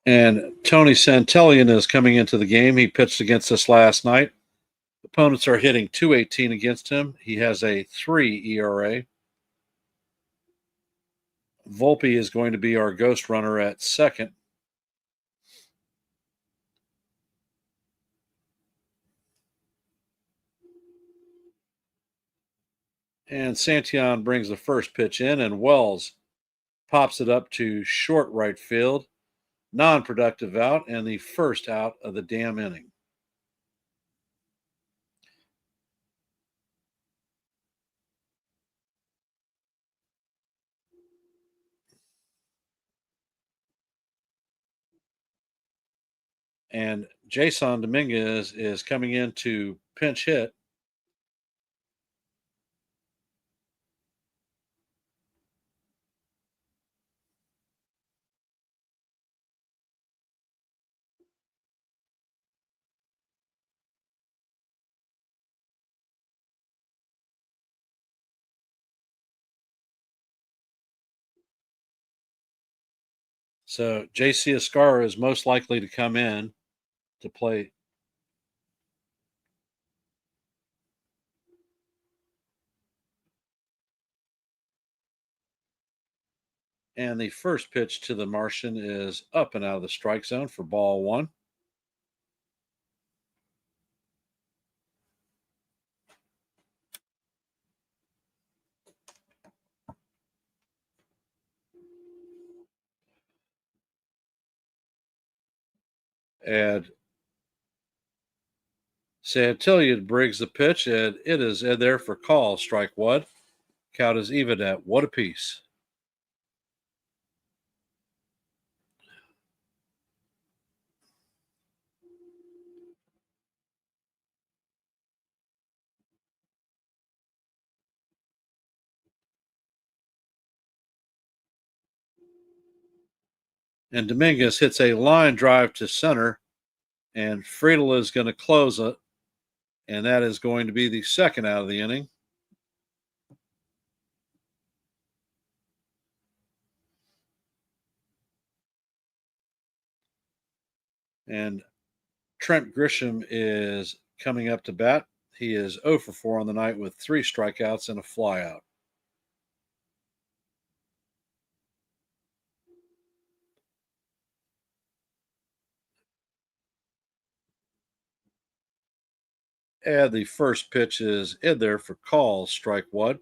And Tony Santellian is coming into the game. He pitched against us last night. Opponents are hitting .218 against him. He has a 3 ERA. Volpe is going to be our ghost runner at second. And Santillan brings the first pitch in, and Wells pops it up to short right field. Non-productive out, and the first out of the damn inning. And Jason Dominguez is coming in to pinch hit. So J.C. Escarra is most likely to come in to play. And the first pitch to the Martian is up and out of the strike zone for ball one. And Santillan brings the pitch, and it is in there for call. Strike one. Count is even at one apiece. And Dominguez hits a line drive to center, and Friedel is going to close it, and that is going to be the second out of the inning. And Trent Grisham is coming up to bat. He is 0 for 4 on the night with 3 strikeouts and a flyout. And the first pitch is in there for call. Strike one.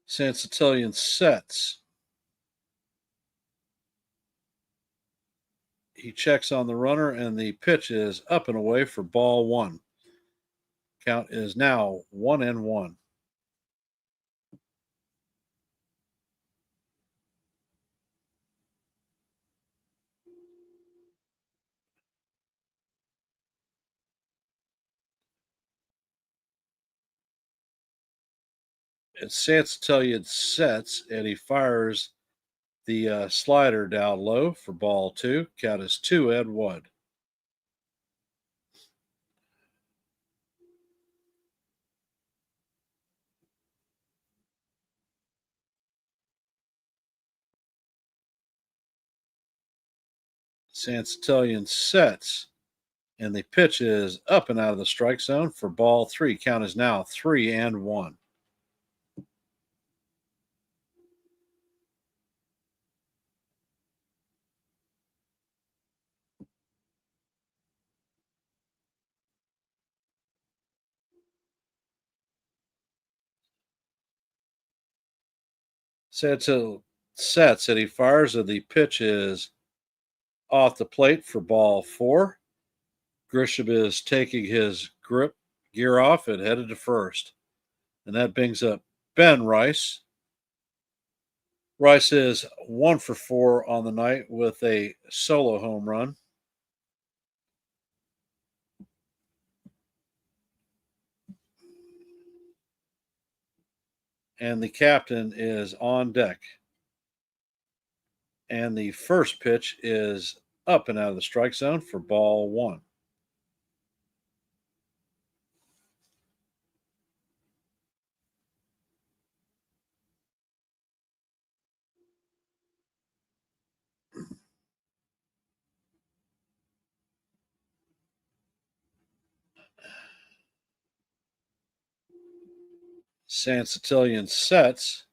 Santillan sets. He checks on the runner, and the pitch is up and away for ball one. Count is now 1-1. And Santillan sets, and he fires the slider down low for ball two. Count is 2-1. Santillan sets, and the pitch is up and out of the strike zone for ball three. Count is now 3-1. Santillan sets, and he fires, and the pitch is off the plate for ball four. Grisham is taking his grip gear off and headed to first. And that brings up Ben Rice. Rice is 1 for 4 on the night with a solo home run. And the captain is on deck. And the first pitch is up and out of the strike zone for ball one. Sansatillion sets.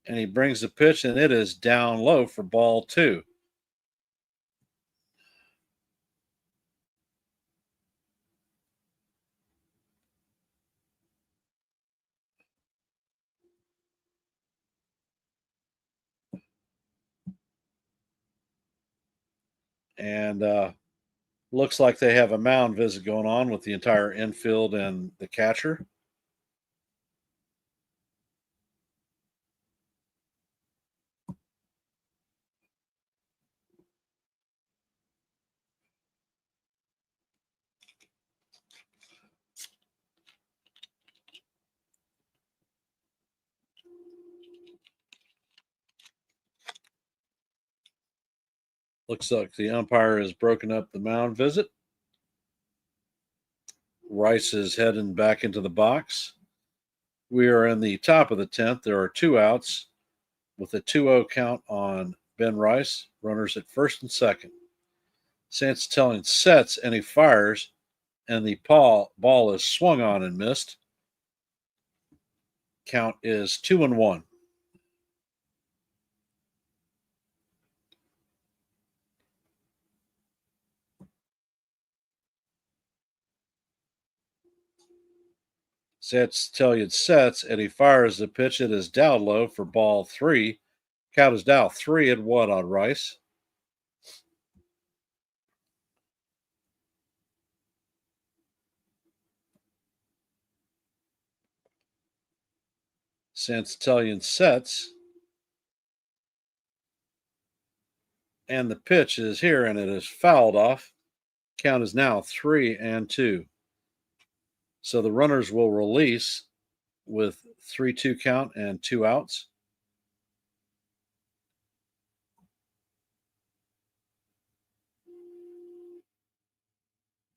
And he brings the pitch, and it is down low for ball 2. And looks like they have a mound visit going on with the entire infield and the catcher. Looks like the umpire has broken up the mound visit. Rice is heading back into the box. We are in the top of the 10th. There are 2 outs with a 2-0 count on Ben Rice. Runners at first and second. Sansatillion sets and he fires, and the ball is swung on and missed. Count is 2-1. Sansatillion sets and he fires the pitch. It is down low for ball 3. Count is now 3-1 on Rice. Sansatillion sets. And the pitch is here, and it is fouled off. Count is now 3-2. So the runners will release with 3-2 count and 2 outs.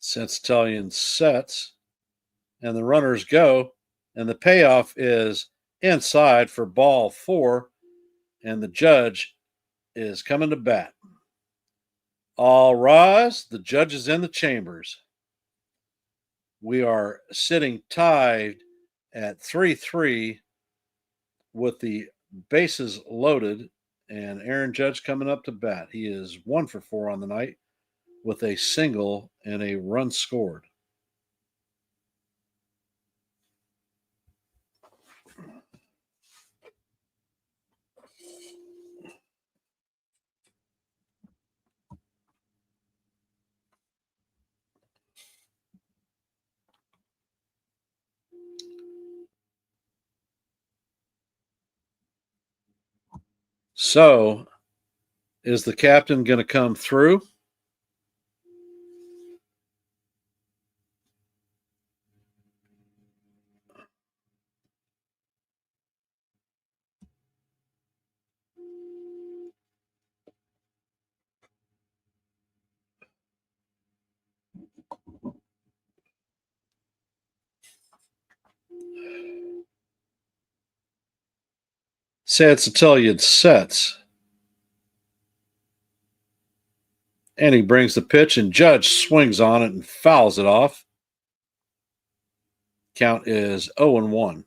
Sansatillion sets, and the runners go, and the payoff is inside for ball 4, and the judge is coming to bat. All rise. The judge is in the chambers. We are sitting tied at 3-3 with the bases loaded, and Aaron Judge coming up to bat. He is 1 for 4 on the night with a single and a run scored. So, is the captain going to come through? Sansatillion sets. And he brings the pitch, and Judge swings on it and fouls it off. Count is 0-1.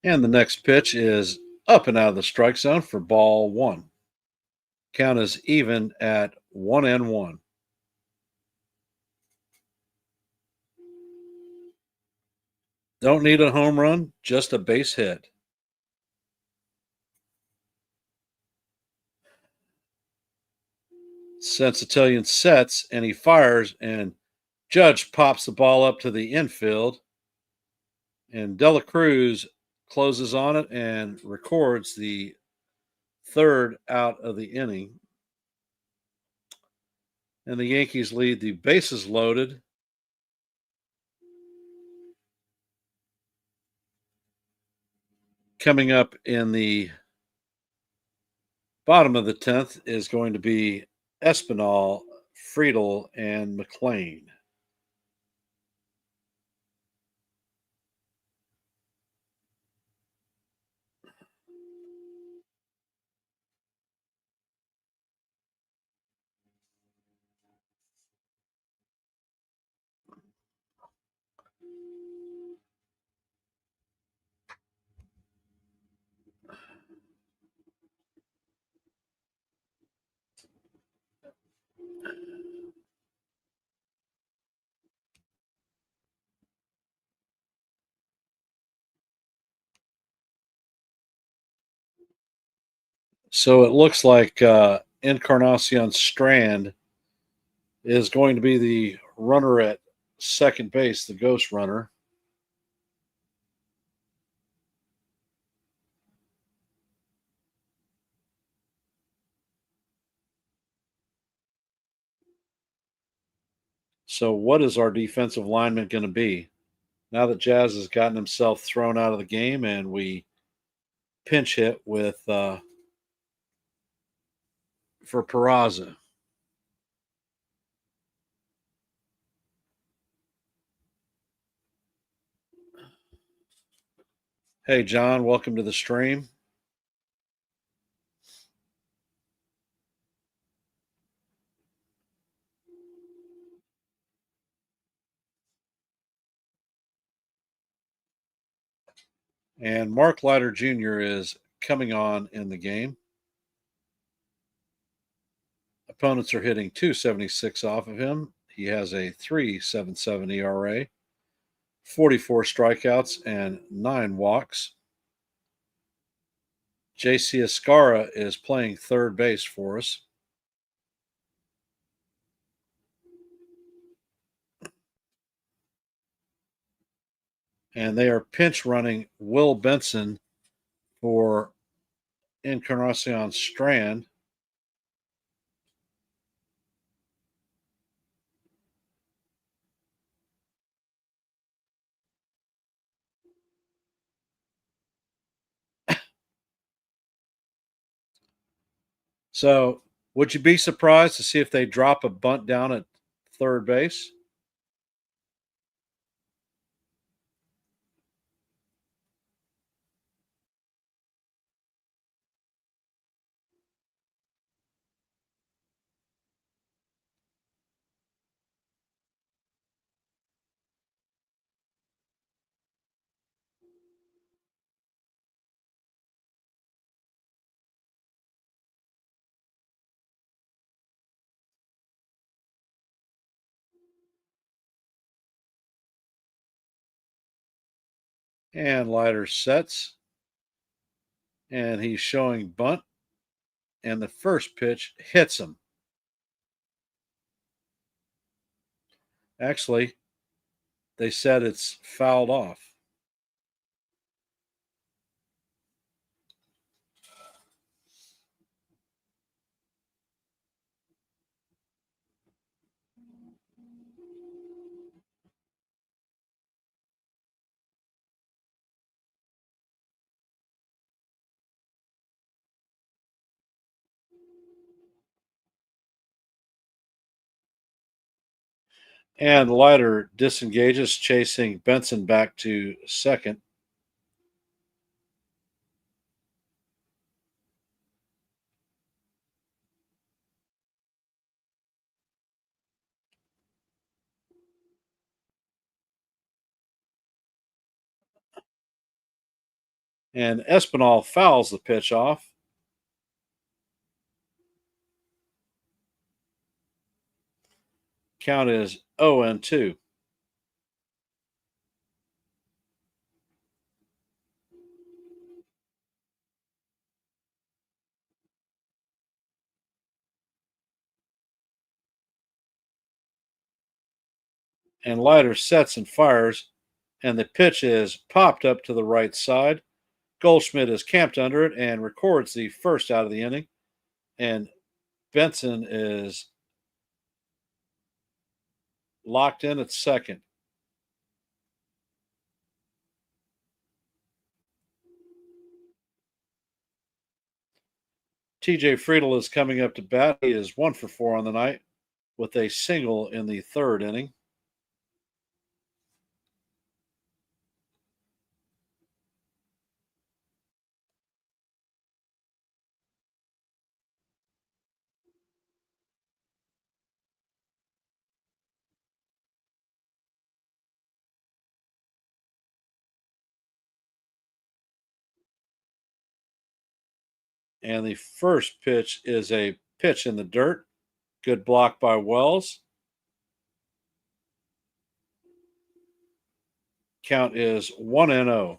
And the next pitch is up and out of the strike zone for ball 1. Count is even at 1-1. Don't need a home run, just a base hit. Sansatillion sets and he fires, and Judge pops the ball up to the infield, and Dela Cruz closes on it and records the 3rd out of the inning. And the Yankees lead the bases loaded. Coming up in the bottom of the 10th is going to be Espinal, Friedel, and McLean. So it looks like Encarnacion Strand is going to be the runner at second base, the ghost runner. So what is our defensive lineman going to be? Now that Jazz has gotten himself thrown out of the game and we pinch hit with for Peraza. Hey John, welcome to the stream. And Mark Leiter Jr. is coming on in the game. Opponents are hitting 276 off of him. He has a 3.77 ERA, 44 strikeouts, and 9 walks. JC Escara is playing third base for us. And they are pinch running Will Benson for Encarnacion Strand. So, would you be surprised to see if they drop a bunt down at third base? And Leiter sets. And he's showing bunt. And the first pitch hits him. Actually, they said it's fouled off. And Leiter disengages, chasing Benson back to second. And Espinal fouls the pitch off. Count is 0-2. And Leiter sets and fires, and the pitch is popped up to the right side. Goldschmidt is camped under it and records the first out of the inning. And Benson is locked in at second. TJ Friedel is coming up to bat. He is 1 for 4 on the night with a single in the third inning. And the first pitch is a pitch in the dirt. Good block by Wells. Count is 1-0.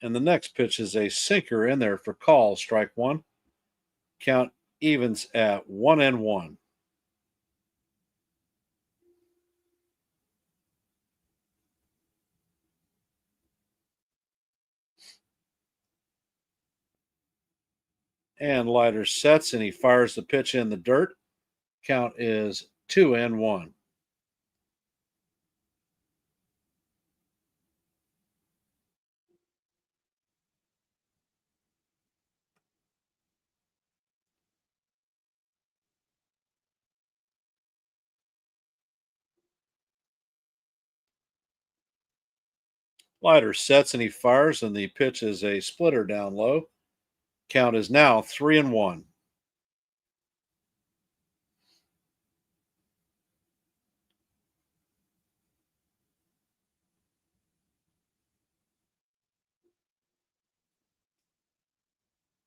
And the next pitch is a sinker in there for call, strike one. Count evens at 1-1. And Leiter sets and he fires the pitch in the dirt. Count is 2-1. Leiter sets and he fires, and the pitch is a splitter down low. Count is now 3-1.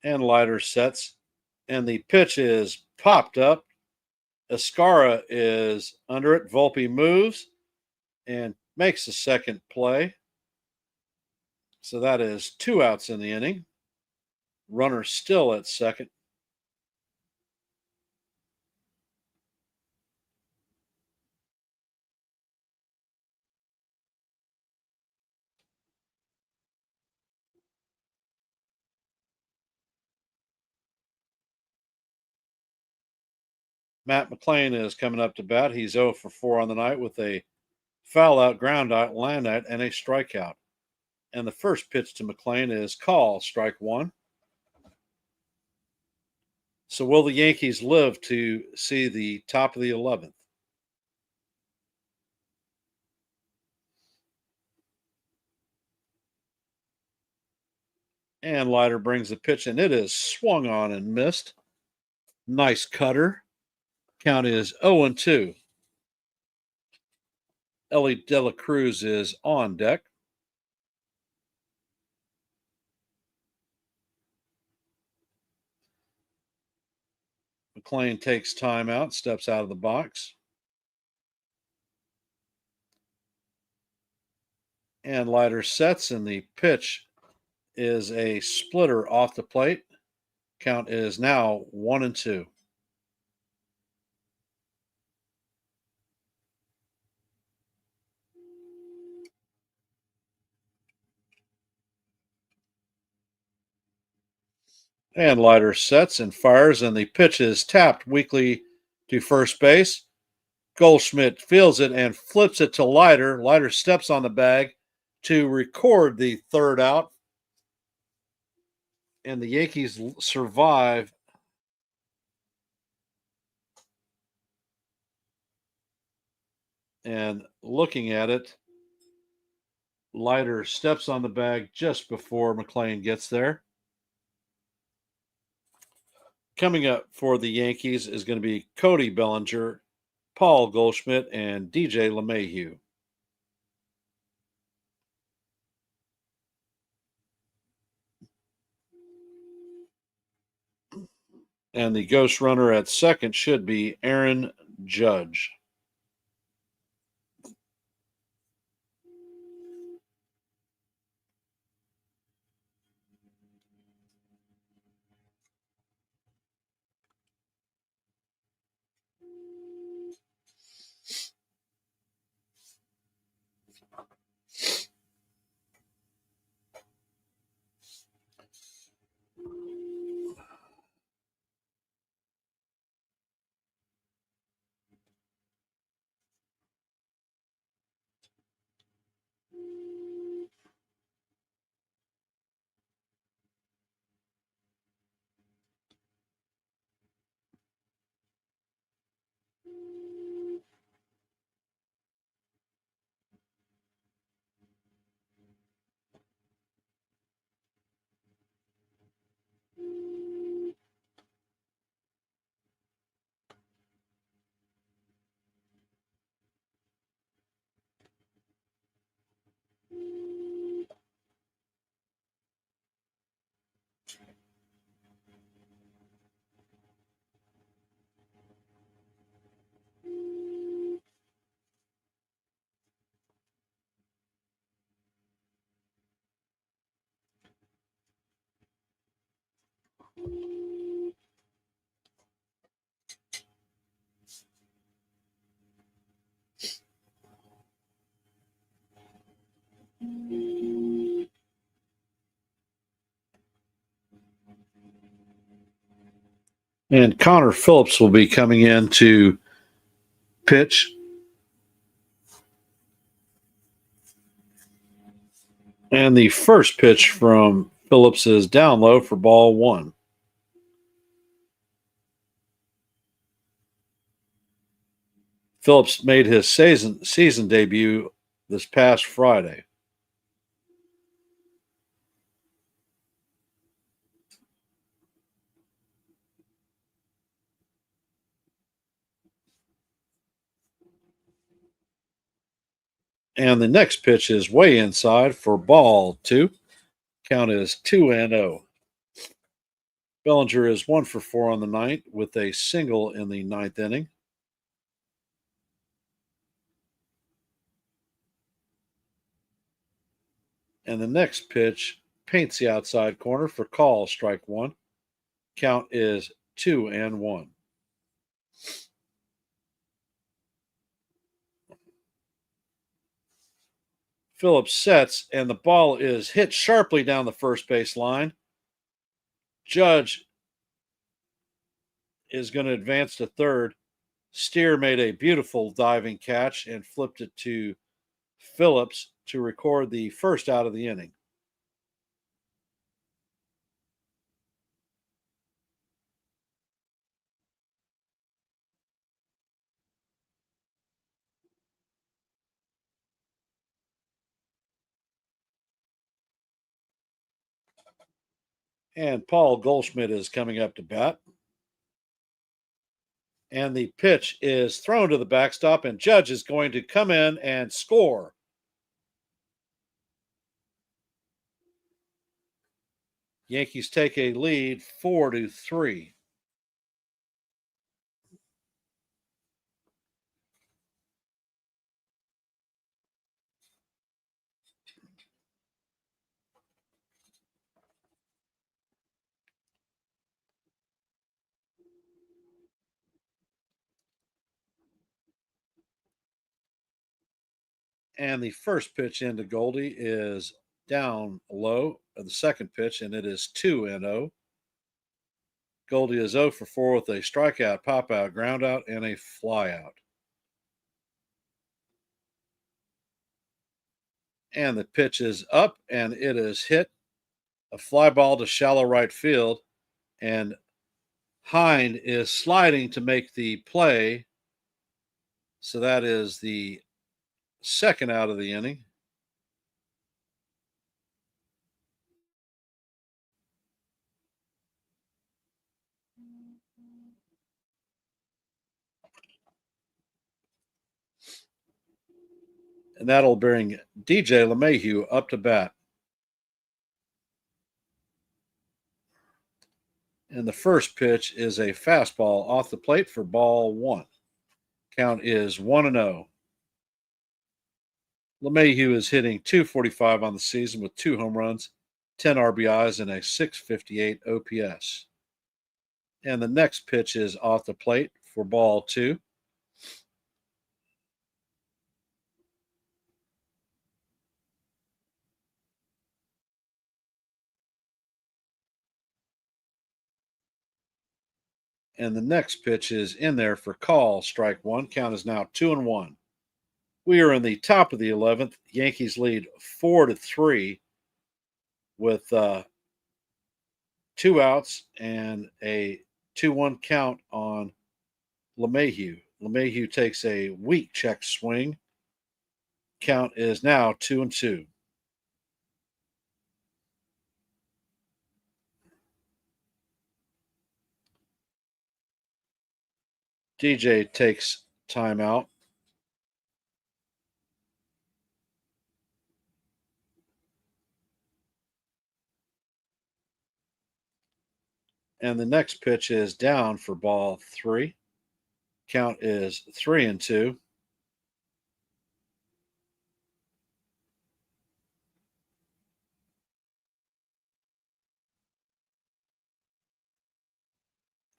And Leiter sets, and the pitch is popped up. Escara is under it. Volpe moves and makes the second play. So that is 2 outs in the inning. Runner still at second. Matt McLean is coming up to bat. He's 0 for 4 on the night with a foul out, ground out, line out, and a strikeout. And the first pitch to McLean is call, strike one. So will the Yankees live to see the top of the 11th? And Leiter brings the pitch, and it is swung on and missed. Nice cutter. Count is 0-2. Ellie De La Cruz is on deck. McLean takes time out, steps out of the box. And Leiter sets, and the pitch is a splitter off the plate. Count is now 1-2. And Leiter sets and fires, and the pitch is tapped weakly to first base. Goldschmidt fields it and flips it to Leiter. Leiter steps on the bag to record the third out. And the Yankees survive. And looking at it, Leiter steps on the bag just before McLean gets there. Coming up for the Yankees is going to be Cody Bellinger, Paul Goldschmidt, and DJ LeMahieu. And the ghost runner at second should be Aaron Judge. And Connor Phillips will be coming in to pitch. And the first pitch from Phillips is down low for ball one. Phillips made his season debut this past Friday. And the next pitch is way inside for ball two. Count is 2-0. Bellinger is 1 for 4 on the night with a single in the ninth inning. And the next pitch paints the outside corner for call, strike one. Count is 2-1. Phillips sets, and the ball is hit sharply down the first base line. Judge is going to advance to third. Steer made a beautiful diving catch and flipped it to Phillips to record the first out of the inning. And Paul Goldschmidt is coming up to bat. And the pitch is thrown to the backstop, and Judge is going to come in and score. Yankees take a lead 4-3. And the first pitch into Goldie is down low of the second pitch, and it is 2-0. Goldie is 0 for 4 with a strikeout, pop out, ground out, and a fly out. And the pitch is up, and it is hit a fly ball to shallow right field. And Hind is sliding to make the play. So that is the second out of the inning. And that'll bring DJ LeMahieu up to bat. And the first pitch is a fastball off the plate for ball one. Count is 1-0. LeMahieu is hitting .245 on the season with 2 home runs, 10 RBIs, and a .658 OPS. And the next pitch is off the plate for ball two. And the next pitch is in there for call, strike one. Count is now 2-1. We are in the top of the 11th. Yankees lead 4-3 with 2 outs and a 2-1 count on LeMahieu. LeMahieu takes a weak check swing. Count is now 2-2. DJ takes timeout. And the next pitch is down for ball three. Count is 3-2.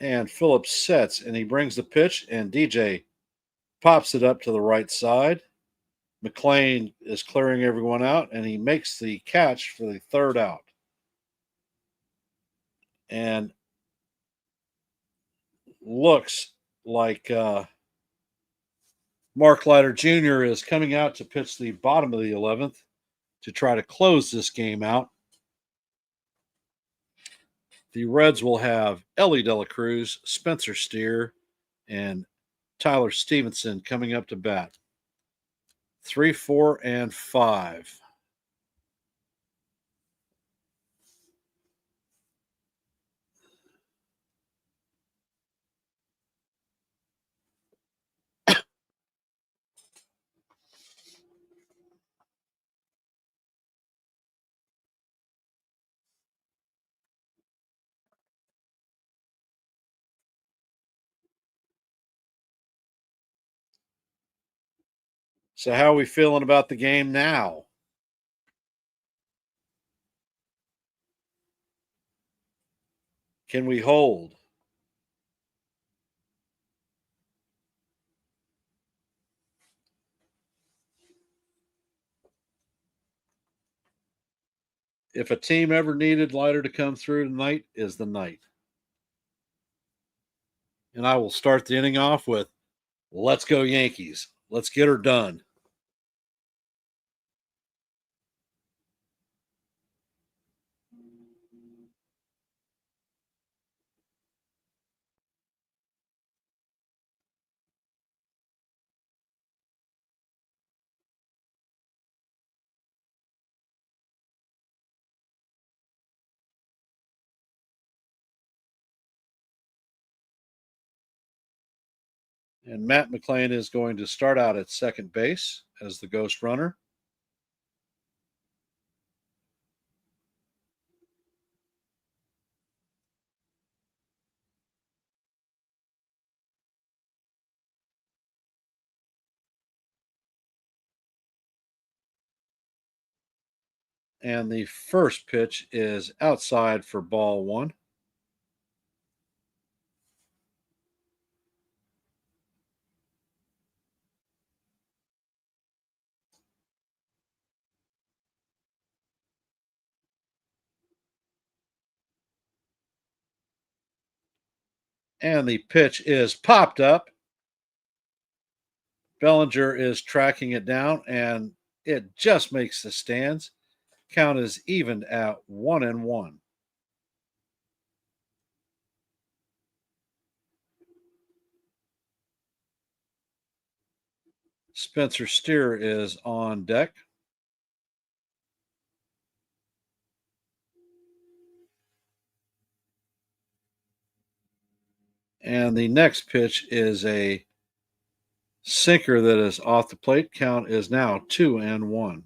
And Phillips sets, and he brings the pitch, and DJ pops it up to the right side. McLean is clearing everyone out, and he makes the catch for the third out. And looks like Mark Leiter Jr. is coming out to pitch the bottom of the 11th to try to close this game out. The Reds will have Ellie De La Cruz, Spencer Steer, and Tyler Stevenson coming up to bat. 3, 4, and 5. So, how are we feeling about the game now? Can we hold? If a team ever needed Leiter to come through tonight, is the night. And I will start the inning off with, let's go Yankees. Let's get her done. And Matt McLean is going to start out at second base as the ghost runner. And the first pitch is outside for ball one. And the pitch is popped up. Bellinger is tracking it down, and it just makes the stands. Count is even at 1-1. Spencer Steer is on deck. And the next pitch is a sinker that is off the plate. Count is now 2-1.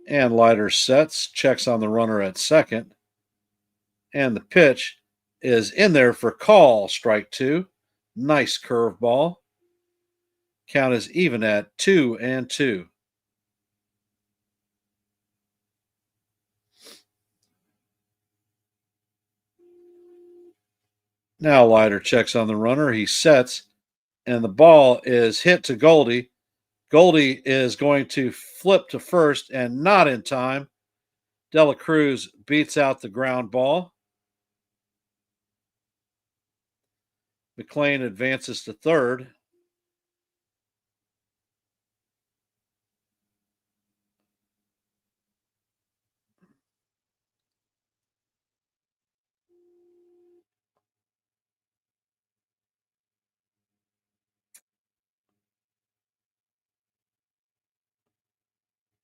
And Leiter sets, checks on the runner at second. And the pitch is in there for call, strike two. Nice curveball. Count is even at 2-2. Now Leiter checks on the runner. He sets, and the ball is hit to Goldie. Goldie is going to flip to first, and not in time. De La Cruz beats out the ground ball. McLean advances to third.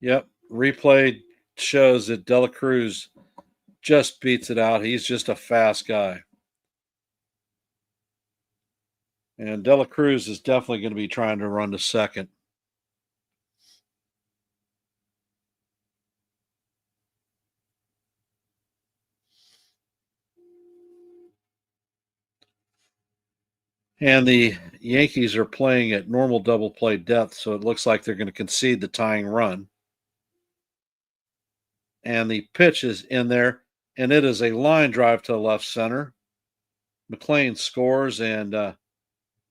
Yep, replay shows that De La Cruz just beats it out. He's just a fast guy. And De La Cruz is definitely going to be trying to run to second. And the Yankees are playing at normal double play depth, so it looks like they're going to concede the tying run. And the pitch is in there, and it is a line drive to left center. McLean scores, and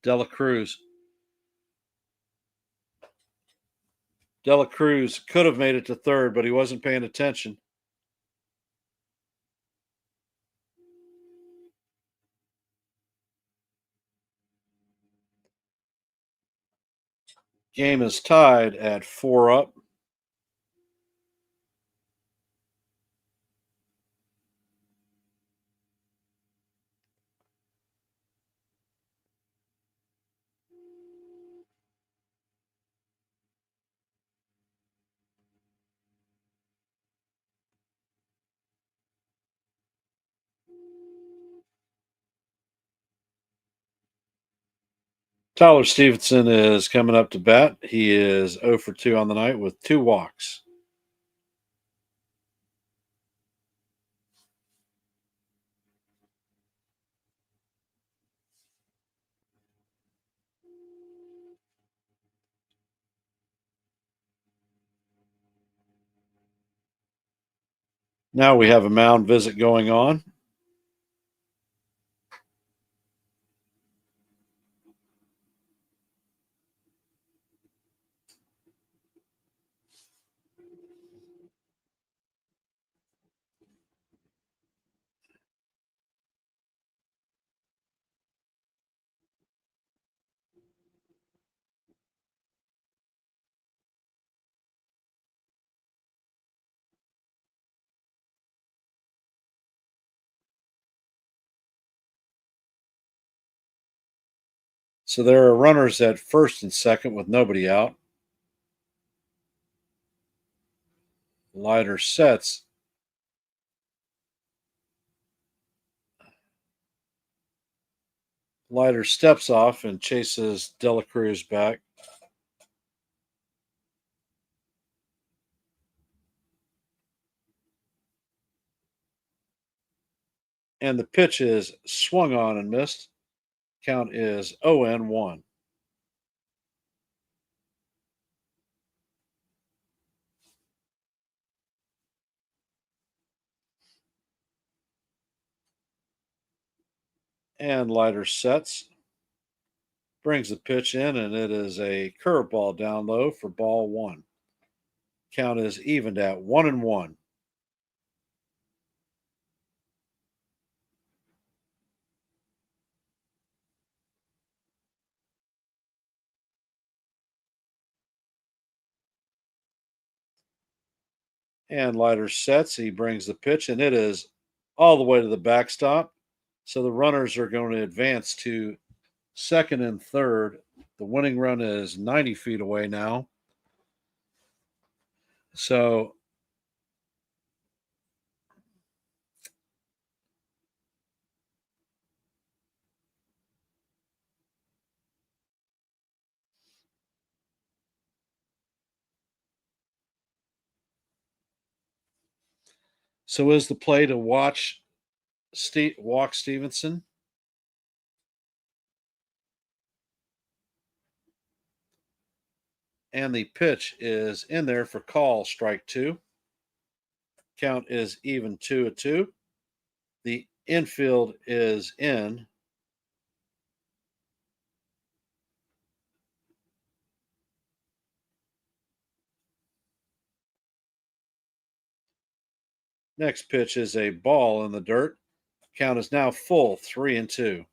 Dela Cruz could have made it to third, but he wasn't paying attention. Game is tied at 4 up. Tyler Stevenson is coming up to bat. He is 0 for 2 on the night with 2 walks. Now we have a mound visit going on. So there are runners at first and second with nobody out. Leiter sets. Leiter steps off and chases Dela Cruz back. And the pitch is swung on and missed. Count is 0-1. And Leiter sets. Brings the pitch in, and it is a curveball down low for ball 1. Count is evened at 1-1. And Leiter sets. He brings the pitch, and it is all the way to the backstop. So the runners are going to advance to second and third. The winning run is 90 feet away now. So is the play to walk Stevenson. And the pitch is in there for call, strike 2. Count is even 2-2. The infield is in. Next pitch is a ball in the dirt. Count is now full, 3-2.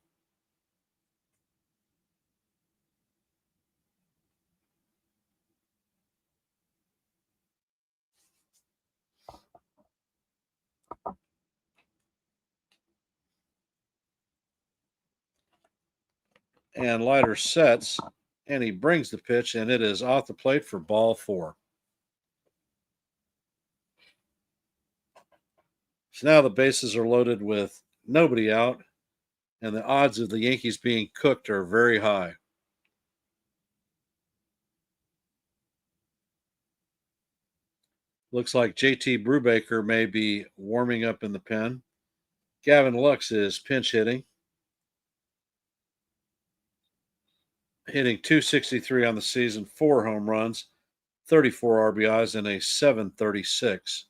And Leiter sets, and he brings the pitch, and it is off the plate for ball 4. So now the bases are loaded with nobody out, and the odds of the Yankees being cooked are very high. Looks like JT Brubaker may be warming up in the pen. Gavin Lux is pinch hitting 263 on the season, 4 home runs, 34 RBIs, and a 736.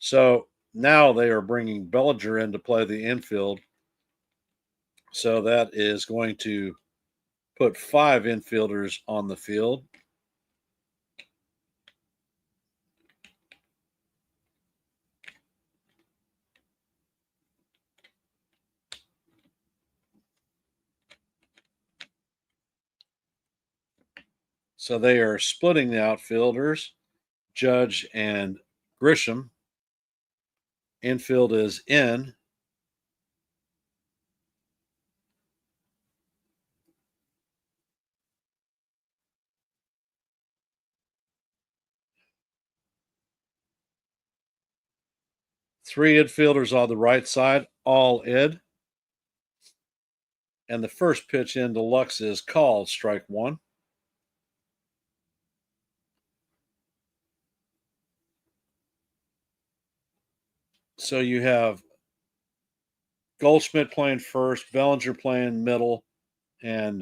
So now they are bringing Bellinger in to play the infield. So that is going to put 5 infielders on the field. So they are splitting the outfielders, Judge and Grisham. Infield is in. Three infielders on the right side, all in. And the first pitch into Lux is called, strike one. So you have Goldschmidt playing first, Bellinger playing middle, and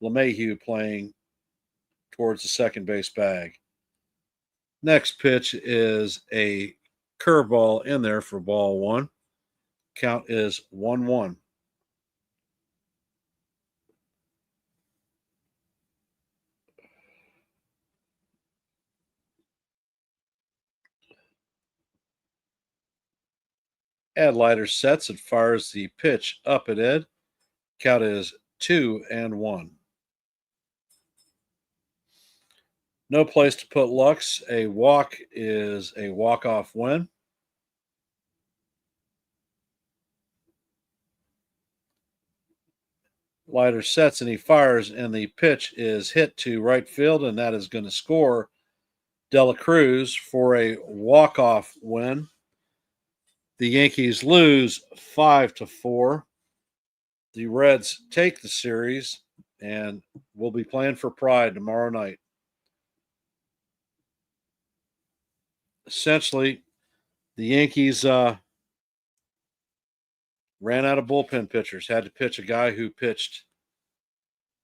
LeMahieu playing towards the second base bag. Next pitch is a curveball in there for ball one. Count is 1-1. Adlighter sets and fires the pitch up at Ed. Count is 2-1. No place to put Lux. A walk is a walk-off win. Leiter sets and he fires, and the pitch is hit to right field, and that is going to score Dela Cruz for a walk-off win. The Yankees lose 5-4. The Reds take the series and will be playing for pride tomorrow night. Essentially, the Yankees ran out of bullpen pitchers. Had to pitch a guy who pitched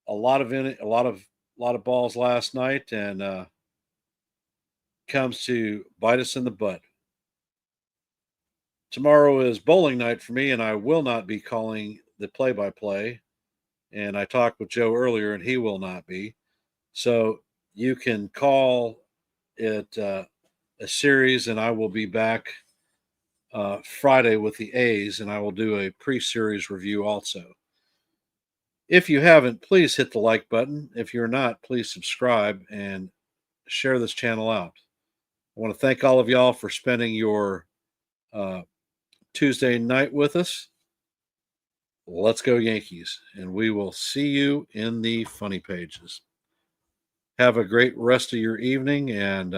a lot of balls last night, and comes to bite us in the butt. Tomorrow is bowling night for me, and I will not be calling the play-by-play. And I talked with Joe earlier, and he will not be. So you can call it a series, and I will be back Friday with the A's, and I will do a pre-series review also. If you haven't, please hit the like button. If you're not, please subscribe and share this channel out. I want to thank all of y'all for spending your Tuesday night with us. Let's go Yankees, and we will see you in the funny pages. Have a great rest of your evening, and